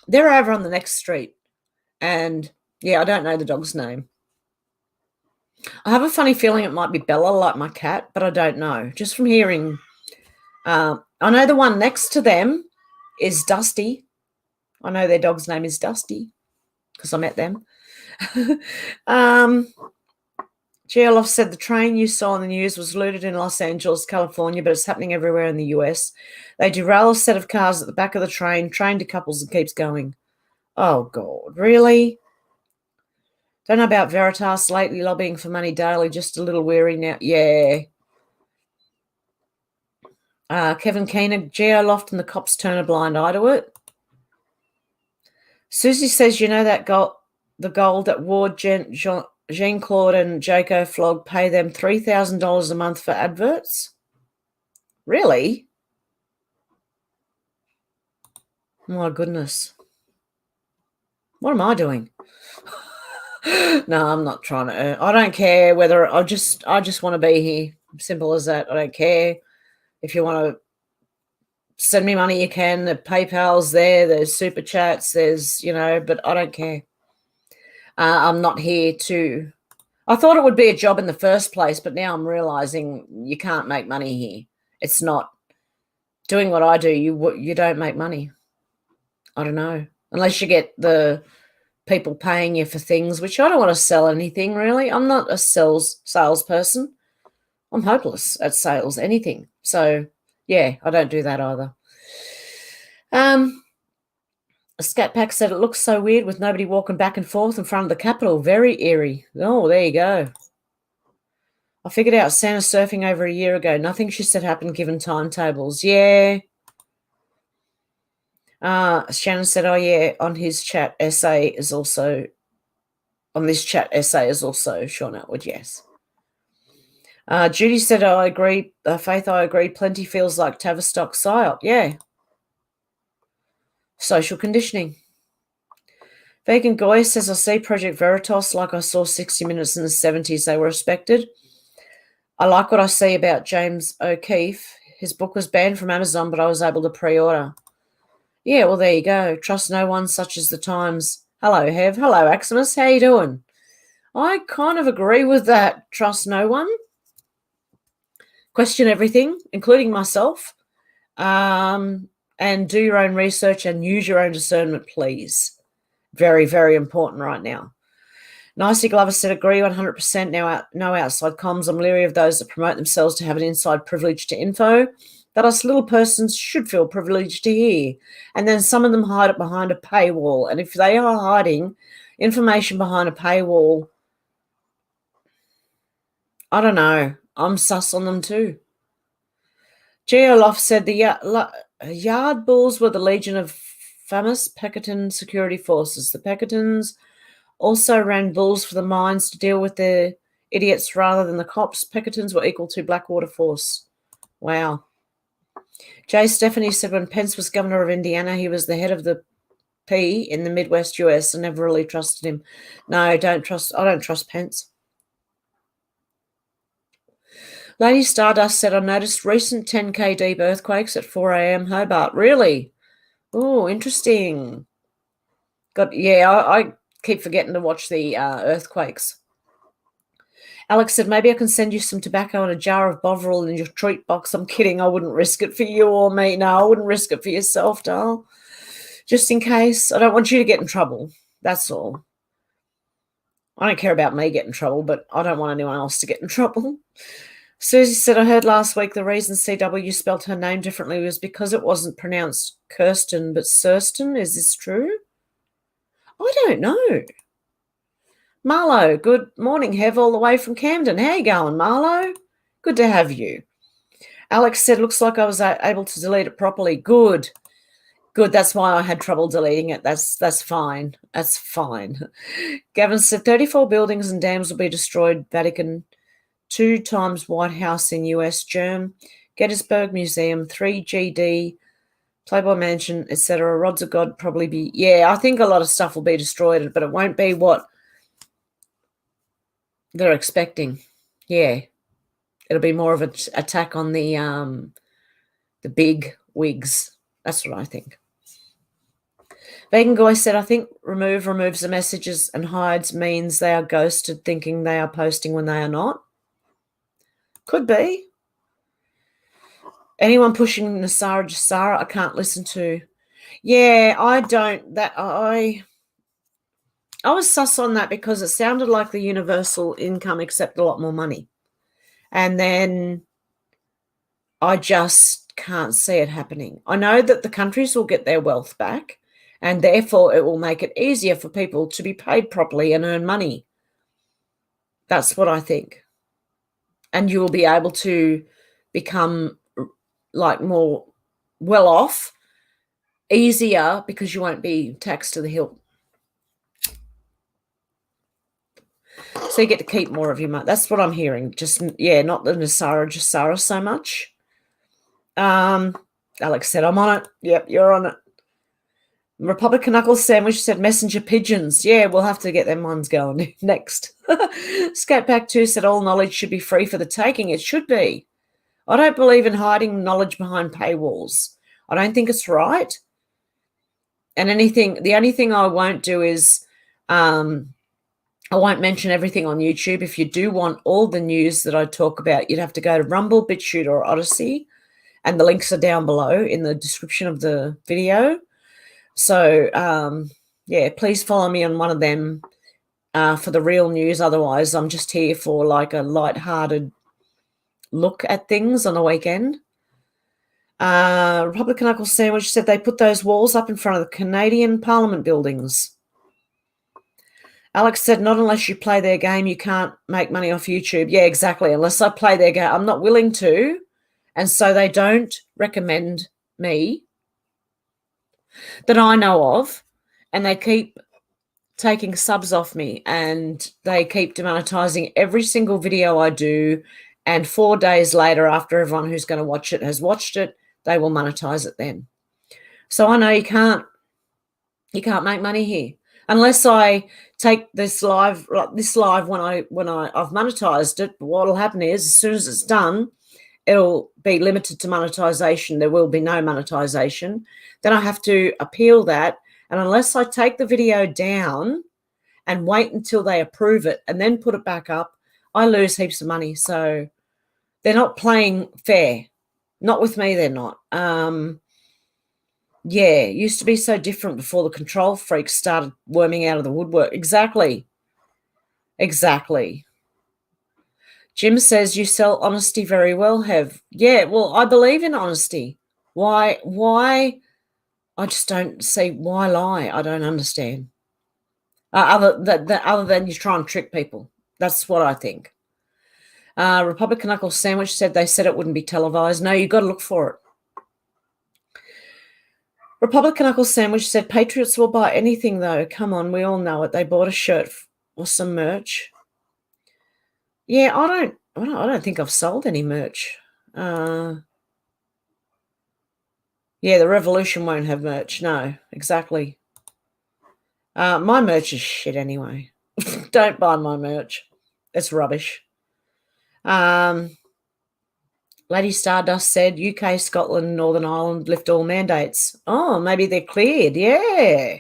They're over on the next street. And, yeah, I don't know the dog's name. I have a funny feeling it might be Bella, like my cat, but I don't know. Just from hearing, I know the one next to them is Dusty. I know their dog's name is Dusty. because I met them. GLF said the train you saw on the news was looted in Los Angeles, California, but it's happening everywhere in the US. They derail a set of cars at the back of the train decouples and keeps going. Oh, God, really? Don't know about Veritas lately, lobbying for money daily, just a little weary now. Yeah. Kevin Keener, Geoloft and the cops turn a blind eye to it. Susie says, you know that the gold that Ward, Jean-Claude and Jaco Flog pay them $3,000 a month for adverts? Really? My goodness. What am I doing? No, I'm not trying to. I don't care whether I just want to be here. Simple as that. I don't care. If you want to send me money, you can. The PayPal's there. There's super chats. There's, but I don't care. I'm not here to. I thought it would be a job in the first place, but now I'm realizing you can't make money here. It's not doing what I do. You don't make money. I don't know, unless you get the people paying you for things, which I don't want to sell anything really. I'm not a salesperson. I'm hopeless at sales, anything. So yeah, I don't do that either. A Scat Pack said it looks so weird with nobody walking back and forth in front of the Capitol. Very eerie. Oh, there you go. I figured out Santa surfing over a year ago. Nothing she said happened given timetables. Yeah. Shannon said, oh, yeah, on his chat essay is also, Sean Atwood, yes. Judy said, I agree. Faith, I agree. Plenty feels like Tavistock psyop. Yeah. Social conditioning. Vegan Goy says, I see Project Veritas like I saw 60 Minutes in the 70s. They were respected. I like what I see about James O'Keefe. His book was banned from Amazon, but I was able to pre-order. Yeah, well, there you go. Trust no one, such as the times. Hello, Hev. Hello, Aximus. How you doing? I kind of agree with that. Trust no one. Question everything, including myself. And do your own research and use your own discernment, please. Very, very important right now. Nicey Glover said, agree 100%. Now, no outside comms. I'm leery of those that promote themselves to have an inside privilege to info that us little persons should feel privileged to hear. And then some of them hide it behind a paywall. And if they are hiding information behind a paywall, I don't know. I'm sus on them too. Geolof said the Yard Bulls were the legion of famous Peckerton security forces. The Peckertons also ran bulls for the mines to deal with the idiots rather than the cops. Peckertons were equal to Blackwater Force. Wow. Jay Stephanie said when Pence was governor of Indiana, he was the head of the P in the Midwest US. I never really trusted him. No, I don't trust Pence. Lady Stardust said, I noticed recent 10K deep earthquakes at 4 a.m. Hobart. Really? Oh, interesting. I keep forgetting to watch the earthquakes. Alex said, maybe I can send you some tobacco and a jar of Bovril in your treat box. I'm kidding. I wouldn't risk it for you or me. No, I wouldn't risk it for yourself, doll. Just in case. I don't want you to get in trouble. That's all. I don't care about me getting in trouble, but I don't want anyone else to get in trouble. Susie said, I heard last week the reason CW spelt her name differently was because it wasn't pronounced Kirsten, but Cirsten. Is this true? I don't know. Marlo, good morning, Hev, all the way from Camden. How you going, Marlo? Good to have you. Alex said, looks like I was able to delete it properly. Good. That's why I had trouble deleting it. That's fine. That's fine. Gavin said, 34 buildings and dams will be destroyed. Vatican, 2 times White House in US germ, Gettysburg Museum, 3 GD, Playboy Mansion, etc. Rods of God probably be. Yeah, I think a lot of stuff will be destroyed, but it won't be what they're expecting. Yeah, it'll be more of an attack on the big wigs. That's what I think. Vegan Guy said, I think removes the messages and hides means they are ghosted, thinking they are posting when they are not. Could be. Anyone pushing Nasara Jasara, I can't listen to. Yeah, I don't. I was sus on that because it sounded like the universal income except a lot more money. And then I just can't see it happening. I know that the countries will get their wealth back, and therefore it will make it easier for people to be paid properly and earn money. That's what I think. And you will be able to become like more well off easier because you won't be taxed to the hilt. So you get to keep more of your money. That's what I'm hearing. Just, yeah, not the Nasara so much. Alex said, I'm on it. Yep, you're on it. Republican Knuckles Sandwich said messenger pigeons. Yeah, we'll have to get them ones going next. Skatpack 2 said all knowledge should be free for the taking. It should be. I don't believe in hiding knowledge behind paywalls. I don't think it's right. And the only thing I won't do is I won't mention everything on YouTube. If you do want all the news that I talk about, you'd have to go to Rumble, Bitchute, or Odysee. And the links are down below in the description of the video. So, yeah, please follow me on one of them for the real news. Otherwise, I'm just here for like a lighthearted look at things on a weekend. Republican Uncle Sandwich said they put those walls up in front of the Canadian Parliament buildings. Alex said, not unless you play their game, you can't make money off YouTube. Yeah, exactly. Unless I play their game. I'm not willing to. And so they don't recommend me that I know of. And they keep taking subs off me. And they keep demonetizing every single video I do. And 4 days later, after everyone who's going to watch it has watched it, they will monetize it then. So I know you can't make money here. Unless I take this live when I've monetized it, what'll happen is as soon as it's done, it'll be limited to monetization. There will be no monetization. Then I have to appeal that. And unless I take the video down and wait until they approve it and then put it back up, I lose heaps of money. So they're not playing fair. Not with me, they're not. Yeah, it used to be so different before the control freaks started worming out of the woodwork. Exactly. Jim says you sell honesty very well, Hev. Yeah, well, I believe in honesty. Why? I just don't see why lie. I don't understand. Other than you try and trick people. That's what I think. Republican Knuckle Sandwich said they said it wouldn't be televised. No, you've got to look for it. Republican Knuckle Sandwich said Patriots will buy anything, though. Come on, we all know it. They bought a shirt or some merch. Yeah, I don't think I've sold any merch. Yeah, the Revolution won't have merch. No, exactly. My merch is shit anyway. Don't buy my merch. It's rubbish. Lady Stardust said UK, Scotland, Northern Ireland lift all mandates. Oh, maybe they're cleared. Yeah.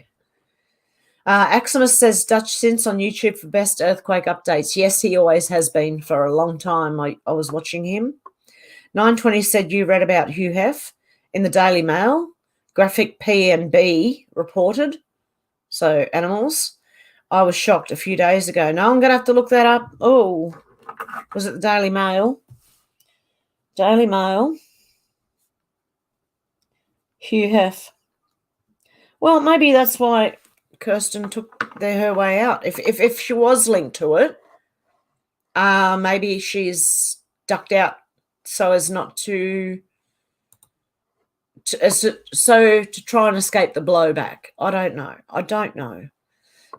Aximus says Dutch Synths on YouTube for best earthquake updates. Yes, he always has been for a long time. I was watching him. 920 said you read about Hugh Hef in the Daily Mail. Graphic P&B reported. So animals. I was shocked a few days ago. No, I'm going to have to look that up. Oh, was it the Daily Mail? Daily Mail. Hugh Hef. Well, maybe that's why Cirsten took her way out. If she was linked to it, maybe she's ducked out so as not to try and escape the blowback. I don't know.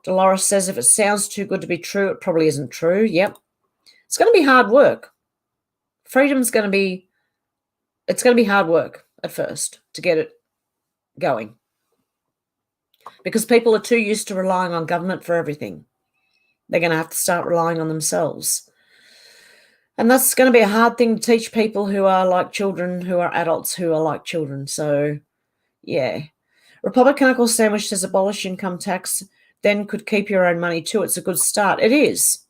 Dolores says if it sounds too good to be true, it probably isn't true. Yep. It's going to be hard work. It's going to be hard work at first to get it going. Because people are too used to relying on government for everything. They're going to have to start relying on themselves. And that's going to be a hard thing to teach people who are like children, who are adults who are like children. So, yeah. Republican Uncle Sandwich says abolish income tax, then could keep your own money too. It's a good start. It is.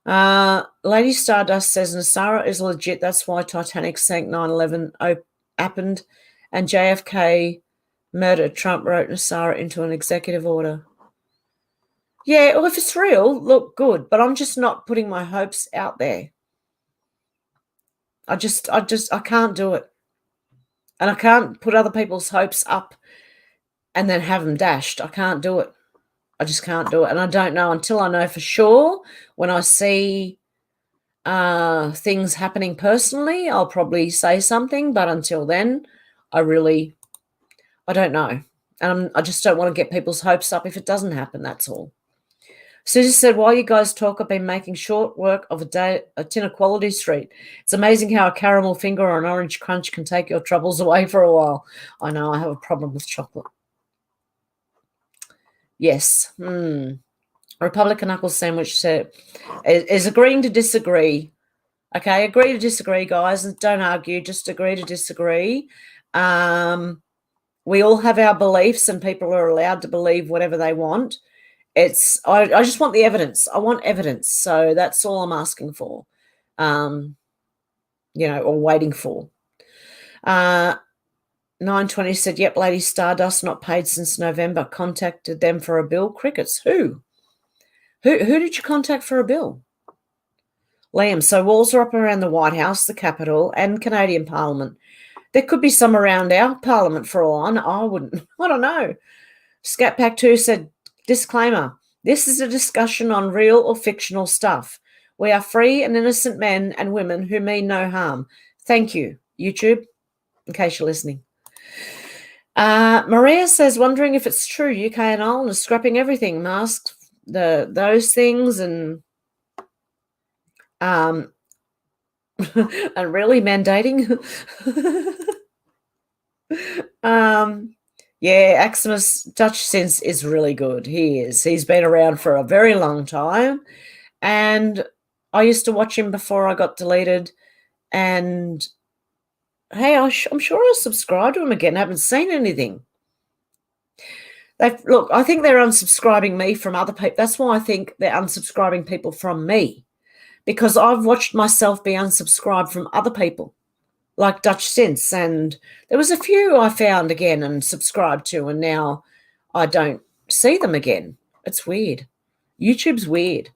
Lady Stardust says Nasara is legit. That's why Titanic sank 9/11 happened and JFK murdered. Trump wrote Nasara into an executive order. Yeah, well, if it's real, look, good. But I'm just not putting my hopes out there. I can't do it. And I can't put other people's hopes up and then have them dashed. I can't do it. I just can't do it. And I don't know until I know for sure. When I see things happening personally, I'll probably say something. But until then, I don't know. And I just don't want to get people's hopes up if it doesn't happen. That's all. Susie said, while you guys talk, I've been making short work of a tin of Quality Street. It's amazing how a caramel finger or an orange crunch can take your troubles away for a while. I know, I have a problem with chocolate. Yes. Republican Knuckles Sandwich said, is agreeing to disagree. Okay, agree to disagree, guys, and don't argue, just agree to disagree. We all have our beliefs and people are allowed to believe whatever they want. I just want the evidence. I want evidence. So that's all I'm asking for, or waiting for. 920 said, yep, Lady Stardust, not paid since November. Contacted them for a bill. Crickets. Who did you contact for a bill? Liam, so walls are up around the White House, the Capitol, and Canadian Parliament. There could be some around our Parliament for all I don't know. Scat Pack 2 said, disclaimer, this is a discussion on real or fictional stuff. We are free and innocent men and women who mean no harm. Thank you, YouTube, in case you're listening. Maria says, wondering if it's true UK and Ireland are scrapping everything, masks, those things, and and really mandating. Yeah, Aximus Dutch Sense is really good. He is. He's been around for a very long time. And I used to watch him before I got deleted. And, hey, I'm sure I'll subscribe to him again. I haven't seen anything. Look, I think they're unsubscribing me from other people. That's why I think they're unsubscribing people from me. Because I've watched myself be unsubscribed from other people, like Dutch Sense, and there was a few I found again and subscribed to, and now I don't see them again. It's weird. YouTube's weird.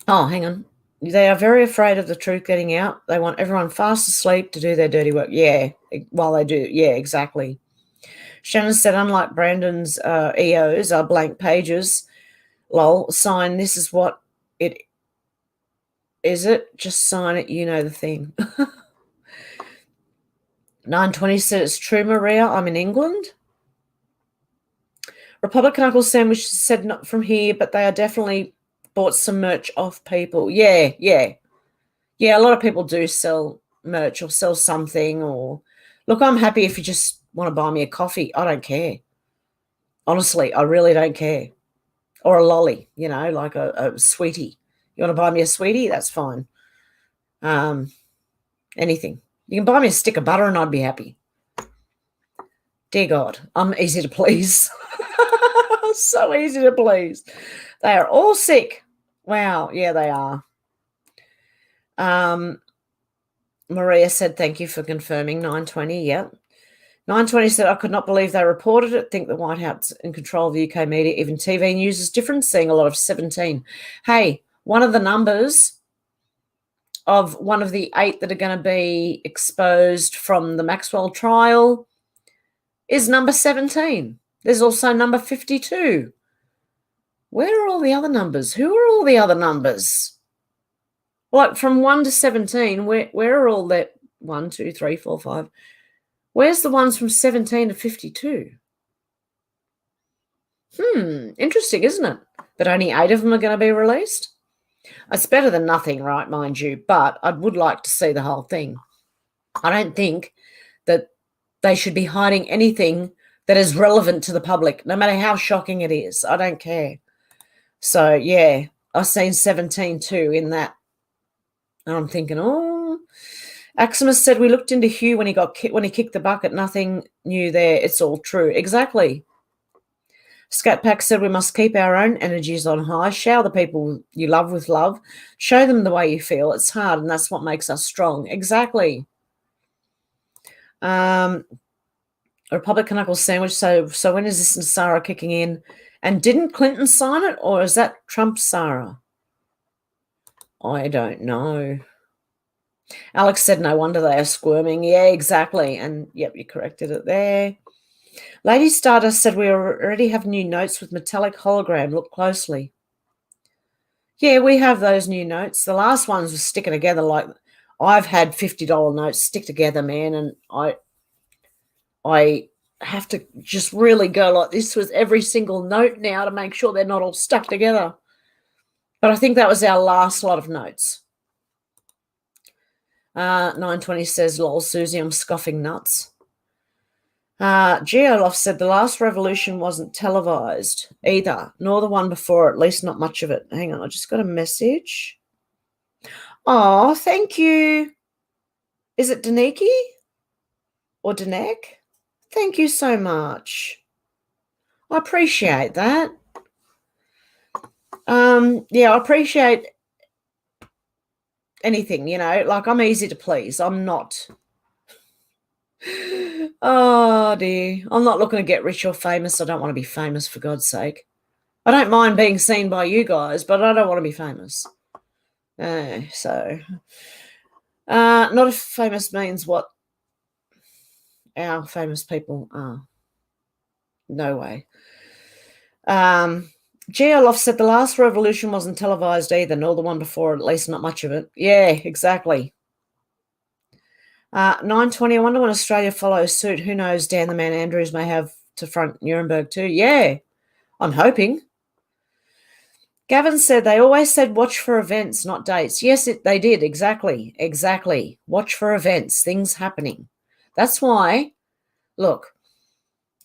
Oh, hang on. They are very afraid of the truth getting out. They want everyone fast asleep to do their dirty work. Yeah, while they do. Yeah, exactly. Shannon said, unlike Brandon's EOs are blank pages. Lol, sign, this is what it is. It just sign it, you know the thing. 920 said, it's true, Maria, I'm in England. Republican Uncle Sandwich said, not from here, but they are definitely bought some merch off people. Yeah, a lot of people do sell merch or sell something. Or look, I'm happy if you just want to buy me a coffee. I don't care. Honestly, I really don't care. Or a lolly, like a sweetie. You want to buy me a sweetie? That's fine. Anything. You can buy me a stick of butter and I'd be happy. Dear God, I'm easy to please. So easy to please. They are all sick. Wow. Yeah, they are. Maria said, thank you for confirming. 920, yeah. 920 said, I could not believe they reported it. Think the White House in control of the UK media. Even TV news is different, seeing a lot of 17. Hey, one of the numbers of one of the 8 that are going to be exposed from the Maxwell trial is number 17. There's also number 52. Where are all the other numbers? Who are all the other numbers? Like from 1 to 17, where are all that 1, 2, 3, 4, 5? Where's the ones from 17 to 52? Interesting, isn't it? But only 8 of them are going to be released? It's better than nothing, right, mind you, but I would like to see the whole thing. I don't think that they should be hiding anything that is relevant to the public, no matter how shocking it is. I don't care. So, yeah, I've seen 17 too in that. And I'm thinking, Aximus said, we looked into Hugh when he kicked the bucket. Nothing new there. It's all true. Exactly. Scat Pack said, we must keep our own energies on high. Shower the people you love with love. Show them the way you feel. It's hard, and that's what makes us strong. Exactly. Republican Knuckles Sandwich. So when is this Sarah kicking in? And didn't Clinton sign it, or is that Trump, Sarah? I don't know. Alex said, no wonder they are squirming. Yeah, exactly. And, yep, you corrected it there. Lady Stardust said, we already have new notes with metallic hologram. Look closely. Yeah, we have those new notes. The last ones were sticking together like I've had $50 notes stick together, man, and I have to just really go like this with every single note now to make sure they're not all stuck together. But I think that was our last lot of notes. 920 says, lol, Susie, I'm scoffing nuts. Geolof said the last revolution wasn't televised either, nor the one before, at least not much of it. Hang on, I just got a message. Oh, thank you. Is it Daniki or Danek? Thank you so much. I appreciate that. Yeah, I appreciate anything, you know, like I'm easy to please. I'm not. Oh, dear. I'm not looking to get rich or famous. I don't want to be famous, for God's sake. I don't mind being seen by you guys, but I don't want to be famous. Not if famous means what our famous people are. No way. Geolof said the last revolution wasn't televised either, nor the one before, at least not much of it. Yeah, exactly. 920, I wonder when Australia follows suit. Who knows, Dan the Man Andrews may have to front Nuremberg too. Yeah, I'm hoping. Gavin said they always said watch for events, not dates. Yes, they did. Exactly. Watch for events, things happening. That's why, look,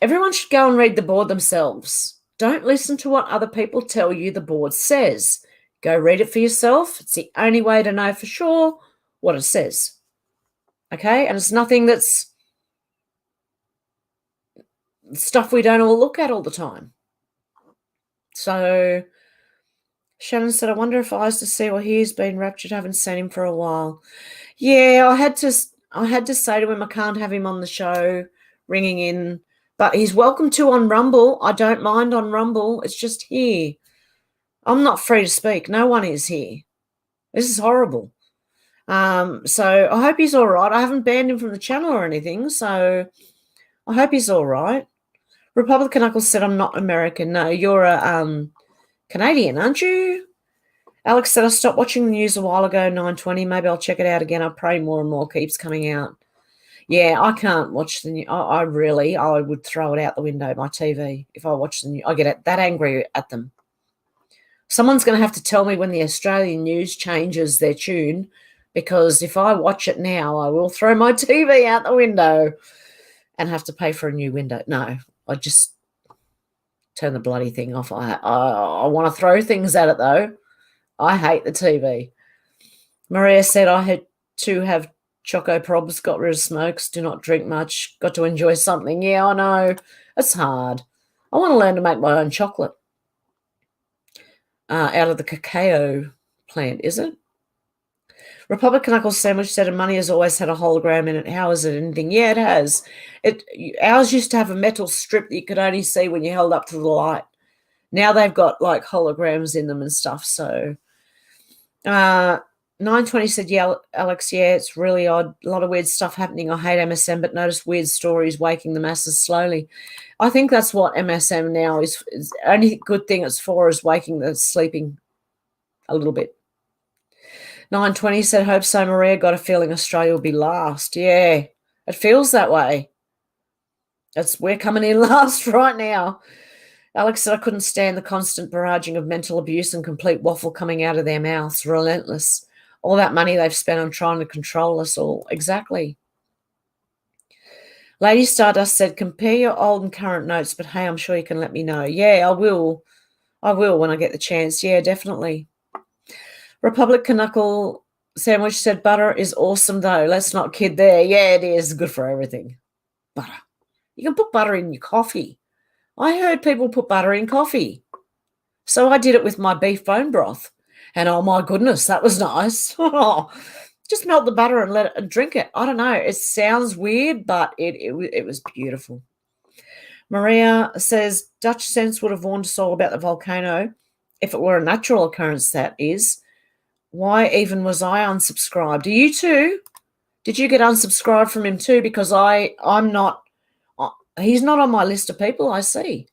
everyone should go and read the board themselves. Don't listen to what other people tell you the board says. Go read it for yourself. It's the only way to know for sure what it says. Okay? And it's nothing that's stuff we don't all look at all the time. So Shannon said, I wonder if I was to see, well, he's been raptured. I haven't seen him for a while. Yeah, I had to say to him, I can't have him on the show ringing in, but he's welcome to on Rumble. I don't mind on Rumble. It's just here. I'm not free to speak. No one is here. This is horrible. So I hope he's all right. I haven't banned him from the channel or anything, so I hope he's all right. Republican Uncle said, I'm not American. No, you're a Canadian, aren't you? Alex said, I stopped watching the news a while ago, 9:20. Maybe I'll check it out again. I pray more and more keeps coming out. Yeah, I can't watch the news. I would throw it out the window, my TV, if I watch the news. I get that angry at them. Someone's going to have to tell me when the Australian news changes their tune, because if I watch it now, I will throw my TV out the window and have to pay for a new window. No, I just turn the bloody thing off. I want to throw things at it, though. I hate the TV. Maria said, I had to have choco probs, got rid of smokes, do not drink much, got to enjoy something. Yeah, I know. It's hard. I want to learn to make my own chocolate out of the cacao plant, is it? Republican Uncle Sandwich said, money has always had a hologram in it. How is it anything? Yeah, it has. Ours used to have a metal strip that you could only see when you held up to the light. Now they've got like holograms in them and stuff. So 920 said, yeah, Alex, yeah, it's really odd. A lot of weird stuff happening. I hate MSM, but notice weird stories waking the masses slowly. I think that's what MSM now is. The only good thing it's for is waking the sleeping a little bit. 920 said, hope so, Maria. Got a feeling Australia will be last. Yeah, it feels that way. We're coming in last right now. Alex said, I couldn't stand the constant barraging of mental abuse and complete waffle coming out of their mouths. Relentless. All that money they've spent on trying to control us all. Exactly. Lady Stardust said, compare your old and current notes, but hey, I'm sure you can let me know. Yeah, I will. I will when I get the chance. Yeah, definitely. Republican Knuckle Sandwich said, butter is awesome, though. Let's not kid there. Yeah, it is. Good for everything. Butter. You can put butter in your coffee. I heard people put butter in coffee. So I did it with my beef bone broth. And oh, my goodness, that was nice. Just melt the butter and let it drink it. I don't know. It sounds weird, but it was beautiful. Maria says, Dutch sense would have warned us all about the volcano if it were a natural occurrence, that is. Why even was I unsubscribed? Are you too? Did you get unsubscribed from him too? Because I'm not, he's not on my list of people I see.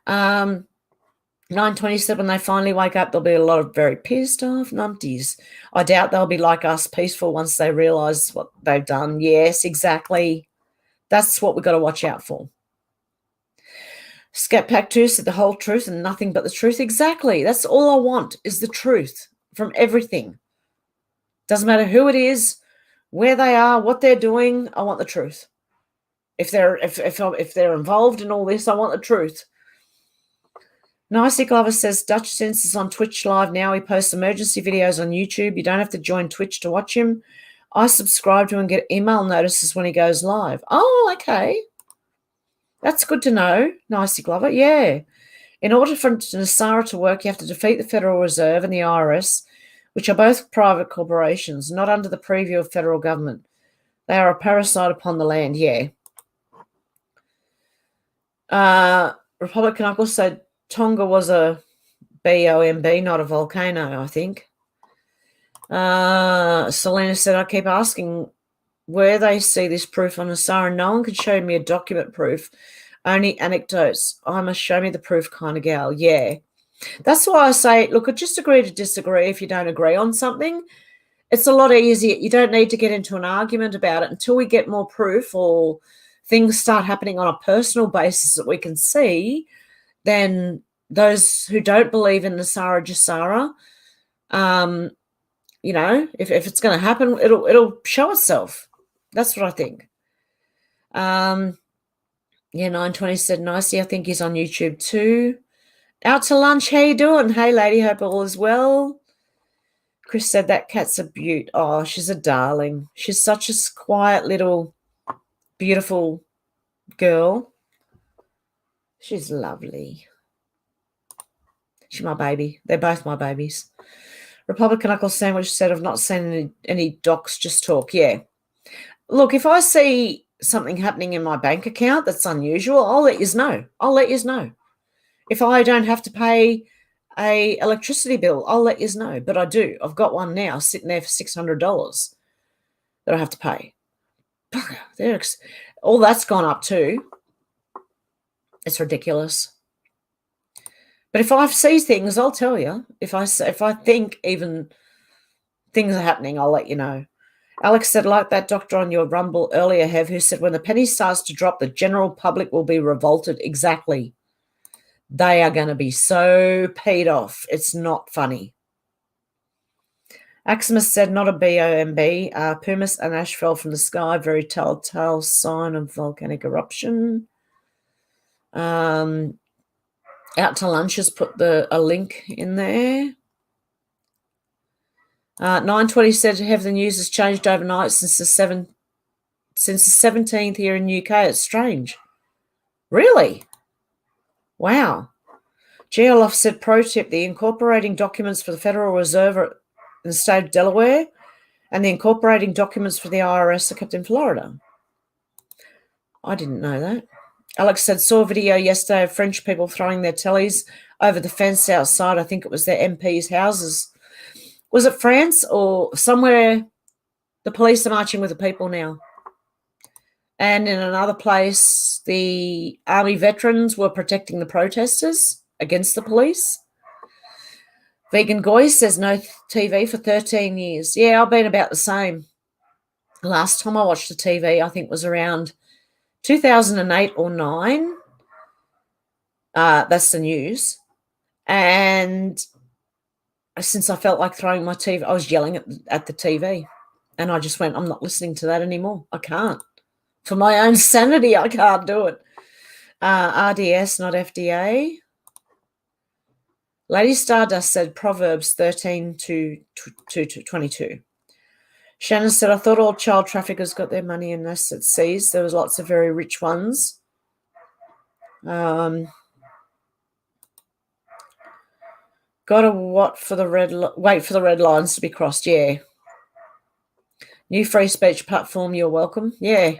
927, when they finally wake up, there'll be a lot of very pissed off numpties. I doubt they'll be like us, peaceful, once they realise what they've done. Yes, exactly. That's what we've got to watch out for. Scat Pack 2 said the whole truth and nothing but the truth. Exactly. That's all I want, is the truth from everything. Doesn't matter who it is, where they are, what they're doing. I want the truth. If they're involved in all this, I want the truth. Nicey Glover says Dutch Sense is on Twitch Live now. He posts emergency videos on YouTube. You don't have to join Twitch to watch him. I subscribe to him and get email notices when he goes live. Oh, okay. That's good to know, Nicey Glover. Yeah. In order for NESARA to work, you have to defeat the Federal Reserve and the IRS, which are both private corporations, not under the purview of federal government. They are a parasite upon the land, yeah. Republican Uncle said Tonga was a BOMB, not a volcano, I think. Selena said, I keep asking where they see this proof on NESARA. No one can show me a document proof, only anecdotes. I must show me the proof kind of gal. Yeah. That's why I say, look, just agree to disagree if you don't agree on something. It's a lot easier. You don't need to get into an argument about it until we get more proof or things start happening on a personal basis that we can see. Then those who don't believe in NESARA, JSARA, you know, if it's going to happen, it'll show itself. That's what I think. Yeah, 920 said, nicey. I think he's on YouTube too. Out to lunch. How you doing? Hey, lady. Hope all is well. Chris said that cat's a beaut. Oh, she's a darling. She's such a quiet little beautiful girl. She's lovely. She's my baby. They're both my babies. Republican Uncle Sandwich said, I've not seen any docs, just talk. Yeah. Look, if I see something happening in my bank account that's unusual, I'll let you know. I'll let you know. If I don't have to pay a electricity bill, I'll let you know. But I do. I've got one now sitting there for $600 that I have to pay. All that's gone up too. It's ridiculous. But if I see things, I'll tell you. If I think even things are happening, I'll let you know. Alex said, like that doctor on your Rumble earlier, Hev, who said when the penny starts to drop, the general public will be revolted. Exactly. They are going to be so paid off. It's not funny. Aximus said, not a BOMB. Pumice and ash fell from the sky. Very telltale sign of volcanic eruption. Out to Lunch has put a link in there. 920 said, have the news has changed overnight since the 17th here in UK. It's strange. Really? Wow. Geoloff said, pro tip, the incorporating documents for the Federal Reserve are in the state of Delaware and the incorporating documents for the IRS are kept in Florida. I didn't know that. Alex said, saw a video yesterday of French people throwing their tellies over the fence outside. I think it was their MPs' houses. Was it France or somewhere? The police are marching with the people now. And in another place, the army veterans were protecting the protesters against the police. Vegan Goy says no TV for 13 years. Yeah, I've been about the same. Last time I watched the TV, I think was around 2008 or 9. That's the news. And since I felt like throwing my TV, I was yelling at the TV. And I just went, I'm not listening to that anymore. I can't. For my own sanity, I can't do it. RDS, not FDA. Lady Stardust said Proverbs 13 to 22. Shannon said, I thought all child traffickers got their money in illicit seas. There was lots of very rich ones. Got to wait for the red lines to be crossed. Yeah. New free speech platform, you're welcome. Yeah.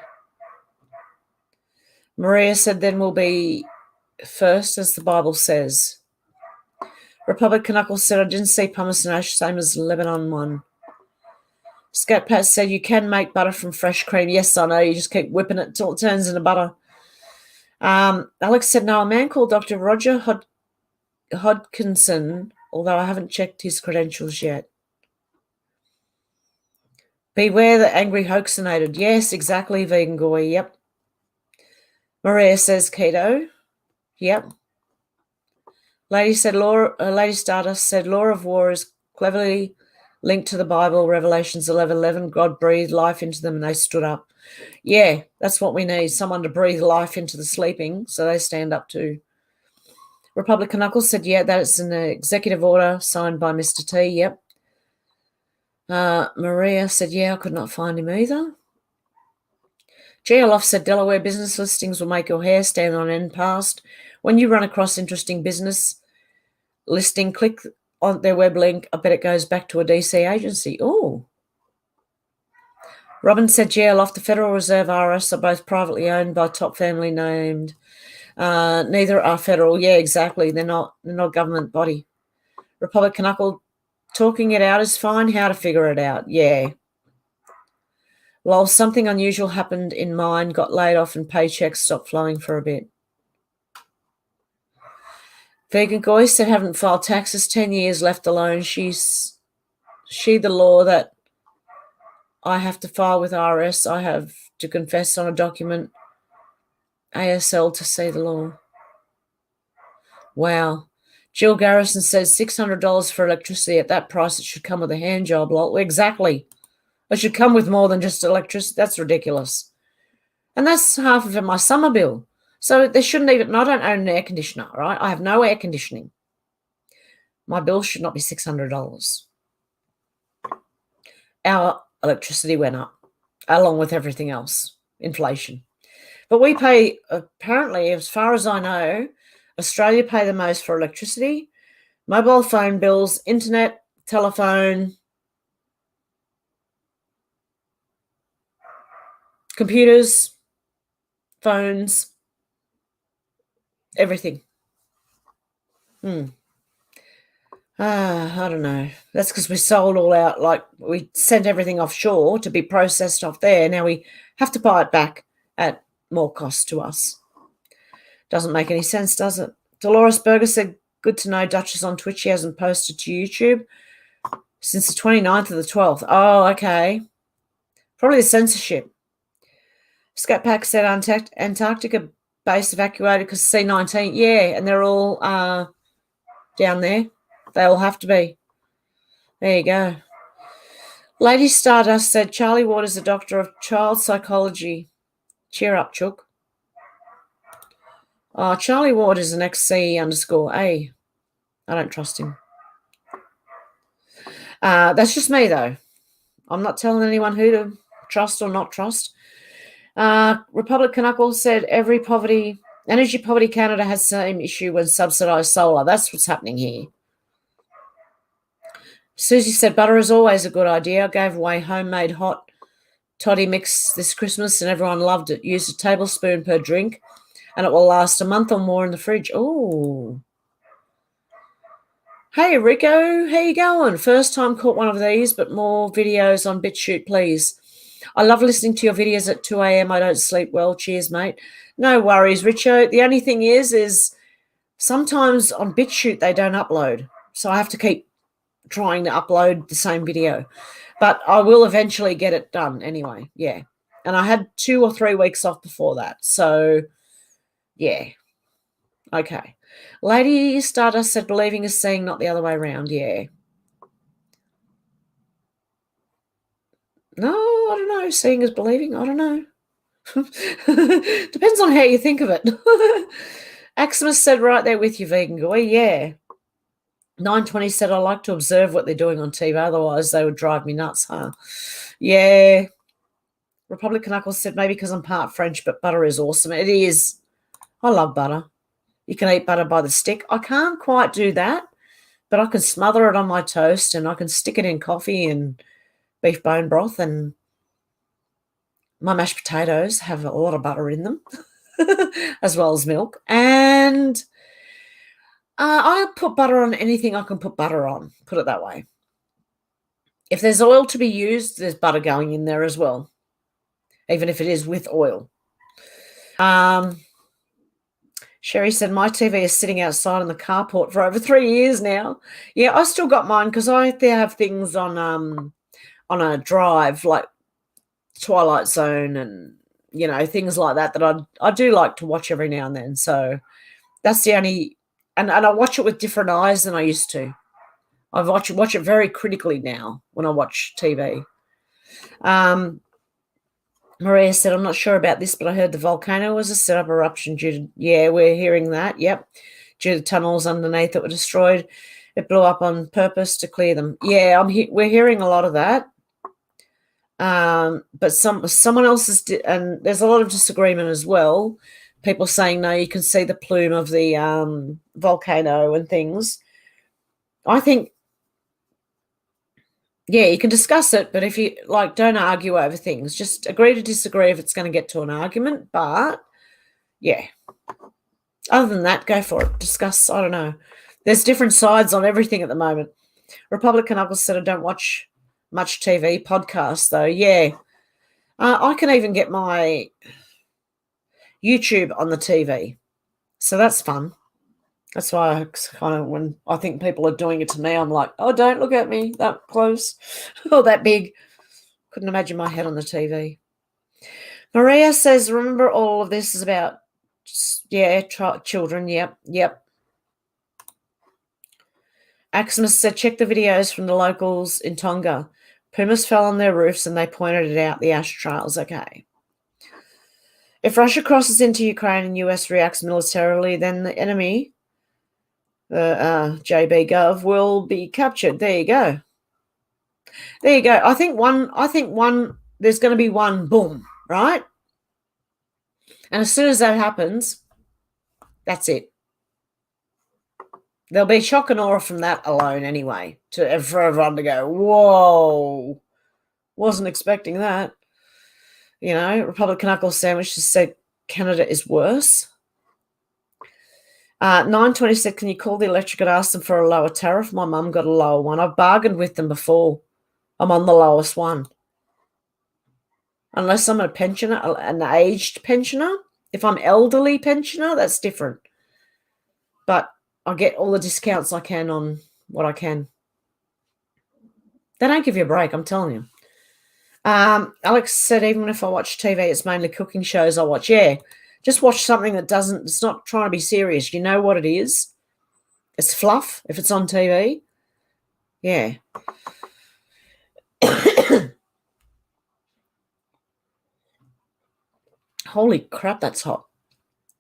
Maria said, then we'll be first, as the Bible says. Republic Knuckles said, I didn't see pumice and ash, same as Lebanon one. Scat Pat said, you can make butter from fresh cream. Yes, I know. You just keep whipping it until it turns into butter. Alex said, no, a man called Dr. Roger Hodkinson, although I haven't checked his credentials yet. Beware the angry hoaxinated. Yes, exactly, Vegan Goy. Yep. Maria says keto. Yep. Lady Stardust said, law of war is cleverly linked to the Bible, Revelations 11:11. God breathed life into them and they stood up. Yeah, that's what we need, someone to breathe life into the sleeping so they stand up too. Republican Knuckles said, yeah, that's an executive order signed by Mr. T. Yep. Maria said, yeah, I could not find him either. GLoff said, Delaware business listings will make your hair stand on end past. When you run across interesting business listing, click on their web link. I bet it goes back to a DC agency. Oh. Robin said, GLoff, the Federal Reserve, IRS are both privately owned by top family named. Neither are federal. Yeah, exactly. They're not government body. Republic Knuckle, talking it out is fine. How to figure it out? Yeah. Lol, something unusual happened in mine, got laid off and paychecks stopped flowing for a bit. Vegan Goy said, haven't filed taxes, 10 years left alone. She the law that I have to file with IRS. I have to confess on a document, ASL, to see the law. Wow. Jill Garrison says $600 for electricity. At that price, it should come with a hand job. Lol. Exactly. It should come with more than just electricity. That's ridiculous. And that's half of my summer bill. So they shouldn't even, I don't own an air conditioner, right? I have no air conditioning. My bill should not be $600. Our electricity went up, along with everything else, inflation. But we pay, apparently, as far as I know, Australia pay the most for electricity, mobile phone bills, internet, telephone, computers, phones, everything. I don't know. That's because we sold all out, like we sent everything offshore to be processed off there. Now we have to buy it back at more cost to us. Doesn't make any sense, does it? Dolores Berger said, good to know Duchess on Twitch. She hasn't posted to YouTube since the 29th of the 12th. Oh, okay. Probably the censorship. Scat Pack said Antarctica base evacuated because C-19. Yeah, and they're all down there. They all have to be. There you go. Lady Stardust said, Charlie Ward is a doctor of child psychology. Cheer up, Chook. Oh, Charlie Ward is an XC_A. I don't trust him. That's just me, though. I'm not telling anyone who to trust or not trust. Republic Knuckle said, Energy Poverty Canada has the same issue when subsidised solar. That's what's happening here. Susie said, butter is always a good idea. I gave away homemade hot toddy mix this Christmas and everyone loved it. Used a tablespoon per drink and it will last a month or more in the fridge. Oh. Hey, Rico, how you going? First time caught one of these, but more videos on Bitchute, please. I love listening to your videos at 2 a.m. I don't sleep well. Cheers, mate. No worries, Richo. The only thing is sometimes on Bitchute they don't upload. So I have to keep trying to upload the same video. But I will eventually get it done anyway. Yeah. And I had 2 or 3 weeks off before that. So, yeah. Okay. Lady Stardust said believing is seeing, not the other way around. Yeah. No, I don't know. Seeing is believing. I don't know. Depends on how you think of it. Aximus said right there with you, Vegan Goy. Yeah. 920 said I like to observe what they're doing on TV. Otherwise, they would drive me nuts, huh? Yeah. Republic Knuckles said maybe because I'm part French, but butter is awesome. It is. I love butter. You can eat butter by the stick. I can't quite do that, but I can smother it on my toast and I can stick it in coffee and beef bone broth, and my mashed potatoes have a lot of butter in them. as well as milk. And I put butter on anything I can put butter on, put it that way. If there's oil to be used, there's butter going in there as well, even if it is with oil. Sherry said, my TV is sitting outside in the carport for over 3 years now. Yeah, I still got mine because I have things on a drive like Twilight Zone and, you know, things like that I do like to watch every now and then. So that's the only – and I watch it with different eyes than I used to. I watch it very critically now when I watch TV. Maria said, I'm not sure about this, but I heard the volcano was a set-up eruption due to, yeah, we're hearing that, yep, due to tunnels underneath that were destroyed. It blew up on purpose to clear them. Yeah, we're hearing a lot of that. But someone else is, and there's a lot of disagreement as well. People saying, no, you can see the plume of the volcano and things. I think, yeah, you can discuss it, but if you like, don't argue over things. Just agree to disagree if it's going to get to an argument. But yeah, other than that, go for it. Discuss. I don't know. There's different sides on everything at the moment. Republican Uncle said, I don't watch much TV podcasts though. Yeah, I can even get my YouTube on the TV, so that's fun. That's why I kind of, when I think people are doing it to me, I'm like, oh, don't look at me that close or that big. Couldn't imagine my head on the TV. Maria says, remember all of this is about, yeah, children. Yep. Aximus said, check the videos from the locals in Tonga. Pumas fell on their roofs and they pointed it out, the ash trails. Okay. If Russia crosses into Ukraine and US reacts militarily, then the enemy, the JB Gov, will be captured. There you go. I think one, there's going to be one boom, right? And as soon as that happens, that's it. There'll be shock and awe from that alone anyway, for everyone to go, whoa, wasn't expecting that. You know, Republican Knuckle Sandwich just said Canada is worse. 926, can you call the electric and ask them for a lower tariff? My mum got a lower one. I've bargained with them before. I'm on the lowest one. Unless I'm a pensioner, an aged pensioner. If I'm elderly pensioner, that's different. But I get all the discounts I can on what I can. They don't give you a break, I'm telling you. Alex said, even if I watch TV, it's mainly cooking shows I watch. Yeah, just watch something that it's not trying to be serious. You know what it is? It's fluff if it's on TV. Yeah. Holy crap, that's hot.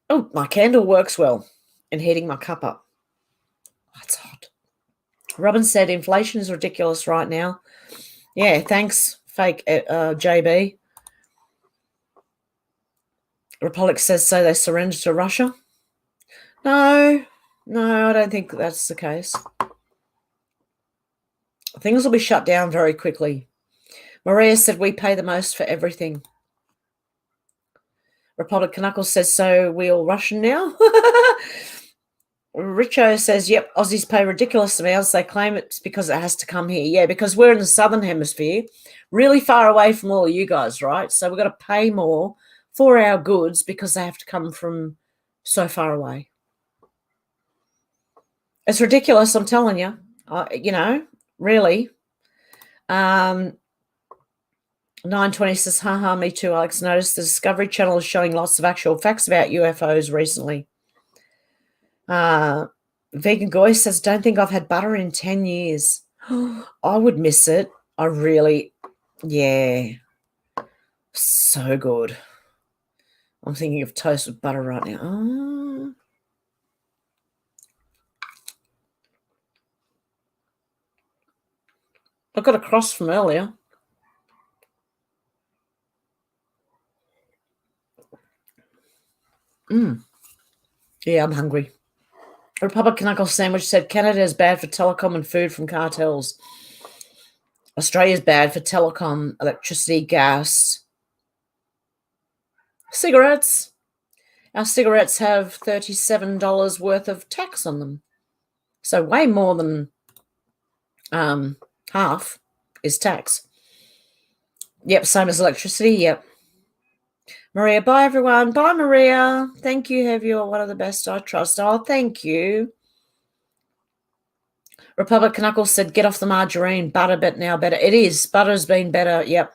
Oh, my candle works well in heating my cup up. That's hot. Robin said, inflation is ridiculous right now. Yeah, thanks, fake JB. Republic says, so they surrendered to Russia? No, I don't think that's the case. Things will be shut down very quickly. Maria said, we pay the most for everything. Republic Knuckles says, so we all Russian now? Richo says, yep, Aussies pay ridiculous amounts. They claim it's because it has to come here. Yeah, because we're in the southern hemisphere, really far away from all of you guys, right? So we've got to pay more for our goods because they have to come from so far away. It's ridiculous, I'm telling you. You know, really. 920 says, haha, me too, Alex. Noticed the Discovery Channel is showing lots of actual facts about UFOs recently. Vegan Goy says, don't think I've had butter in 10 years. I would miss it. I really, yeah. So good. I'm thinking of toast with butter right now. Oh. I got a cross from earlier. Yeah, I'm hungry. Republican Uncle Sandwich said, Canada is bad for telecom and food from cartels. Australia is bad for telecom, electricity, gas, cigarettes, Our cigarettes have $37 worth of tax on them. So way more than half is tax. Yep, same as electricity, yep. Maria, bye everyone. Bye, Maria. Thank you, Hev. You're one of the best I trust. Oh, thank you. Republic Knuckles said, get off the margarine. Butter, but now better. It is. Butter's been better, yep.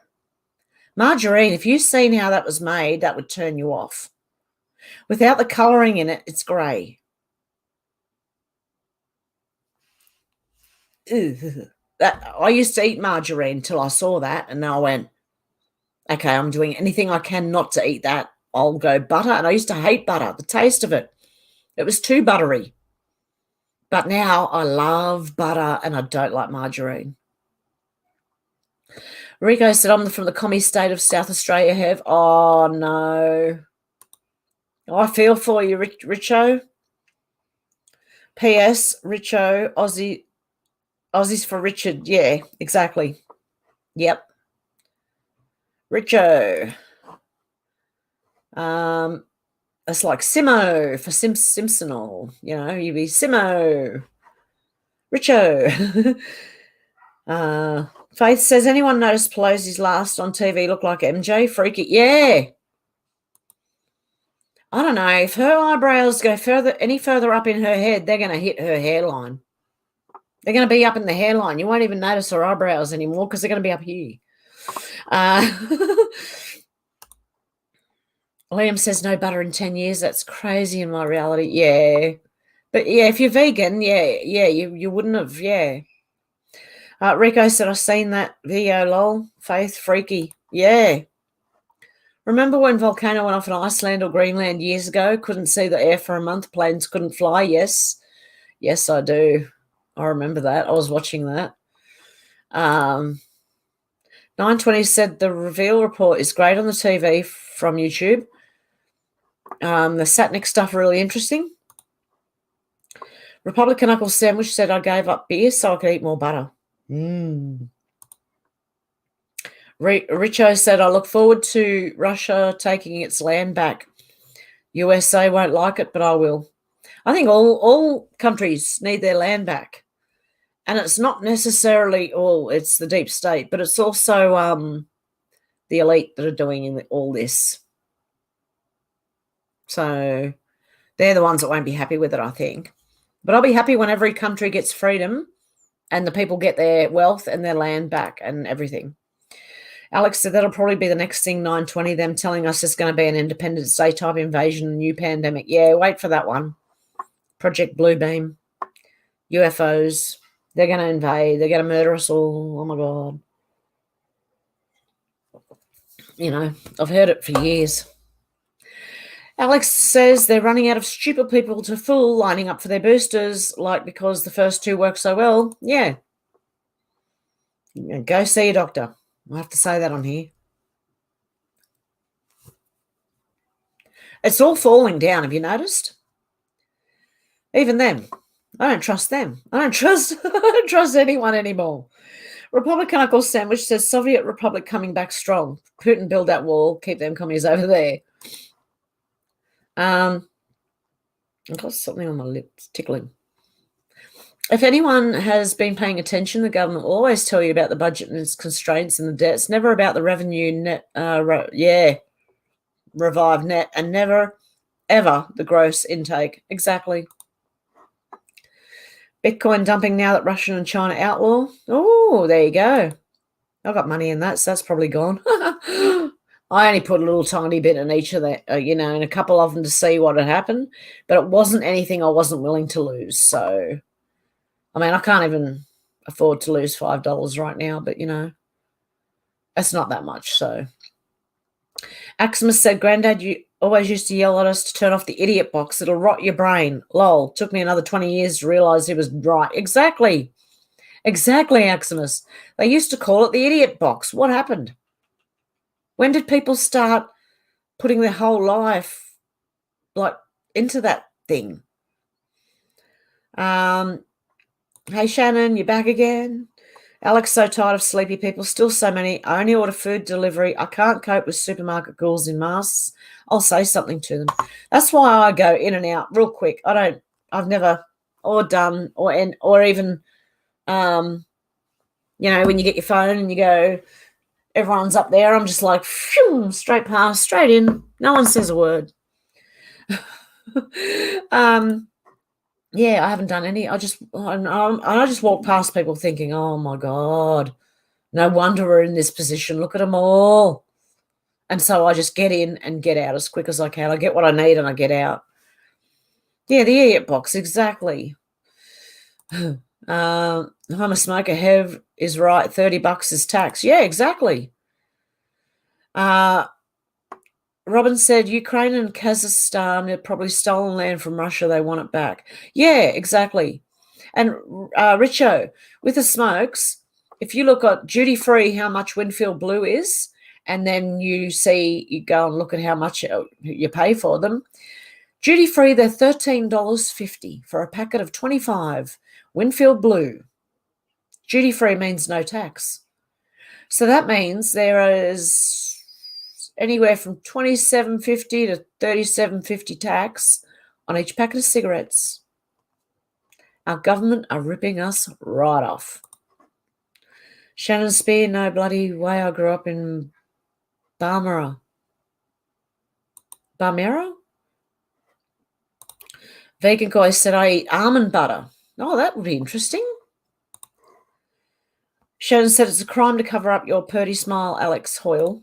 Margarine, if you've seen how that was made, that would turn you off. Without the colouring in it, it's grey. I used to eat margarine until I saw that, and then I went, okay, I'm doing anything I can not to eat that. I'll go butter. And I used to hate butter, the taste of it. It was too buttery. But now I love butter and I don't like margarine. Rico said, I'm from the commie state of South Australia, Hev. Oh, no. I feel for you, Richo. P.S. Richo, Aussies for Richard. Yeah, exactly. Yep. Richo. It's like Simo for Simpsonal. You know, you'd be Simo. Richo. Faith says, anyone notice Pelosi's last on TV looked like MJ? Freaky. Yeah. I don't know. If her eyebrows go any further up in her head, they're going to hit her hairline. They're going to be up in the hairline. You won't even notice her eyebrows anymore because they're going to be up here. Liam says no butter in 10 years. That's crazy in my reality. Yeah. But, yeah, if you're vegan, you wouldn't have, yeah. Rico said, I've seen that video, lol. Faith, freaky. Yeah. Remember when volcano went off in Iceland or Greenland years ago? Couldn't see the air for a month. Planes couldn't fly. Yes. Yes, I do. I remember that. I was watching that. 920 said the reveal report is great on the TV from YouTube. The Satnic stuff really interesting. Republican Knuckles Sandwich said I gave up beer so I could eat more butter. Richo said I look forward to Russia taking its land back. USA won't like it, but I will. I think all countries need their land back. And it's not necessarily it's the deep state, but it's also the elite that are doing all this. So they're the ones that won't be happy with it, I think. But I'll be happy when every country gets freedom and the people get their wealth and their land back and everything. Alex said that'll probably be the next thing, 920, them telling us it's going to be an Independence Day type invasion, a new pandemic. Yeah, wait for that one. Project Bluebeam, UFOs. They're going to invade. They're going to murder us all. Oh, my God. You know, I've heard it for years. Alex says they're running out of stupid people to fool lining up for their boosters, like because the first two work so well. Yeah. Go see a doctor. I have to say that on here. It's all falling down. Have you noticed? Even them. I don't trust them. I don't trust anyone anymore. Republican Uncle Sandwich says Soviet Republic coming back strong. Putin build that wall. Keep them commies over there. I've got something on my lips tickling. If anyone has been paying attention, the government will always tell you about the budget and its constraints and the debt. It's never about the revenue net, revived net, and never, ever the gross intake. Exactly. Bitcoin dumping now that Russia and China outlaw. Oh, there you go. I've got money in that, so that's probably gone. I only put a little tiny bit in each of that, and a couple of them to see what had happened, but it wasn't anything I wasn't willing to lose. So, I mean, I can't even afford to lose $5 right now, but, that's not that much. So, Aximus said, Granddad, you always used to yell at us to turn off the idiot box. It'll rot your brain. Lol. Took me another 20 years to realize he was right. Exactly. Exactly, Aximus. They used to call it the idiot box. What happened? When did people start putting their whole life into that thing? Hey, Shannon, you're back again. Alex, so tired of sleepy people. Still so many. I only order food delivery. I can't cope with supermarket ghouls in masks. I'll say something to them. That's why I go in and out real quick. I've never or done or even, when you get your phone and you go, everyone's up there. I'm just like, phew, straight past, straight in. No one says a word. Yeah, I haven't done any. I just walk past people thinking, oh my God, no wonder we're in this position. Look at them all. And so I just get in and get out as quick as I can. I get what I need and I get out. Yeah, the idiot box, exactly. I'm a smoker. Hev is right. $30 is tax. Yeah, exactly. Robin said Ukraine and Kazakhstan have probably stolen land from Russia. They want it back. Yeah, exactly. And Richo, with the smokes, if you look at duty-free, how much Winfield Blue is, and then you go and look at how much you pay for them. Duty-free, they're $13.50 for a packet of 25 Winfield Blue. Duty-free means no tax. So that means there is anywhere from $27.50 to $37.50 tax on each packet of cigarettes. Our government are ripping us right off. Shannon Spear, no bloody way. I grew up in Barmera. Vegan guy said I eat almond butter. Oh, that would be interesting. Shannon said it's a crime to cover up your purty smile, Alex Hoyle.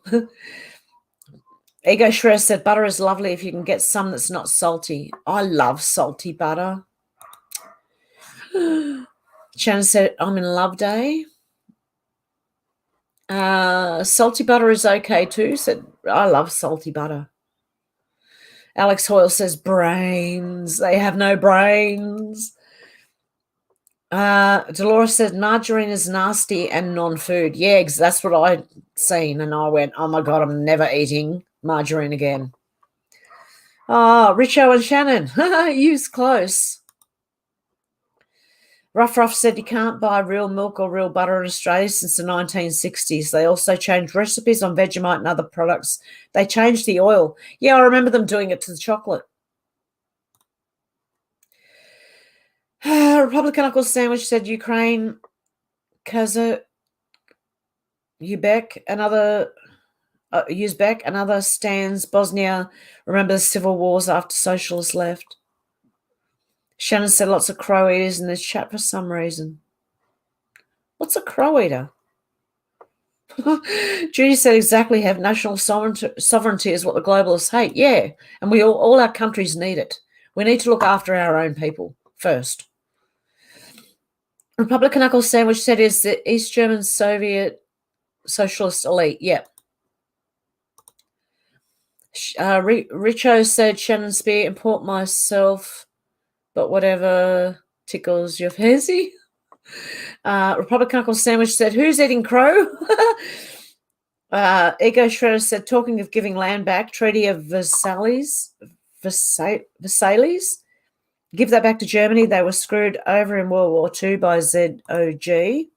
Ego Shredder said butter is lovely if you can get some that's not salty. I love salty butter. Shannon said I'm in love day. Salty butter is okay too. Said I love salty butter. Alex Hoyle says brains. They have no brains. Dolores said margarine is nasty and non-food. Yeah, that's what I seen, and I went, oh my God, I'm never eating margarine again. Oh, Richo and Shannon, you's close. Ruff said you can't buy real milk or real butter in Australia since the 1960s. They also changed recipes on Vegemite and other products. They changed the oil. Yeah, I remember them doing it to the chocolate. Republican Uncle Sandwich said Ukraine, Uzbek, Uzbek, another stands Bosnia. Remember the civil wars after socialists left. Shannon said lots of crow eaters in this chat for some reason. What's a crow eater? Judy said exactly, have national sovereignty is what the globalists hate. Yeah, and we all our countries need it. We need to look after our own people first. Republican Uncle Sandwich said is the East German Soviet socialist elite. Yep. Richo said Shannon Spear, import myself, but whatever tickles your fancy. Republican Uncle Sandwich said, who's eating crow? Ego Shredder said, talking of giving land back, Treaty of Versailles. Give that back to Germany. They were screwed over in World War II by ZOG.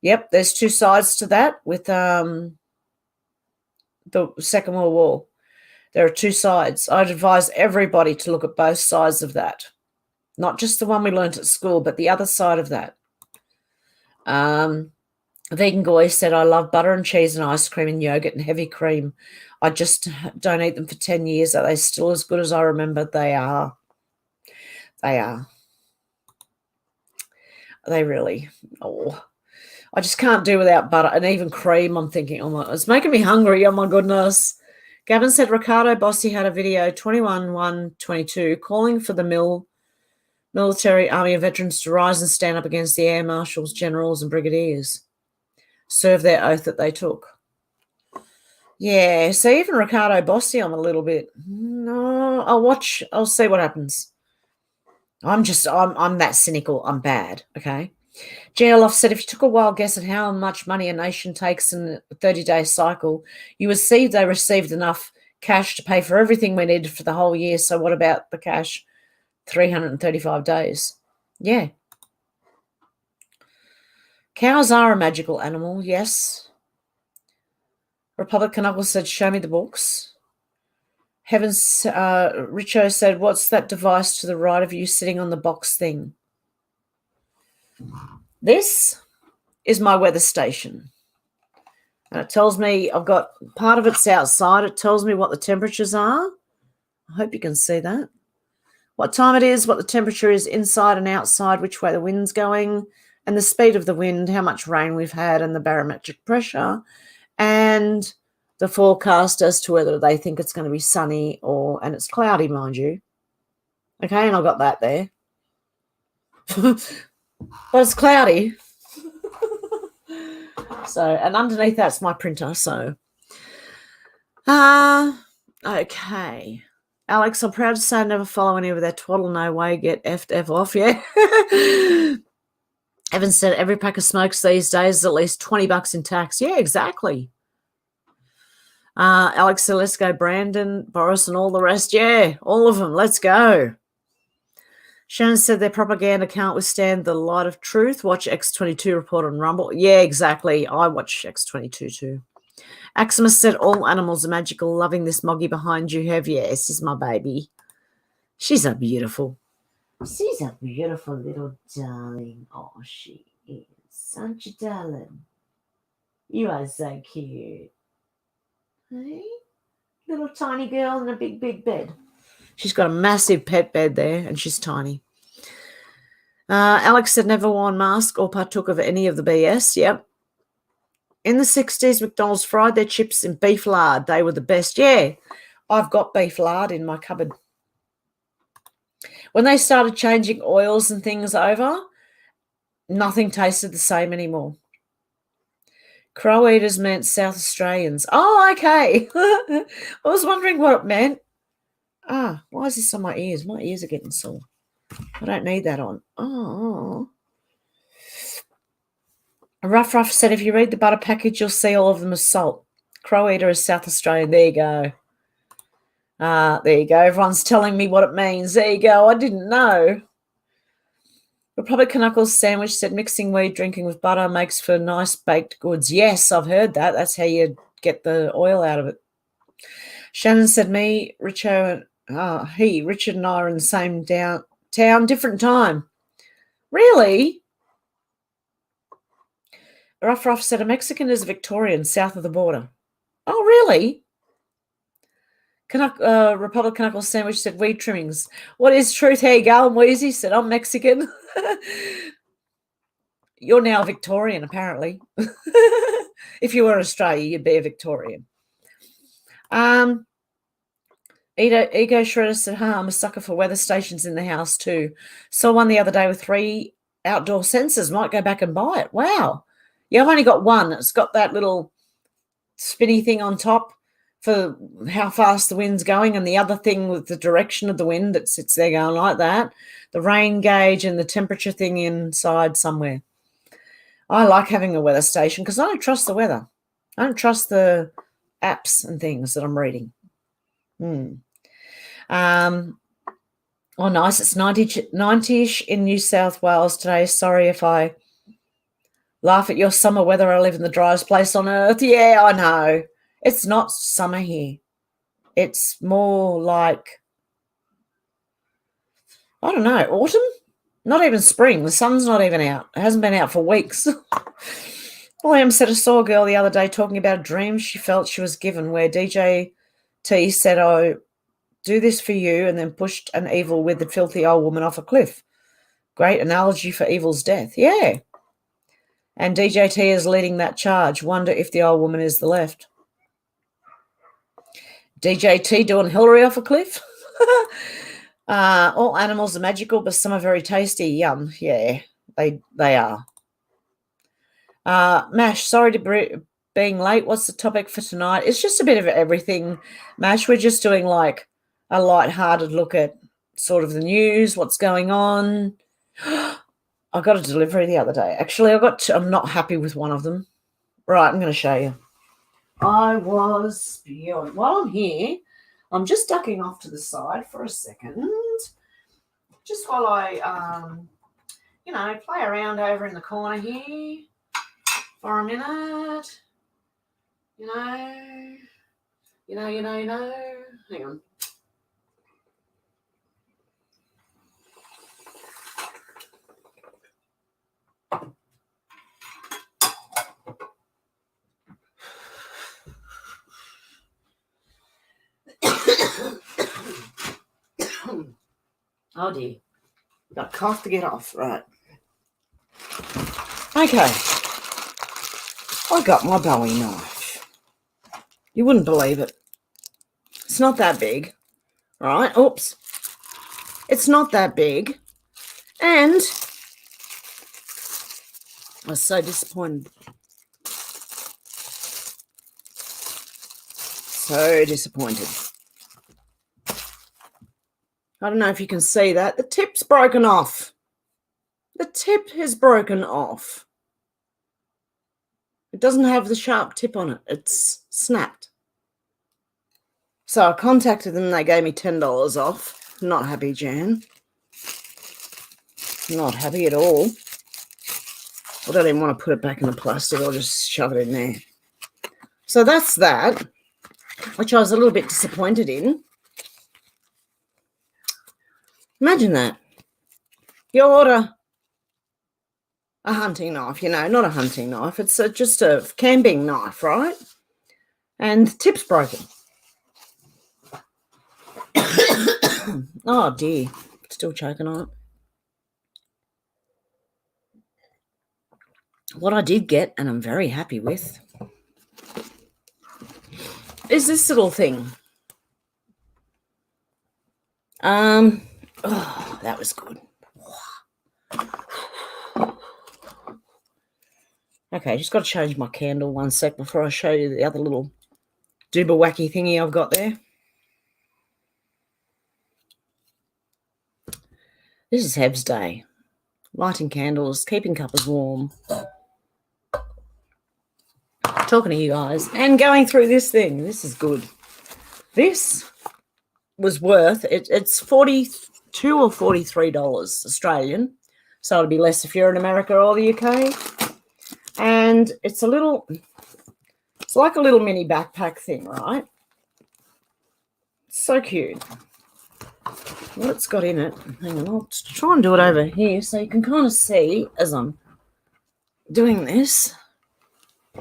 Yep, there's two sides to that with the Second World War. There are two sides. I'd advise everybody to look at both sides of that. Not just the one we learnt at school, but the other side of that. Vegan Goy said, I love butter and cheese and ice cream and yogurt and heavy cream. I just don't eat them for 10 years. Are they still as good as I remember? They are. They are. They really. Oh, I just can't do without butter and even cream. I'm thinking, oh my, it's making me hungry. Oh my goodness. Gavin said Ricardo Bossi had a video 21/1/22 calling for the military army of veterans to rise and stand up against the air marshals, generals, and brigadiers. Serve their oath that they took. Yeah, so even Ricardo Bossi, I'm a little bit, no, I'll see what happens. I'm that cynical. I'm bad, okay? GLF said if you took a wild guess at how much money a nation takes in a 30-day cycle, you would see they received enough cash to pay for everything we needed for the whole year. So what about the cash? 335 days. Yeah. Cows are a magical animal, yes. Republican Uncle said, show me the books. Richo said, what's that device to the right of you sitting on the box thing? This is my weather station. And it tells me I've got part of it's outside. It tells me what the temperatures are. I hope you can see that. What time it is, what the temperature is inside and outside, which way the wind's going, and the speed of the wind, how much rain we've had, and the barometric pressure, and the forecast as to whether they think it's going to be sunny and it's cloudy, mind you. Okay, and I've got that there. But it's cloudy. So, and underneath that's my printer, so. Okay. Alex, I'm proud to say I never follow any of that twaddle, no way, get F off, yeah. Evan said every pack of smokes these days is at least $20 in tax. Yeah, exactly. Alex said, let's go, Brandon, Boris, and all the rest. Yeah, all of them. Let's go. Shannon said their propaganda can't withstand the light of truth. Watch X22 report on Rumble. Yeah, exactly. I watch X22 too. Aximus said all animals are magical. Loving this moggy behind you, Hev. Yes, is my baby. She's a beautiful. She's a beautiful little darling. Oh, she is. Aren't you, darling? You are so cute. Hey? Little tiny girl in a big, big bed. She's got a massive pet bed there, and she's tiny. Alex said never worn mask or partook of any of the BS. Yep. In the 60s, McDonald's fried their chips in beef lard. They were the best. Yeah, I've got beef lard in my cupboard. When they started changing oils and things over, nothing tasted the same anymore. Crow eaters meant South Australians. Oh, okay. I was wondering what it meant. Why is this on my ears? My ears are getting sore. I don't need that on. Oh. Ruff said, if you read the butter package, you'll see all of them as salt. Crow eater is South Australian. There you go. There you go. Everyone's telling me what it means. There you go. I didn't know. Republican Knuckles sandwich said mixing weed drinking with butter makes for nice baked goods. Yes, I've heard that. That's how you get the oil out of it. Shannon said me, Richard and I are in the same town, different time. Really? Ruff said a Mexican is a Victorian south of the border. Oh, really? Republican Knuckles sandwich said weed trimmings. What is truth? Here you go. And Wheezy said I'm Mexican. You're now Victorian, apparently. If you were in Australia, you'd be a Victorian. Ego Shredder said, I'm a sucker for weather stations in the house too. Saw one the other day with 3 outdoor sensors. Might go back and buy it. Wow. Yeah, I've only got one. It's got that little spinny thing on top for how fast the wind's going, and the other thing with the direction of the wind that sits there going like that, the rain gauge and the temperature thing inside somewhere. I like having a weather station because I don't trust the weather. I don't trust the apps and things that I'm reading. Oh, nice. It's 90-ish in New South Wales today. Sorry if I laugh at your summer weather. I live in the driest place on earth. Yeah, I know. It's not summer here. It's more like, I don't know, autumn? Not even spring. The sun's not even out. It hasn't been out for weeks. William said I saw a girl the other day talking about a dream she felt she was given where DJ T said, oh, do this for you, and then pushed an evil withered filthy old woman off a cliff. Great analogy for evil's death. Yeah. And DJ T is leading that charge. Wonder if the old woman is the left. DJ T doing Hillary off a cliff. All animals are magical, but some are very tasty. Yum. Yeah, they are. Mash, sorry to being late. What's the topic for tonight? It's just a bit of everything, Mash. We're just doing like a light-hearted look at sort of the news, what's going on. I got a delivery the other day. Actually, I'm not happy with one of them. Right, I'm going to show you. I was beyond. While I'm here, I'm just ducking off to the side for a second, just while I, play around over in the corner here. for a minute. You know. Hang on. Oh dear. Got a cough to get off. Right. Okay. I got my Bowie knife. You wouldn't believe it. It's not that big. Right. Oops. It's not that big. And I was so disappointed. So disappointed. I don't know if you can see that. The tip's broken off. The tip is broken off. It doesn't have the sharp tip on it. It's snapped. So I contacted them. They gave me $10 off. Not happy, Jan. Not happy at all. I don't even want to put it back in the plastic. I'll just shove it in there. So that's that, which I was a little bit disappointed in. Imagine that. You order a hunting knife, not a hunting knife. It's just a camping knife, right? And the tip's broken. Oh, dear. Still choking on it. What I did get, and I'm very happy with, is this little thing. Oh, that was good. Okay, just got to change my candle one sec before I show you the other little dooba wacky thingy I've got there. This is Heb's Day. Lighting candles, keeping cuppas warm. Talking to you guys and going through this thing. This is good. This was worth it. It's $42 or $43 Australian. So it'll be less if you're in America or the UK. And it's like a little mini backpack thing, right? So cute. What it's got in it, hang on, I'll try and do it over here so you can kind of see as I'm doing this.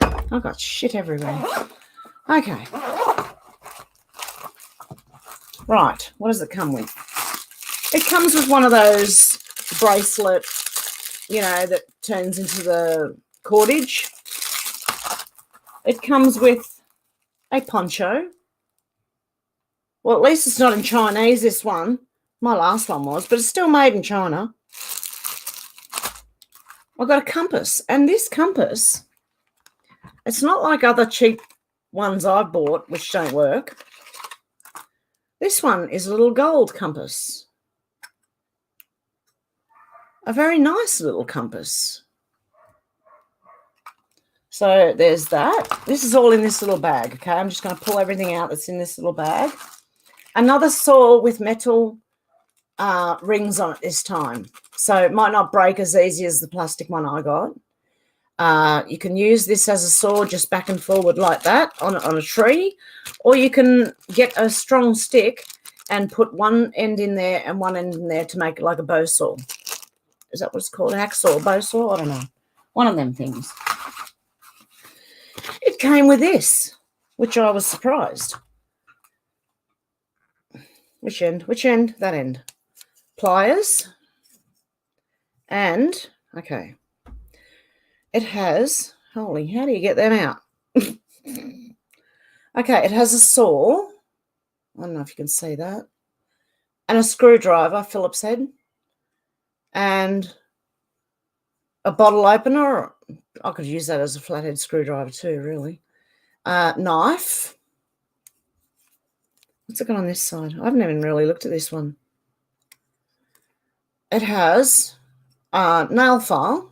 I've got shit everywhere. Okay. Right, what does it come with? It comes with one of those bracelet, that turns into the cordage. It comes with a poncho. Well, at least it's not in Chinese, this one. My last one was, but it's still made in China. I've got a compass, and this compass, it's not like other cheap ones I've bought, which don't work. This one is a little gold compass. A very nice little compass. So there's that. This is all in this little bag, okay? I'm just going to pull everything out that's in this little bag. Another saw with metal rings on it this time. So it might not break as easy as the plastic one I got. You can use this as a saw just back and forward like that on a tree, or you can get a strong stick and put one end in there and one end in there to make it like a bow saw. Is that what it's called? Hacksaw, bow saw? I don't know. One of them things. It came with this, which I was surprised. Which end? Which end? That end. Pliers. And, okay. It has, holy, how do you get them out? Okay, it has a saw. I don't know if you can see that. And a screwdriver, Phillips head. And a bottle opener. I could use that as a flathead screwdriver too, really. Knife. What's it got on this side? I haven't even really looked at this one. It has a nail file,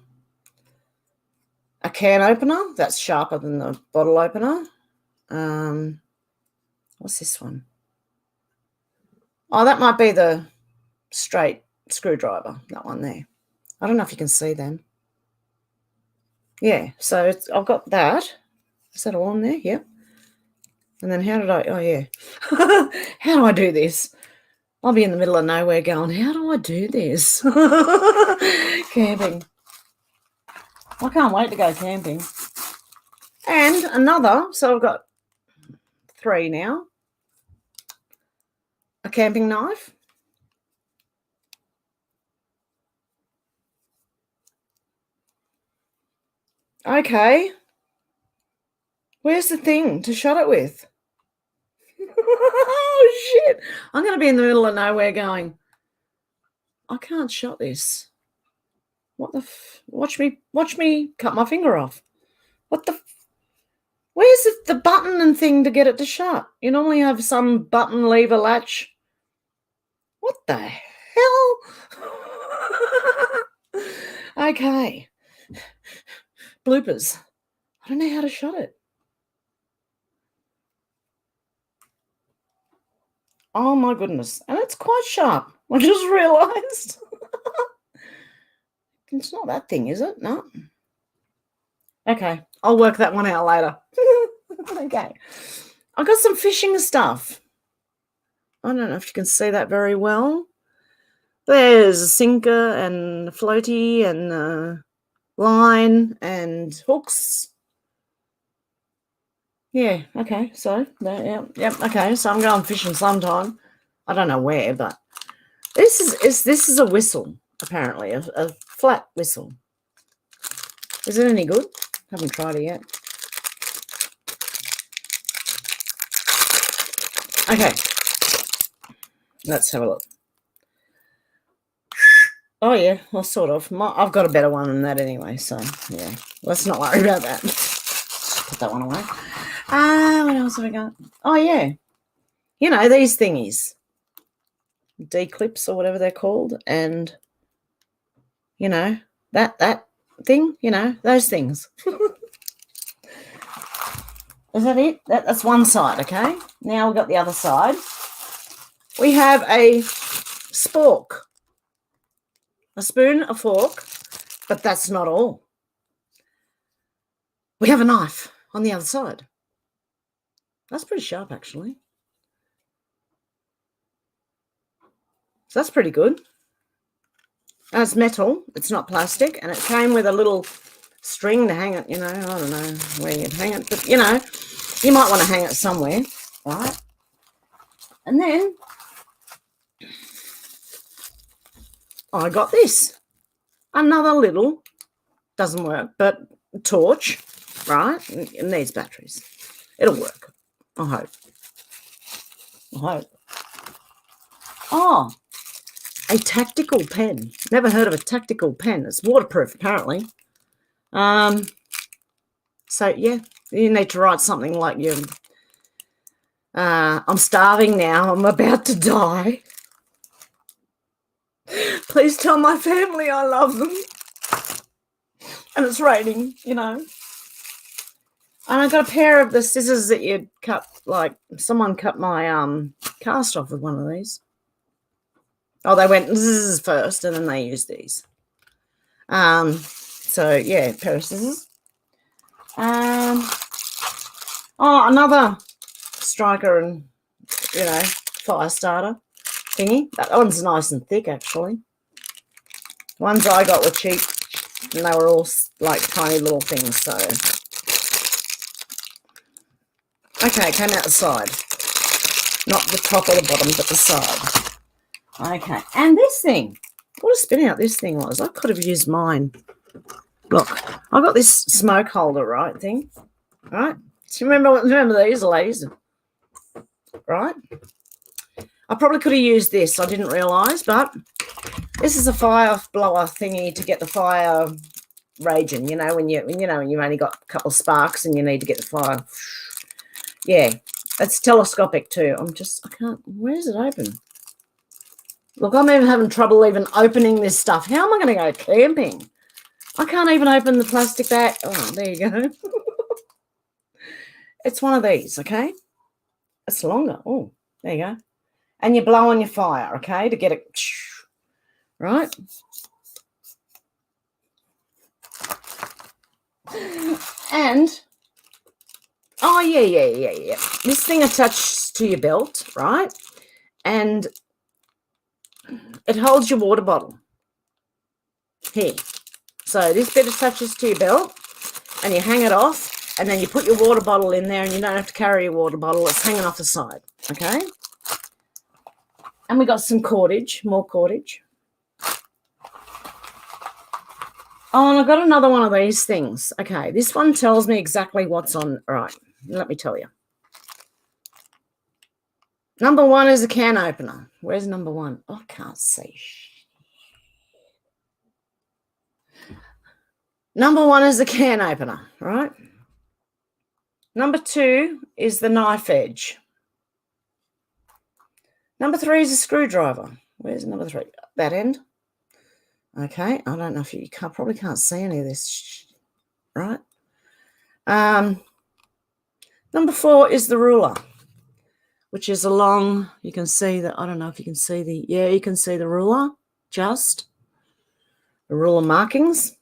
a can opener. That's sharper than the bottle opener. What's this one? Oh, that might be the straight screwdriver, that one there. I don't know if you can see them. Yeah, so I've got that. Is that all on there? Yep. And then how did I, oh yeah. How do I do this? I'll be in the middle of nowhere going, how do I do this? Camping. I can't wait to go camping. And another, so I've got 3 now. A camping knife. Okay. Where's the thing to shut it with? Oh, shit. I'm going to be in the middle of nowhere going, I can't shut this. What the watch me cut my finger off. What the where's the button and thing to get it to shut? You normally have some button, lever, latch. What the hell? Okay. Bloopers. I don't know how to shut it. Oh my goodness. And it's quite sharp. I just realised. It's not that thing, is it? No. Okay. I'll work that one out later. Okay. I've got some fishing stuff. I don't know if you can see that very well. There's a sinker and a floaty and a line and hooks. Yeah, okay, so, yep, okay, so I'm going fishing sometime. I don't know where, but this is a whistle, apparently, a flat whistle. Is it any good? Haven't tried it yet. Okay, let's have a look. Oh, yeah, well, sort of. I've got a better one than that anyway, so, yeah, let's not worry about that. Put that one away. What else have we got? Oh, yeah. You know, these thingies. D-clips or whatever they're called. And, you know, that thing, you know, those things. Is that it? That's one side, okay? Now we've got the other side. We have a spork. A spoon, a fork, but that's not all. We have a knife on the other side. That's pretty sharp, actually. So that's pretty good. And it's metal. It's not plastic. And it came with a little string to hang it, you know. I don't know where you'd hang it. But, you know, you might want to hang it somewhere, right? And then I got this. Another little, doesn't work, but torch, right? It needs batteries. It'll work. I hope. Oh, a tactical pen. Never heard of a tactical pen. It's waterproof, apparently. So, yeah, you need to write something like I'm starving now. I'm about to die. Please tell my family I love them. And it's raining, you know. And I got a pair of the scissors that you'd cut, like someone cut my cast off with one of these. Oh, they went zzz first and then they used these. So, yeah, pair of scissors. Oh, another striker and, you know, fire starter thingy. That one's nice and thick, actually. Ones I got were cheap and they were all like tiny little things, so. Okay, it came out the side. Not the top or the bottom, but the side. Okay, and this thing. What a spin out this thing was. I could have used mine. Look, I got this smoke holder, right, thing. Right? Do you remember these, ladies? Right? I probably could have used this. I didn't realise, but this is a fire blower thingy to get the fire raging, you know, when you've only got a couple of sparks and you need to get the fire. Yeah, it's telescopic too. I can't, where is it open? Look, I'm even having trouble even opening this stuff. How am I going to go camping? I can't even open the plastic bag. Oh, there you go. It's one of these, okay? It's longer. Oh, there you go. And you blow on your fire, okay, to get it, right? And, oh, yeah. This thing attaches to your belt, right? And it holds your water bottle. Here. So this bit attaches to your belt and you hang it off and then you put your water bottle in there and you don't have to carry your water bottle. It's hanging off the side, okay? And we got some cordage, more cordage. Oh, and I got another one of these things. Okay, this one tells me exactly what's on. All right, let me tell you. Number one is a can opener. Where's number one? Oh, I can't see. Number one is the can opener, right? Number two is the knife edge. Number three is a screwdriver. Where's number three? That end. Okay, I don't know if you probably can't see any of this, right? Number four is the ruler, which is along, you can see that, I don't know if you can see you can see the ruler, just the ruler markings.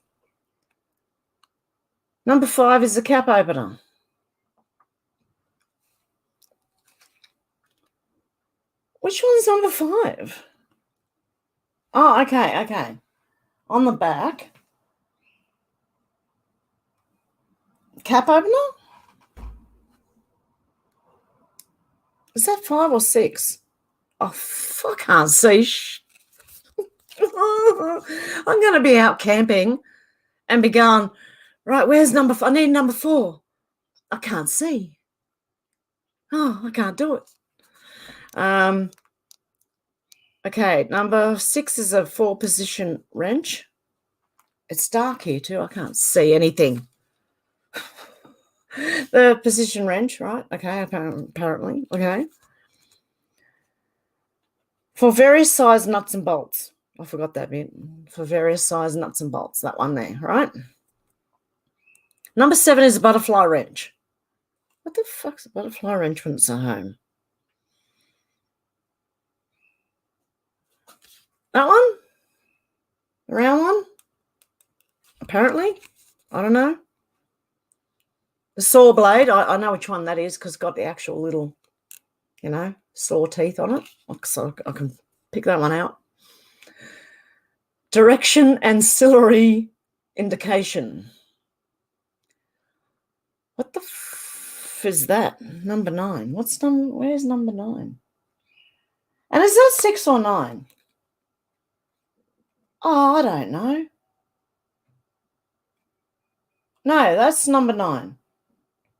Number five is the cap opener. Which one's number five? Oh, okay. On the back. Cap opener? Is that 5 or 6? Oh, I can't see. I'm going to be out camping and be going, right, where's number 4? I need number 4. I can't see. Oh, I can't do it. Okay, number 6 is a 4-position wrench. It's dark here too. I can't see anything. The position wrench, right? Okay, apparently. Okay. For various size nuts and bolts. I forgot that bit. For various size nuts and bolts. That one there, right? Number 7 is a butterfly wrench. What the fuck's a butterfly wrench when it's at home? That one? The round one? Apparently. I don't know. The saw blade, I know which one that is because it's got the actual little, saw teeth on it. So I can pick that one out. Direction ancillary indication. What the is that? Number 9. Where's number 9? And is that 6 or 9? Oh, I don't know. No, that's number 9.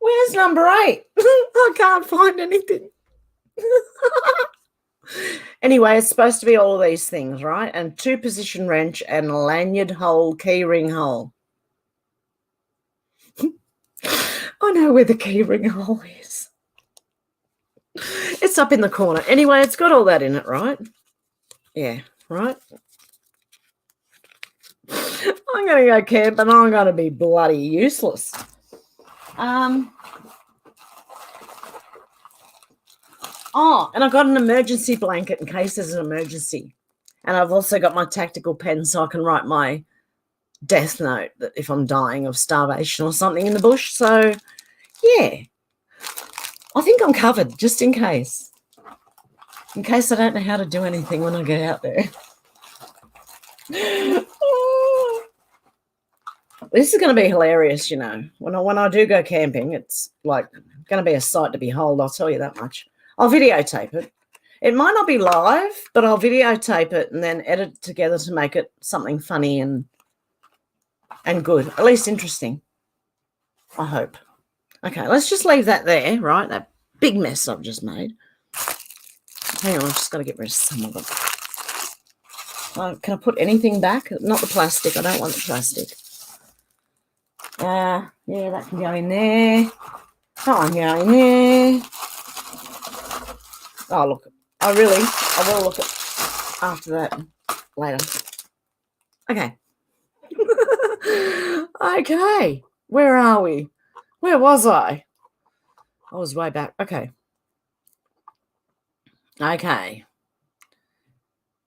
Where's number 8? I can't find anything. Anyway, it's supposed to be all of these things, right? And 2-position wrench and a lanyard hole, key ring hole. I know where the key ring hole is. It's up in the corner. Anyway, it's got all that in it, right? Yeah, right? I'm going to go camp and I'm going to be bloody useless. Oh, and I've got an emergency blanket in case there's an emergency. And I've also got my tactical pen so I can write my death note that if I'm dying of starvation or something in the bush. So, yeah, I think I'm covered just in case I don't know how to do anything when I get out there. This is going to be hilarious, When I do go camping, it's like going to be a sight to behold, I'll tell you that much. I'll videotape it. It might not be live, but I'll videotape it and then edit it together to make it something funny and good, at least interesting, I hope. Okay, let's just leave that there, right? That big mess I've just made. Hang on, I've just got to get rid of some of it. Can I put anything back? Not the plastic. I don't want the plastic. Yeah, that can go in there. That one can go in there. Oh, look. I will look at after that later. Okay. Okay. Where are we? Where was I? I was way back. Okay.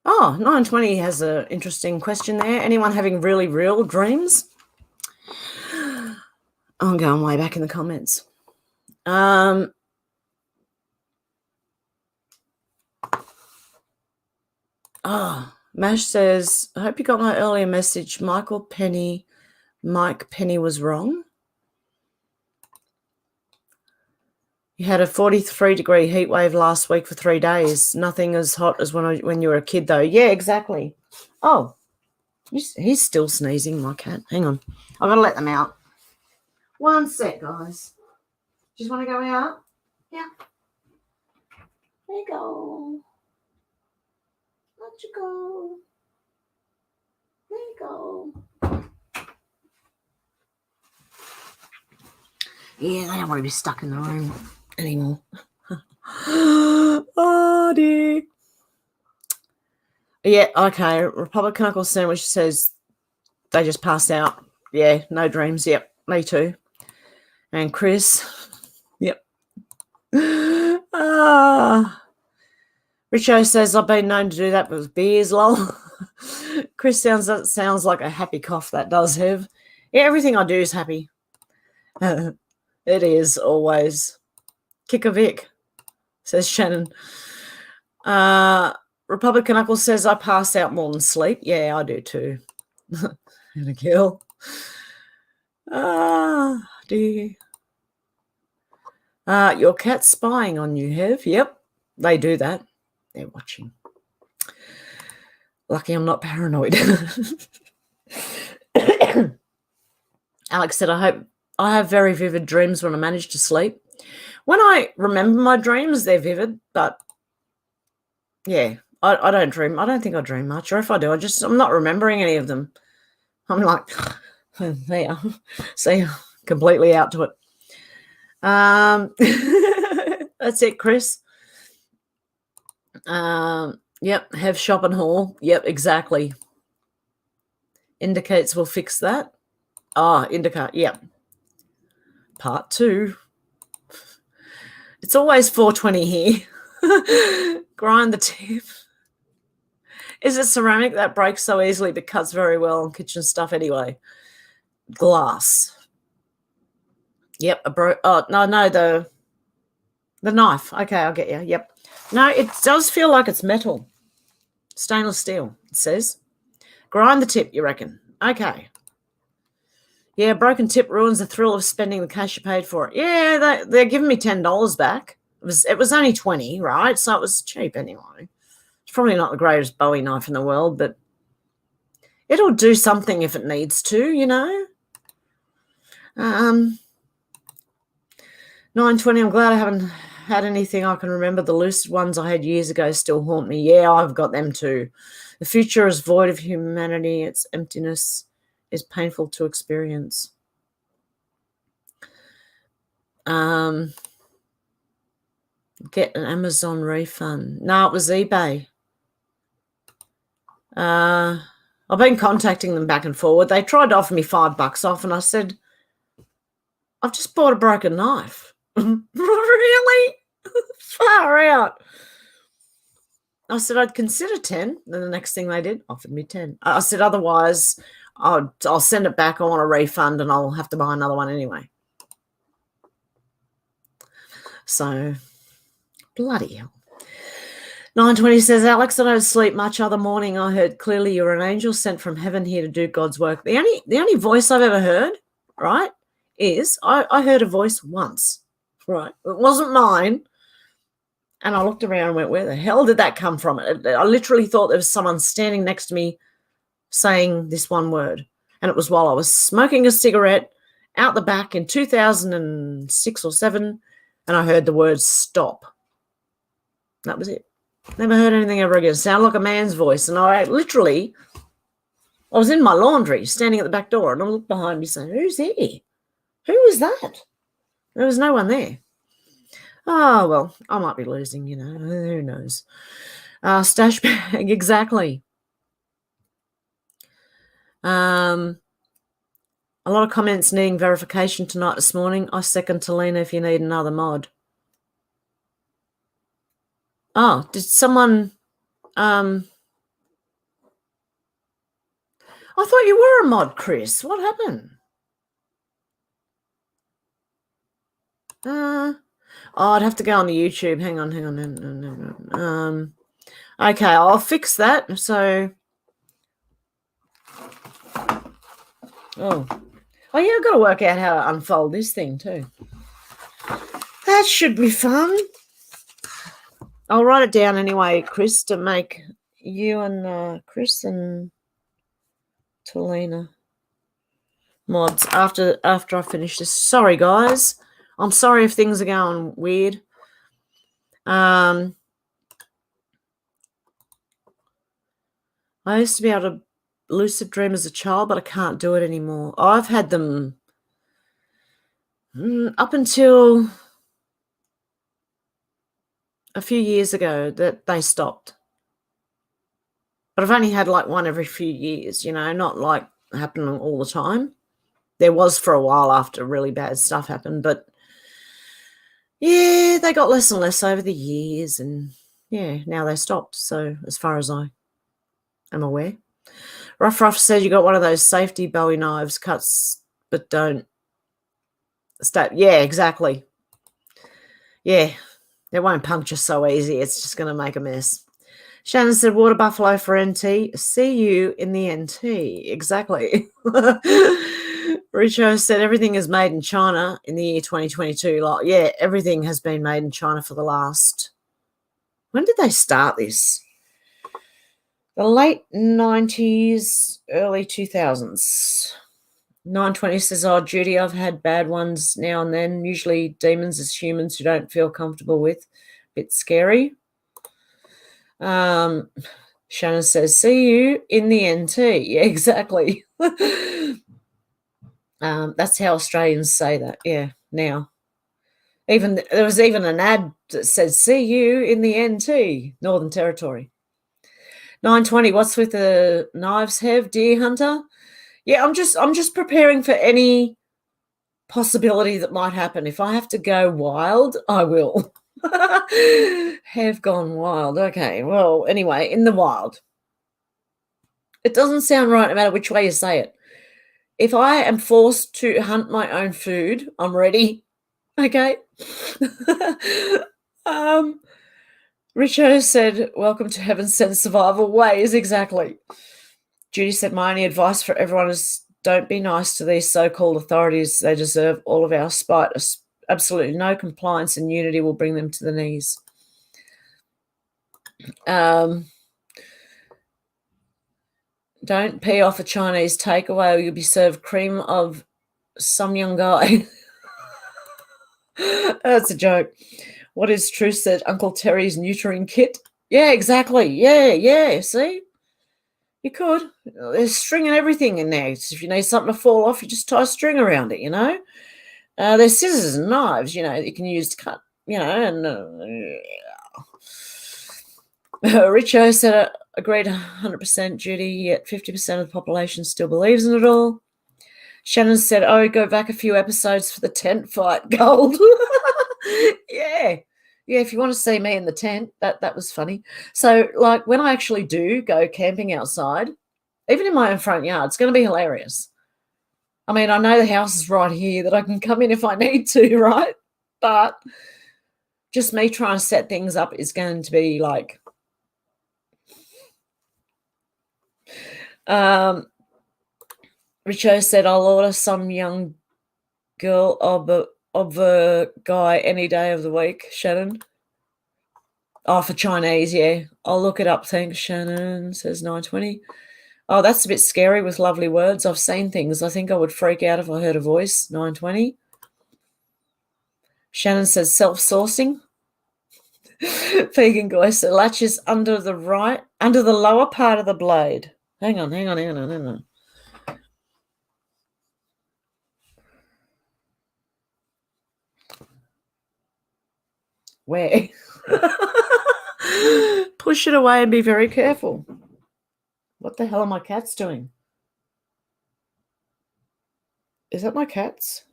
Oh, 920 has an interesting question there. Anyone having really real dreams? I'm going way back in the comments. Mash says, I hope you got my earlier message. Mike Penny was wrong. You had a 43-degree heat wave last week for 3 days. Nothing as hot as when you were a kid, though. Yeah, exactly. Oh, he's still sneezing, my cat. Hang on. I've got to let them out. One sec, guys. Just want to go out? Yeah. There you go. Let you go. There you go. Yeah, they don't want to be stuck in the room anymore. Oh, dear. Yeah, okay. Republican Uncle Sandwich says they just passed out. Yeah, no dreams. Yep, me too. And Chris, yep. Richo says I've been known to do that with beers, lol. Chris sounds like a happy cough. That does have. Yeah, everything I do is happy. It is always. Kick a Vic, says Shannon. Republican Uncle says I pass out more than sleep. Yeah, I do too. And a kill. Dear. Your cat's spying on you, Hev. Yep, they do that. They're watching. Lucky I'm not paranoid. Alex said, I hope I have very vivid dreams when I manage to sleep. When I remember my dreams, they're vivid, but yeah, I don't dream. I don't think I dream much, or if I do, I'm not remembering any of them. I'm like, there, see, completely out to it. That's it, Chris. Yep, have shop and haul. Yep, exactly. Indicates we'll fix that. Indicate, yep. Part 2. It's always 4:20 here. Grind the tip. Is it ceramic that breaks so easily but cuts very well on kitchen stuff anyway? Glass. Yep, the knife. Okay, I'll get you. Yep. No, it does feel like it's metal. Stainless steel, it says. Grind the tip, you reckon? Okay. Yeah, broken tip ruins the thrill of spending the cash you paid for it. Yeah, they're giving me $10 back. It was only $20, right? So it was cheap anyway. It's probably not the greatest Bowie knife in the world, but it'll do something if it needs to, you know. 920, I'm glad I haven't had anything I can remember. The lucid ones I had years ago still haunt me. Yeah, I've got them too. The future is void of humanity. Its emptiness is painful to experience. Get an Amazon refund. No, it was eBay. I've been contacting them back and forward. They tried to offer me $5 off, and I said, I've just bought a broken knife. Really? Far out. I said I'd consider 10. Then the next thing they did, offered me 10. I said, otherwise, I'll send it back. I want a refund, and I'll have to buy another one anyway. So, bloody hell. 920 says, Alex, I don't sleep much. Other morning I heard clearly you're an angel sent from heaven here to do God's work. The only voice I've ever heard, right, is I heard a voice once, right? It wasn't mine. And I looked around and went, where the hell did that come from? I literally thought there was someone standing next to me saying this one word. And it was while I was smoking a cigarette out the back in 2006 or 7, and I heard the word stop. That was it. Never heard anything ever again. Sounded like a man's voice. And I was in my laundry, standing at the back door, and I looked behind me saying, who's there? Who was that? There was no one there. Oh, well, I might be losing, you know. Who knows? Stash bag, exactly. A lot of comments needing verification tonight this morning. I second Talina if you need another mod. Oh, did someone... I thought you were a mod, Chris. What happened? I'd have to go on the YouTube. Hang on. Okay, I'll fix that. So, oh yeah, I've got to work out how to unfold this thing too. That should be fun. I'll write it down anyway, Chris, to make you and Chris and Talina mods after I finish this. Sorry, guys. I'm sorry if things are going weird. I used to be able to lucid dream as a child, but I can't do it anymore. I've had them up until a few years ago that they stopped. But I've only had like one every few years, not like happening all the time. There was for a while after really bad stuff happened, but yeah, they got less and less over the years, and yeah, now they stopped. So as far as I am aware. Ruff said you got one of those safety Bowie knives, cuts but don't stab. Yeah, exactly. Yeah, it won't puncture so easy. It's just going to make a mess. Shannon said, water buffalo for NT. See you in the NT. Exactly. Richo said, everything is made in China in the year 2022. Like, yeah, everything has been made in China for the last... When did they start this? The late 90s, early 2000s. 920 says, oh, Judy, I've had bad ones now and then. Usually demons as humans who don't feel comfortable with. Bit scary. Shannon says, see you in the NT. Yeah, exactly. That's how Australians say that. Yeah, now. There was even an ad that said, see you in the NT, Northern Territory. 920, what's with the knives, Hev, deer hunter? Yeah, I'm just preparing for any possibility that might happen. If I have to go wild, I will. Have gone wild. Okay, well, anyway, in the wild. It doesn't sound right no matter which way you say it. If I am forced to hunt my own food, I'm ready. Okay. Richo said, welcome to Heaven Sent Survival Ways. Exactly. Judy said, my only advice for everyone is don't be nice to these so-called authorities. They deserve all of our spite. Absolutely no compliance and unity will bring them to the knees. Don't pee off a Chinese takeaway or you'll be served cream of some young guy. That's a joke. What is Truth said? Uncle Terry's neutering kit? Yeah, exactly. Yeah. See? You could. There's string and everything in there. So if you need something to fall off, you just tie a string around it, There's scissors and knives, that you can use to cut, and Richo said, agreed 100%, Judy, yet 50% of the population still believes in it all. Shannon said, oh, go back a few episodes for the tent fight, gold. Yeah, if you want to see me in the tent, that was funny. So, like, when I actually do go camping outside, even in my own front yard, it's going to be hilarious. I mean, I know the house is right here that I can come in if I need to, right? But just me trying to set things up is going to be like... Richo said, I'll order some young girl of a guy any day of the week, Shannon. Oh, for Chinese, yeah. I'll look it up. Thanks, Shannon, says 920. Oh, that's a bit scary with lovely words. I've seen things. I think I would freak out if I heard a voice, 920. Shannon says self-sourcing. Vegan guy said latches under the lower part of the blade. Hang on. Where? Push it away and be very careful. What the hell are my cats doing? Is that my cats?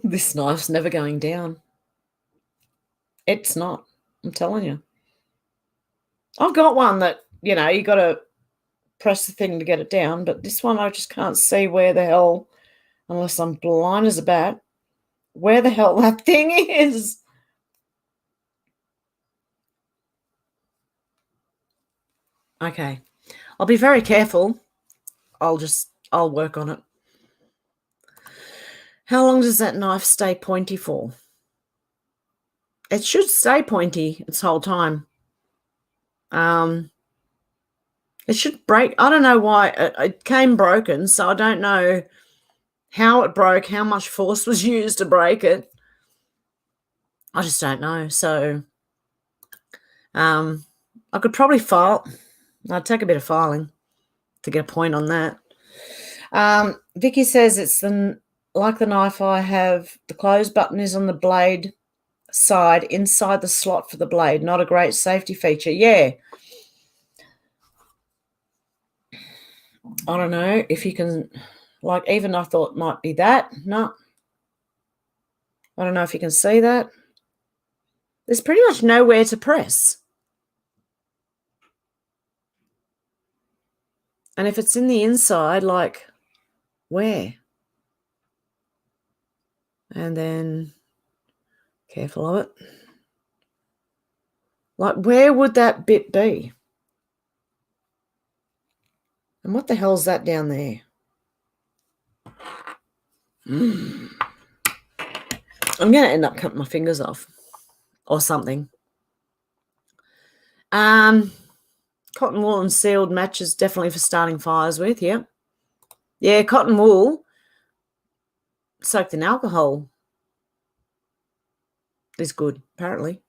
This knife's never going down. It's not. I'm telling you. I've got one that, you got to press the thing to get it down, but this one I just can't see where the hell, unless I'm blind as a bat, where the hell that thing is. Okay. I'll be very careful. I'll work on it. How long does that knife stay pointy for? It should stay pointy its whole time. It should break. I don't know why. It came broken, so I don't know how it broke, how much force was used to break it. I just don't know. So I could probably file. I'd take a bit of filing to get a point on that. Vicky says it's like the knife I have. The close button is on the blade side inside the slot for the blade. Not a great safety feature. Yeah. I don't know if you can, like, even I thought might be that. No. I don't know if you can see that. There's pretty much nowhere to press. And if it's in the inside, like, where? And then, careful of it. Like, where would that bit be? And what the hell's that down there? I'm going to end up cutting my fingers off or something. Cotton wool and sealed matches definitely for starting fires with, yeah. Yeah, cotton wool soaked in alcohol is good, apparently,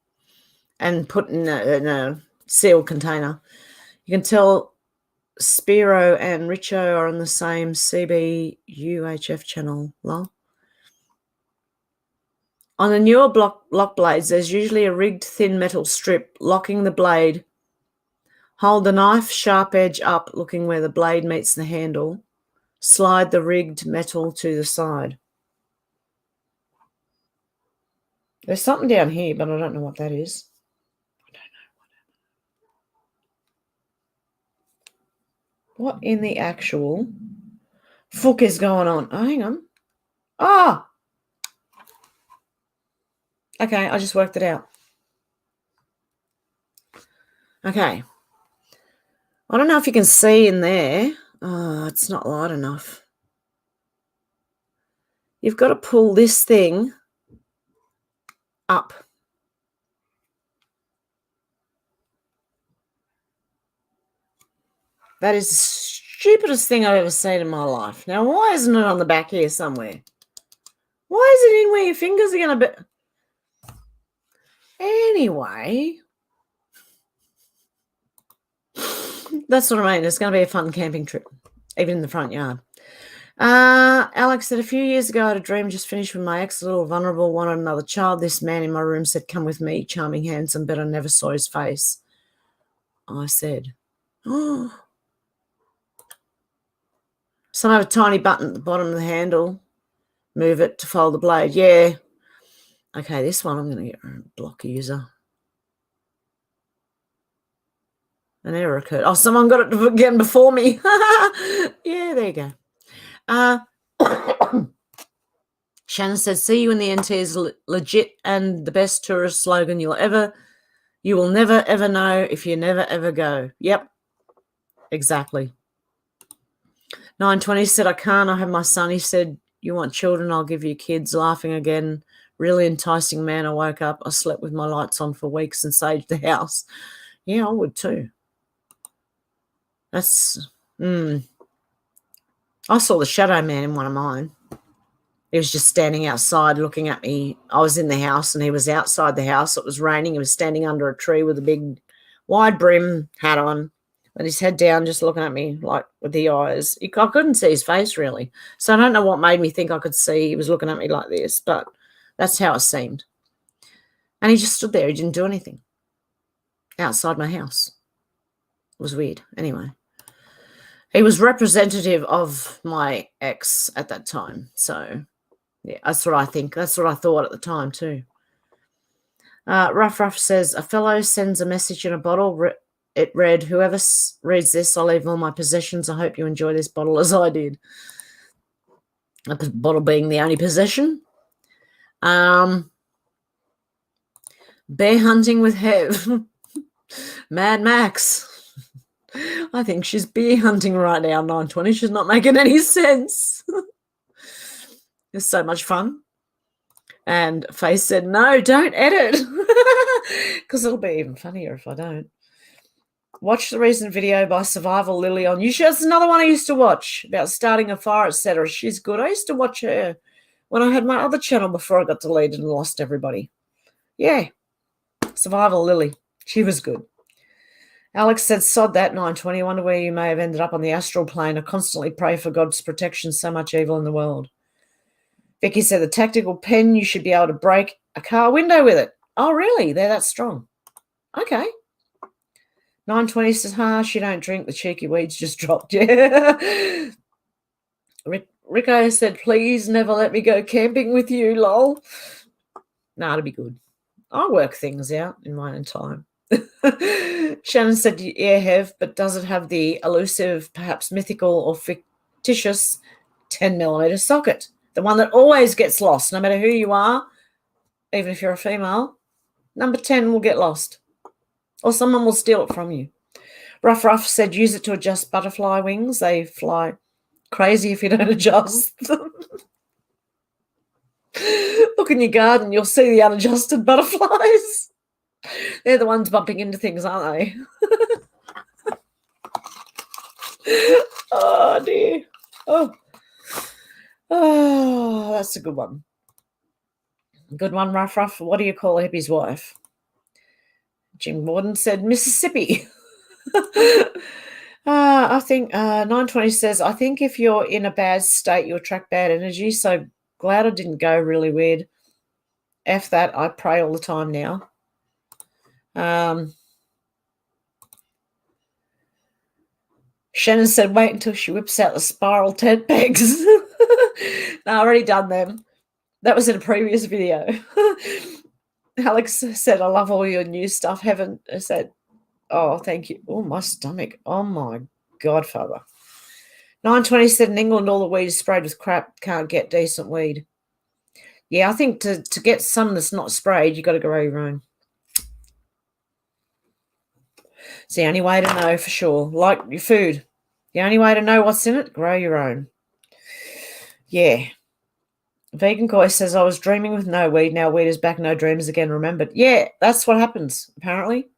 and put in a sealed container. You can tell Spiro and Richo are on the same CBUHF channel. Lol. On the newer lock blades, there's usually a rigged thin metal strip locking the blade. Hold the knife sharp edge up, looking where the blade meets the handle. Slide the rigged metal to the side. There's something down here, but I don't know what that is. I don't know what in the actual fuck is going on? Oh, hang on. Ah! Okay, I just worked it out. Okay. I don't know if you can see in there. Oh, it's not light enough. You've got to pull this thing up. That is the stupidest thing I've ever seen in my life. Now, why isn't it on the back here somewhere? Why is it in where your fingers are going to be? Anyway, that's what I mean. It's going to be a fun camping trip, even in the front yard. Alex said, a few years ago I had a dream just finished with my ex, a little vulnerable, wanted another child. This man in my room said, come with me, charming, handsome, but I never saw his face. I said, oh. Some have a tiny button at the bottom of the handle. Move it to fold the blade. Yeah. Okay, this one I'm going to get a block user. An error occurred. Oh, someone got it again before me. Yeah, there you go. Shannon says, see you in the NT is legit and the best tourist slogan you will never, ever know if you never, ever go. Yep, exactly. 920 said, I can't. I have my son. He said, you want children? I'll give you kids. Laughing again. Really enticing man. I woke up. I slept with my lights on for weeks and saged the house. Yeah, I would too. That's, I saw the shadow man in one of mine. He was just standing outside looking at me. I was in the house and he was outside the house. It was raining. He was standing under a tree with a big wide brim hat on, with his head down, just looking at me like with the eyes. I couldn't see his face really. So I don't know what made me think I could see. He was looking at me like this, but that's how it seemed. And he just stood there. He didn't do anything outside my house. It was weird. Anyway, he was representative of my ex at that time. So yeah, that's what I think. That's what I thought at the time too. Ruff says, a fellow sends a message in a bottle it read, whoever reads this, I'll leave all my possessions. I hope you enjoy this bottle as I did. A bottle being the only possession. Bear hunting with Hev. Mad Max. I think she's bear hunting right now, 920. She's not making any sense. It's so much fun. And Face said, no, don't edit. Because it'll be even funnier if I don't. Watch the recent video by Survival Lily on YouTube. That's another one I used to watch about starting a fire, etc. She's good. I used to watch her when I had my other channel before I got deleted and lost everybody. Yeah. Survival Lily. She was good. Alex said, sod that, 920. Wonder where you may have ended up on the astral plane. I constantly pray for God's protection. So much evil in the world. Vicky said, the tactical pen, you should be able to break a car window with it. Oh, really? They're that strong. Okay. 920 says, she don't drink. The cheeky weeds just dropped. Yeah. Rico said, please never let me go camping with you, lol. Nah, it'll be good. I'll work things out in my own time. Shannon said, yeah, Hev, but does it have the elusive, perhaps mythical or fictitious 10mm socket? The one that always gets lost, no matter who you are, even if you're a female. Number 10 will get lost. Or someone will steal it from you. Ruff said, use it to adjust butterfly wings. They fly crazy if you don't adjust them. Look in your garden, you'll see the unadjusted butterflies. They're the ones bumping into things, aren't they? Oh, dear. Oh, that's a good one. Good one, Ruff. What do you call Hippie's wife? Jim Warden said Mississippi. I think 920 says, I think if you're in a bad state, you attract bad energy. So glad I didn't go really weird. F that. I pray all the time now. Shannon said, wait until she whips out the spiral tent pegs. No, I already done them. That was in a previous video. Alex said, I love all your new stuff. Heaven said, oh, thank you. Oh, my stomach. Oh, my Godfather. 920 said, in England, all the weed is sprayed with crap. Can't get decent weed. Yeah, I think to get some that's not sprayed, you've got to grow your own. It's the only way to know for sure. Like your food. The only way to know what's in it, grow your own. Yeah. Vegan Koi says, I was dreaming with no weed. Now weed is back, no dreams again, remembered. Yeah, that's what happens, apparently.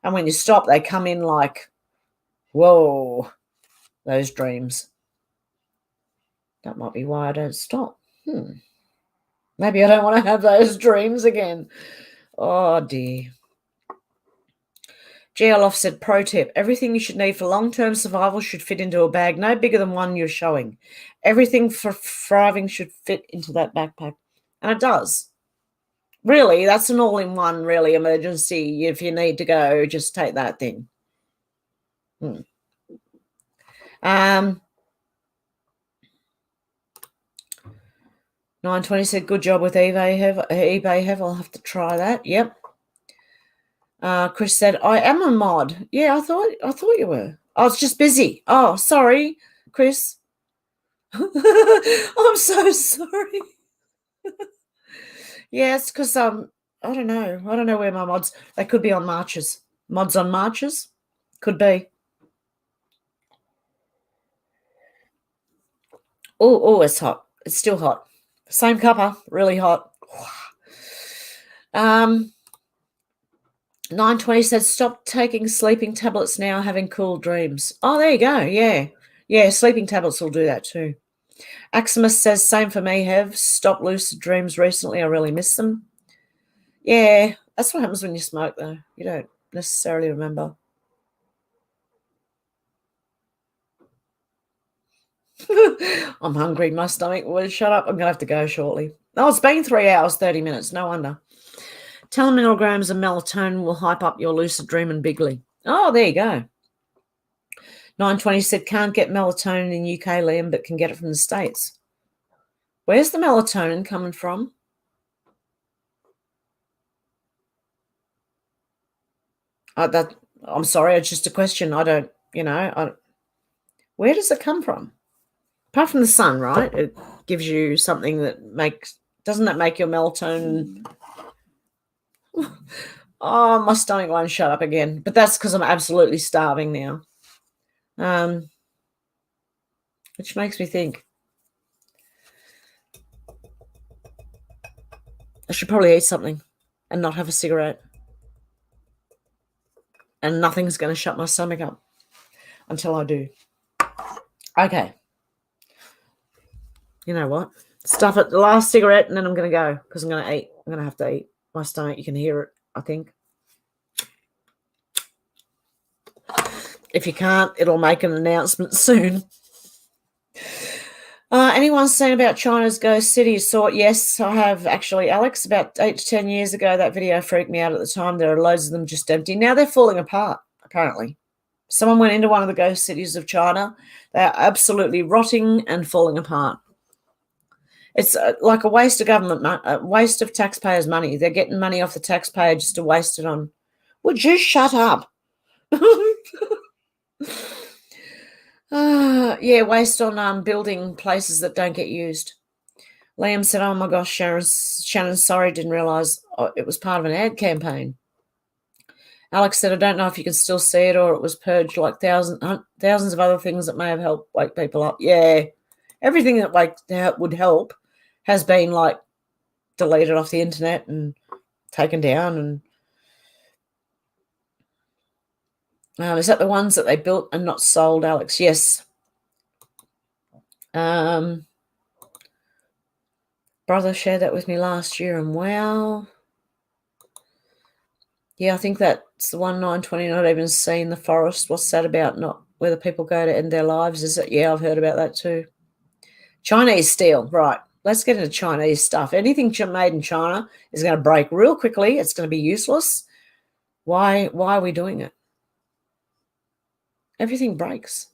And when you stop, they come in like, whoa, those dreams. That might be why I don't stop. Maybe I don't want to have those dreams again. Oh, dear. GLoff said, pro tip, everything you should need for long-term survival should fit into a bag no bigger than one you're showing. Everything for thriving should fit into that backpack. And it does. Really, that's an all-in-one, really, emergency. If you need to go, just take that thing. 920 said, good job with eBay Hev. I'll have to try that. Yep. Chris said, I am a mod. Yeah, I thought you were. I was just busy. Oh, sorry, Chris. I'm so sorry. Yeah, it's because I don't know. I don't know where my mods. They could be on marches. Mods on marches? Could be. Oh, it's hot. It's still hot. Same cuppa, really hot. 920 says, stop taking sleeping tablets now, having cool dreams. Oh, there you go. Yeah. Yeah, sleeping tablets will do that too. Aximus says, same for me, Hev. Stopped lucid dreams recently. I really miss them. Yeah, that's what happens when you smoke, though. You don't necessarily remember. I'm hungry. My stomach will shut up. I'm going to have to go shortly. Oh, it's been 3 hours, 30 minutes. No wonder. 10 milligrams of melatonin will hype up your lucid dreaming bigly. Oh, there you go. 920 said, can't get melatonin in UK, Liam, but can get it from the States. Where's the melatonin coming from? That I'm sorry, it's just a question. I don't, where does it come from? Apart from the sun, right? It gives you something that doesn't that make your melatonin? Oh, my stomach won't shut up again. But that's because I'm absolutely starving now. Which makes me think I should probably eat something and not have a cigarette. And nothing's going to shut my stomach up until I do. Okay. You know what? Stuff it, the last cigarette, and then I'm going to go because I'm going to eat. I'm going to have to eat. My stomach, you can hear it, I think. If you can't, it'll make an announcement soon. Anyone saying about China's ghost cities? So yes, I have actually, Alex. About 8 to 10 years ago, that video freaked me out at the time. There are loads of them just empty. Now they're falling apart, apparently. Someone went into one of the ghost cities of China. They're absolutely rotting and falling apart. It's like a waste of government, a waste of taxpayers' money. They're getting money off the taxpayer just to waste it on. Would you shut up? Yeah, waste on building places that don't get used. Liam said, oh my gosh, Shannon, sorry, didn't realise it was part of an ad campaign. Alex said, I don't know if you can still see it or it was purged like thousands of other things that may have helped wake people up. Yeah, everything that would help has been like deleted off the internet and taken down. And is that the ones that they built and not sold, Alex? Yes. Brother shared that with me last year, and wow. Yeah, I think that's the 1920, not even seen the forest. What's that about? Not where the people go to end their lives, is it? Yeah, I've heard about that too. Chinese steel, right. Let's get into Chinese stuff. Anything made in China is going to break real quickly. It's going to be useless. Why are we doing it? Everything breaks.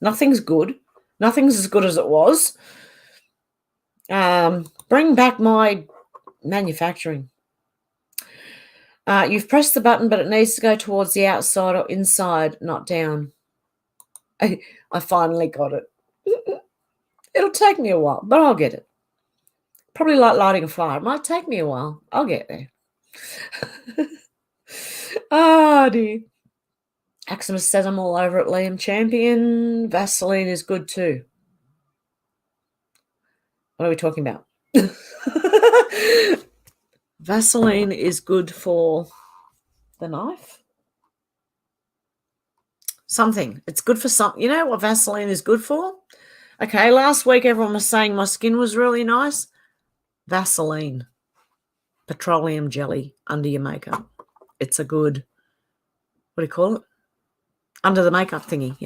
Nothing's good. Nothing's as good as it was. Bring back my manufacturing. You've pressed the button, but it needs to go towards the outside or inside, not down. I finally got it. It'll take me a while, but I'll get it. Probably like lighting a fire. It might take me a while. I'll get there. Oh, dear. Aximus says I'm all over it, Liam. Champion. Vaseline is good too. What are we talking about? Vaseline is good for the knife? Something. It's good for something. You know what Vaseline is good for? Okay, last week everyone was saying my skin was really nice. Vaseline. Petroleum jelly under your makeup. It's a good, what do you call it? Under the makeup thingy,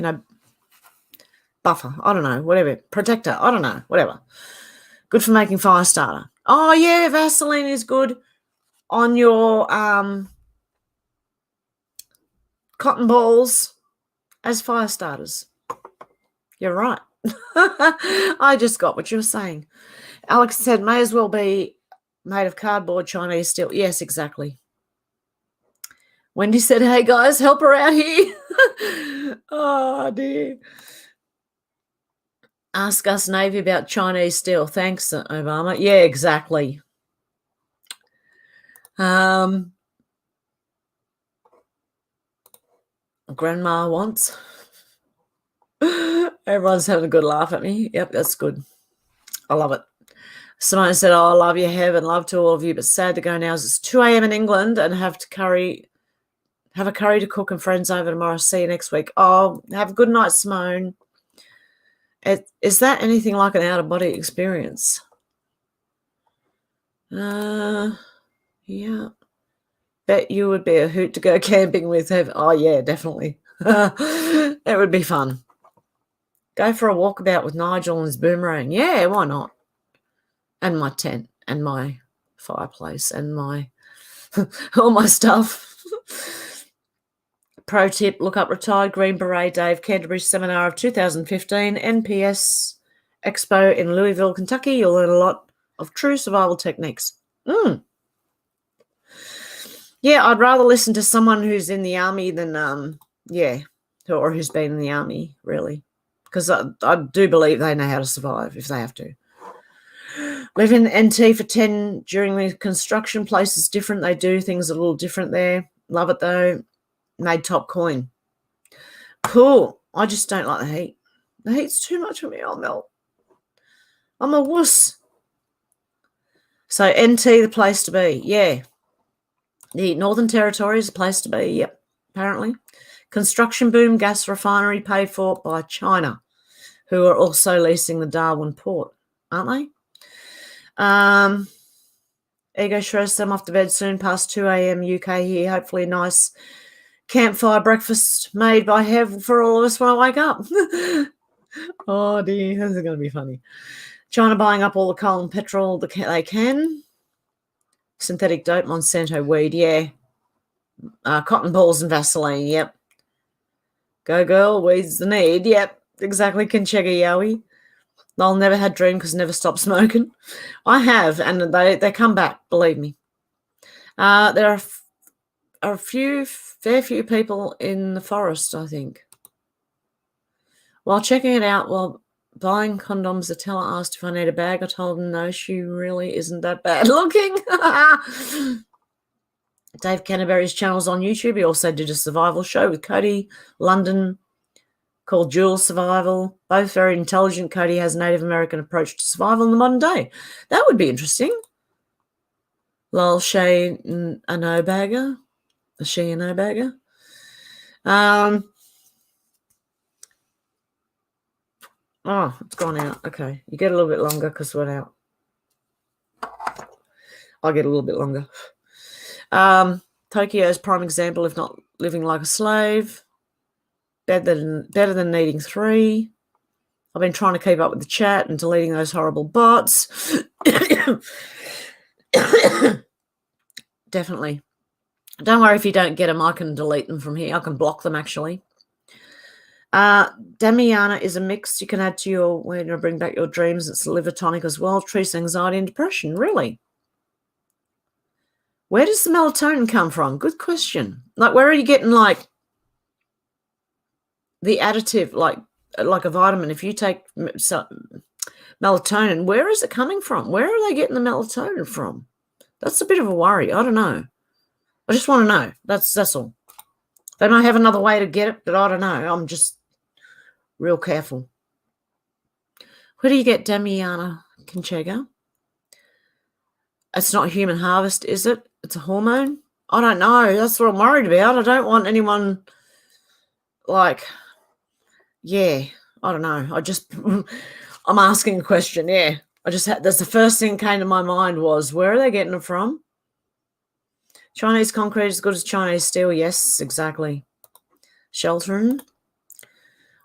buffer. I don't know, whatever. Protector. I don't know, whatever. Good for making fire starter. Oh, yeah, Vaseline is good on your cotton balls as fire starters. You're right. I just got what you were saying. Alex said, may as well be made of cardboard, Chinese steel. Yes, exactly. Wendy said, hey, guys, help her out here. Oh, dear. Ask us, Navy, about Chinese steel. Thanks, Obama. Yeah, exactly. Grandma wants. Everyone's having a good laugh at me. Yep, that's good. I love it. Simone said, oh, I love you, Hev, and love to all of you, but sad to go now as it's 2 a.m. in England and have a curry to cook and friends over tomorrow. See you next week. Oh, have a good night, Simone. Is that anything like an out-of-body experience? Yeah. Bet you would be a hoot to go camping with, Hev. Oh, yeah, definitely. It would be fun. Go for a walkabout with Nigel and his boomerang. Yeah, why not? And my tent and my fireplace and my all my stuff. Pro tip, look up Retired Green Beret Dave Canterbury Seminar of 2015, NPS Expo in Louisville, Kentucky. You'll learn a lot of true survival techniques. Yeah, I'd rather listen to someone who's in the army than, or who's been in the army, really. Because I do believe they know how to survive if they have to. Live in NT for 10 during the construction place is different. They do things a little different there. Love it, though. Made top coin. Cool. I just don't like the heat. The heat's too much for me. I'll melt. I'm a wuss. So NT, the place to be. Yeah. The Northern Territory is a place to be. Yep, apparently. Construction boom, gas refinery paid for by China, who are also leasing the Darwin port, aren't they? Ego Shrez, I'm off to bed soon, past 2 a.m. UK here. Hopefully a nice campfire breakfast made by Hev for all of us when I wake up. Oh, dear, this is going to be funny. China buying up all the coal and petrol they can. Synthetic dope, Monsanto weed, yeah. Cotton balls and Vaseline, yep. Go girl, weed's the need, yep. Exactly, Kinchega Yowie. I'll never had dream because never stopped smoking. I have, and they come back, believe me. There are a fair few people in the forest, I think. While checking it out, while buying condoms, the teller asked if I need a bag. I told him no, she really isn't that bad looking. Dave Canterbury's channel's on YouTube. He also did a survival show with Cody London called Dual Survival. Both very intelligent. Cody has a Native American approach to survival in the modern day. That would be interesting. Lol, Shay, a no-bagger. Is she a no-bagger? Oh, it's gone out. Okay. You get a little bit longer because we're out. I'll get a little bit longer. Tokyo's prime example, if not living like a slave. Better than needing 3. I've been trying to keep up with the chat and deleting those horrible bots. Definitely. Don't worry if you don't get them. I can delete them from here. I can block them, actually. Damiana is a mix you can add to your when you bring back your dreams. It's a liver tonic as well. Treats anxiety and depression. Really? Where does the melatonin come from? Good question. Like, where are you getting, like, the additive, like a vitamin? If you take melatonin, where is it coming from? Where are they getting the melatonin from? That's a bit of a worry. I don't know. I just want to know. That's all. They might have another way to get it, but I don't know. I'm just real careful. Where do you get Damiana Kinchega? It's not human harvest, is it? It's a hormone? I don't know. That's what I'm worried about. I don't want anyone, like, yeah, I don't know. I'm asking a question, yeah. That's the first thing that came to my mind was, where are they getting it from? Chinese concrete is as good as Chinese steel. Yes, exactly. Sheltering.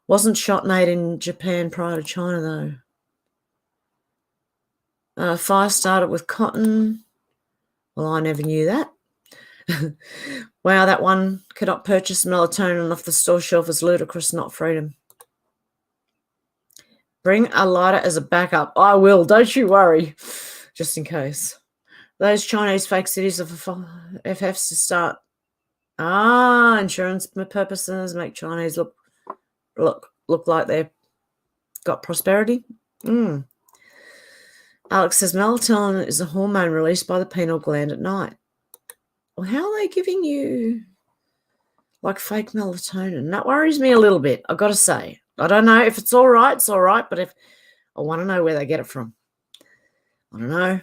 Wasn't shot made in Japan prior to China, though. Fire started with cotton. Well, I never knew that. Wow, that one cannot purchase melatonin off the store shelf is ludicrous, not freedom. Bring a lighter as a backup. I will, don't you worry, just in case. Those Chinese fake cities of FFs to start. Insurance purposes make Chinese look like they've got prosperity. Alex says melatonin is a hormone released by the pineal gland at night. Well, how are they giving you like fake melatonin? That worries me a little bit, I've got to say. I don't know if it's all right, but if I want to know where they get it from. I don't know.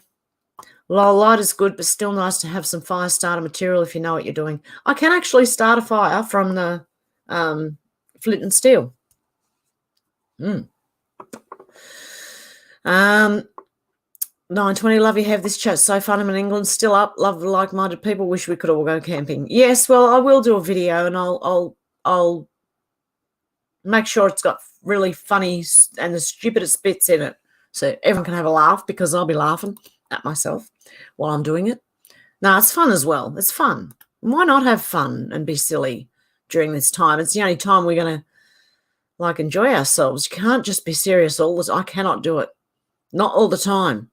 Light is good, but still nice to have some fire starter material if you know what you're doing. I can actually start a fire from the flint and steel. 920, love you, have this chat so fun. I'm in England, still up, love the like-minded people, wish we could all go camping. Yes, well, I will do a video and I'll make sure it's got really funny and the stupidest bits in it so everyone can have a laugh, because I'll be laughing at myself while I'm doing it. No, it's fun as well. It's fun. Why not have fun and be silly during this time? It's the only time we're going to, like, enjoy ourselves. You can't just be serious all the time. I cannot do it. Not all the time.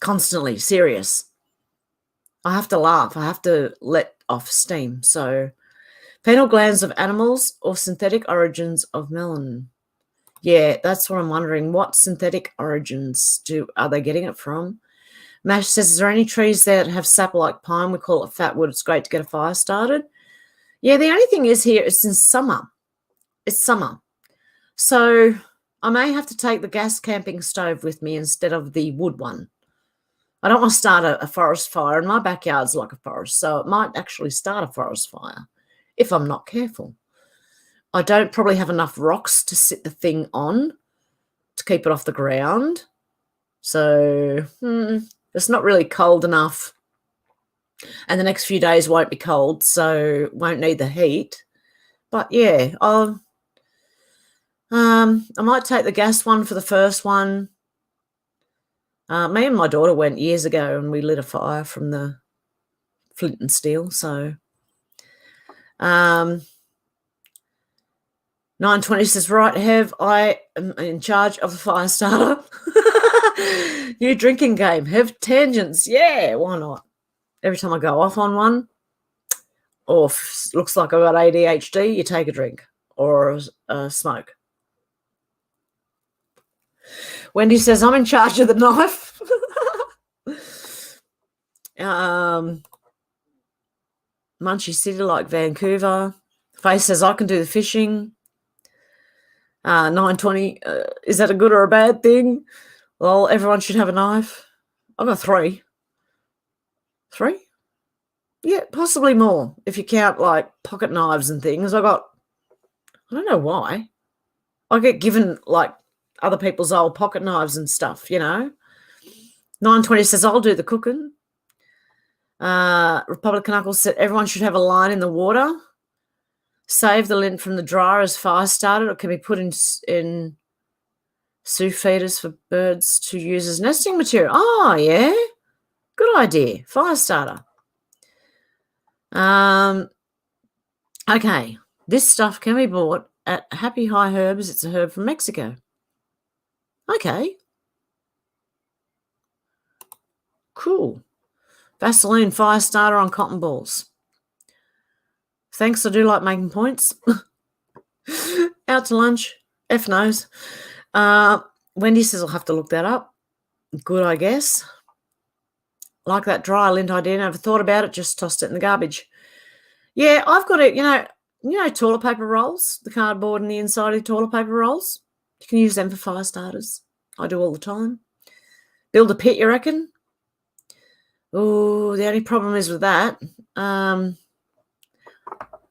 Constantly serious. I have to laugh. I have to let off steam. So pineal glands of animals or synthetic origins of melanin. Yeah, that's what I'm wondering. What synthetic origins are they getting it from? Mash says, is there any trees that have sap like pine? We call it fat wood. It's great to get a fire started. Yeah, the only thing is here, it's in summer. It's summer. So I may have to take the gas camping stove with me instead of the wood one. I don't want to start a forest fire, and my backyard's like a forest, so it might actually start a forest fire if I'm not careful. I don't probably have enough rocks to sit the thing on to keep it off the ground. So it's not really cold enough. And the next few days won't be cold, so won't need the heat. But yeah, I might take the gas one for the first one. Me and my daughter went years ago and we lit a fire from the flint and steel. So 920 says, right, Hev, I am in charge of the fire starter. New drinking game, Hev tangents. Yeah, why not? Every time I go off on one, or looks like I've got ADHD, you take a drink or a smoke. Wendy says, I'm in charge of the knife. Munchy City like Vancouver. Faye says, I can do the fishing. 920, is that a good or a bad thing? Well, everyone should have a knife. I've got 3. 3? Yeah, possibly more if you count like pocket knives and things. I don't know why. I get given like other people's old pocket knives and stuff, you know. 920 says, I'll do the cooking. Republican Uncle said, everyone should have a line in the water. Save the lint from the dryer as fire started. It can be put in sous feeders for birds to use as nesting material. Oh, yeah. Good idea. Fire starter. Okay. This stuff can be bought at Happy High Herbs. It's a herb from Mexico. Okay. Cool. Vaseline fire starter on cotton balls. Thanks, I do like making points. Out to lunch. F knows. Wendy says I'll have to look that up. Good, I guess. Like that dry lint idea. Never thought about it, just tossed it in the garbage. Yeah, I've got it, you know toilet paper rolls, the cardboard and the inside of the toilet paper rolls. You can use them for fire starters. I do all the time. Build a pit, you reckon? Oh, the only problem is with that.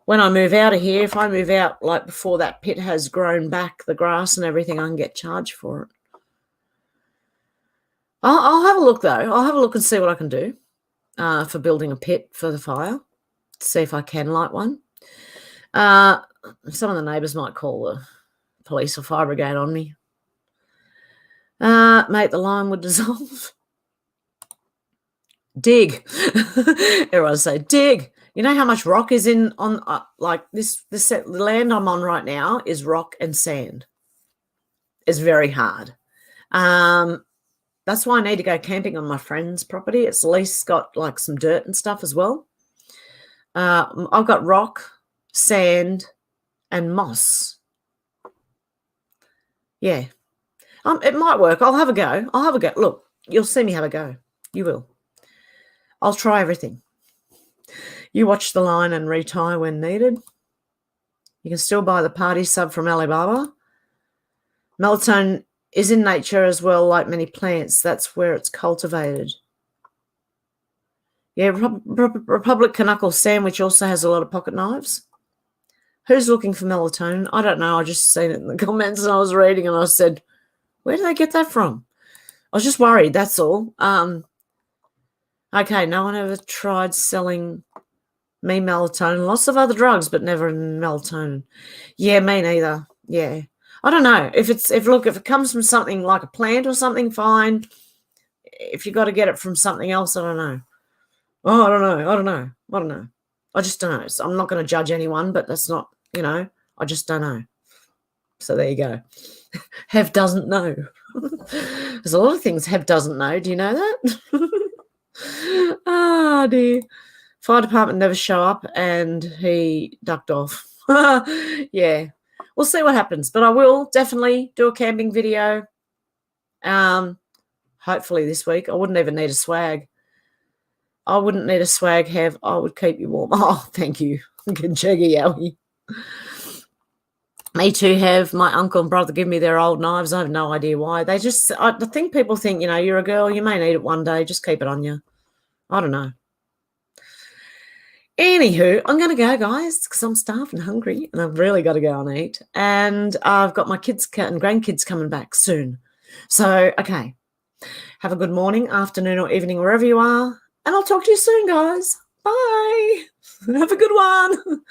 When I move out of here, if I move out like before that pit has grown back, the grass and everything, I can get charged for it. I'll have a look, though. I'll have a look and see what I can do for building a pit for the fire, see if I can light one. Some of the neighbours might call the police or fire brigade on me. Mate, the lime would dissolve. Dig. Everyone say dig. You know how much rock is on like this the land I'm on right now is rock and sand. It's very hard. That's why I need to go camping on my friend's property. It's at least got like some dirt and stuff as well. I've got rock, sand, and moss. Yeah. It might work. I'll have a go. Look, you'll see me have a go. You will. I'll try everything. You watch the line and retie when needed. You can still buy the party sub from LBRY. Melatonin is in nature as well, like many plants. That's where it's cultivated. Yeah, Republic Knuckle Sandwich also has a lot of pocket knives. Who's looking for melatonin? I don't know. I just seen it in the comments and I was reading and I said, where did they get that from? I was just worried, that's all. Okay, no one ever tried selling me melatonin. Lots of other drugs, but never melatonin. Yeah, me neither. Yeah. I don't know. If it comes from something like a plant or something, fine. If you got to get it from something else, I don't know. Oh, I don't know. I just don't know. So I'm not going to judge anyone, but that's not, I just don't know. So there you go. Hev doesn't know. There's a lot of things Hev doesn't know. Do you know that? Ah, dear. Fire department never show up and he ducked off. Yeah, we'll see what happens. But I will definitely do a camping video. Hopefully this week. I wouldn't even need a swag. I wouldn't need a swag, Hev. I would keep you warm. Oh, thank you. Good jiggy, Yowie. Me too, Hev. My uncle and brother give me their old knives. I have no idea why. They just, I think people think, you're a girl, you may need it one day. Just keep it on you. I don't know. Anywho, I'm going to go, guys, because I'm starved and hungry, and I've really got to go and eat. And I've got my kids and grandkids coming back soon. So, okay. Have a good morning, afternoon, or evening, wherever you are. And I'll talk to you soon, guys. Bye. Have a good one.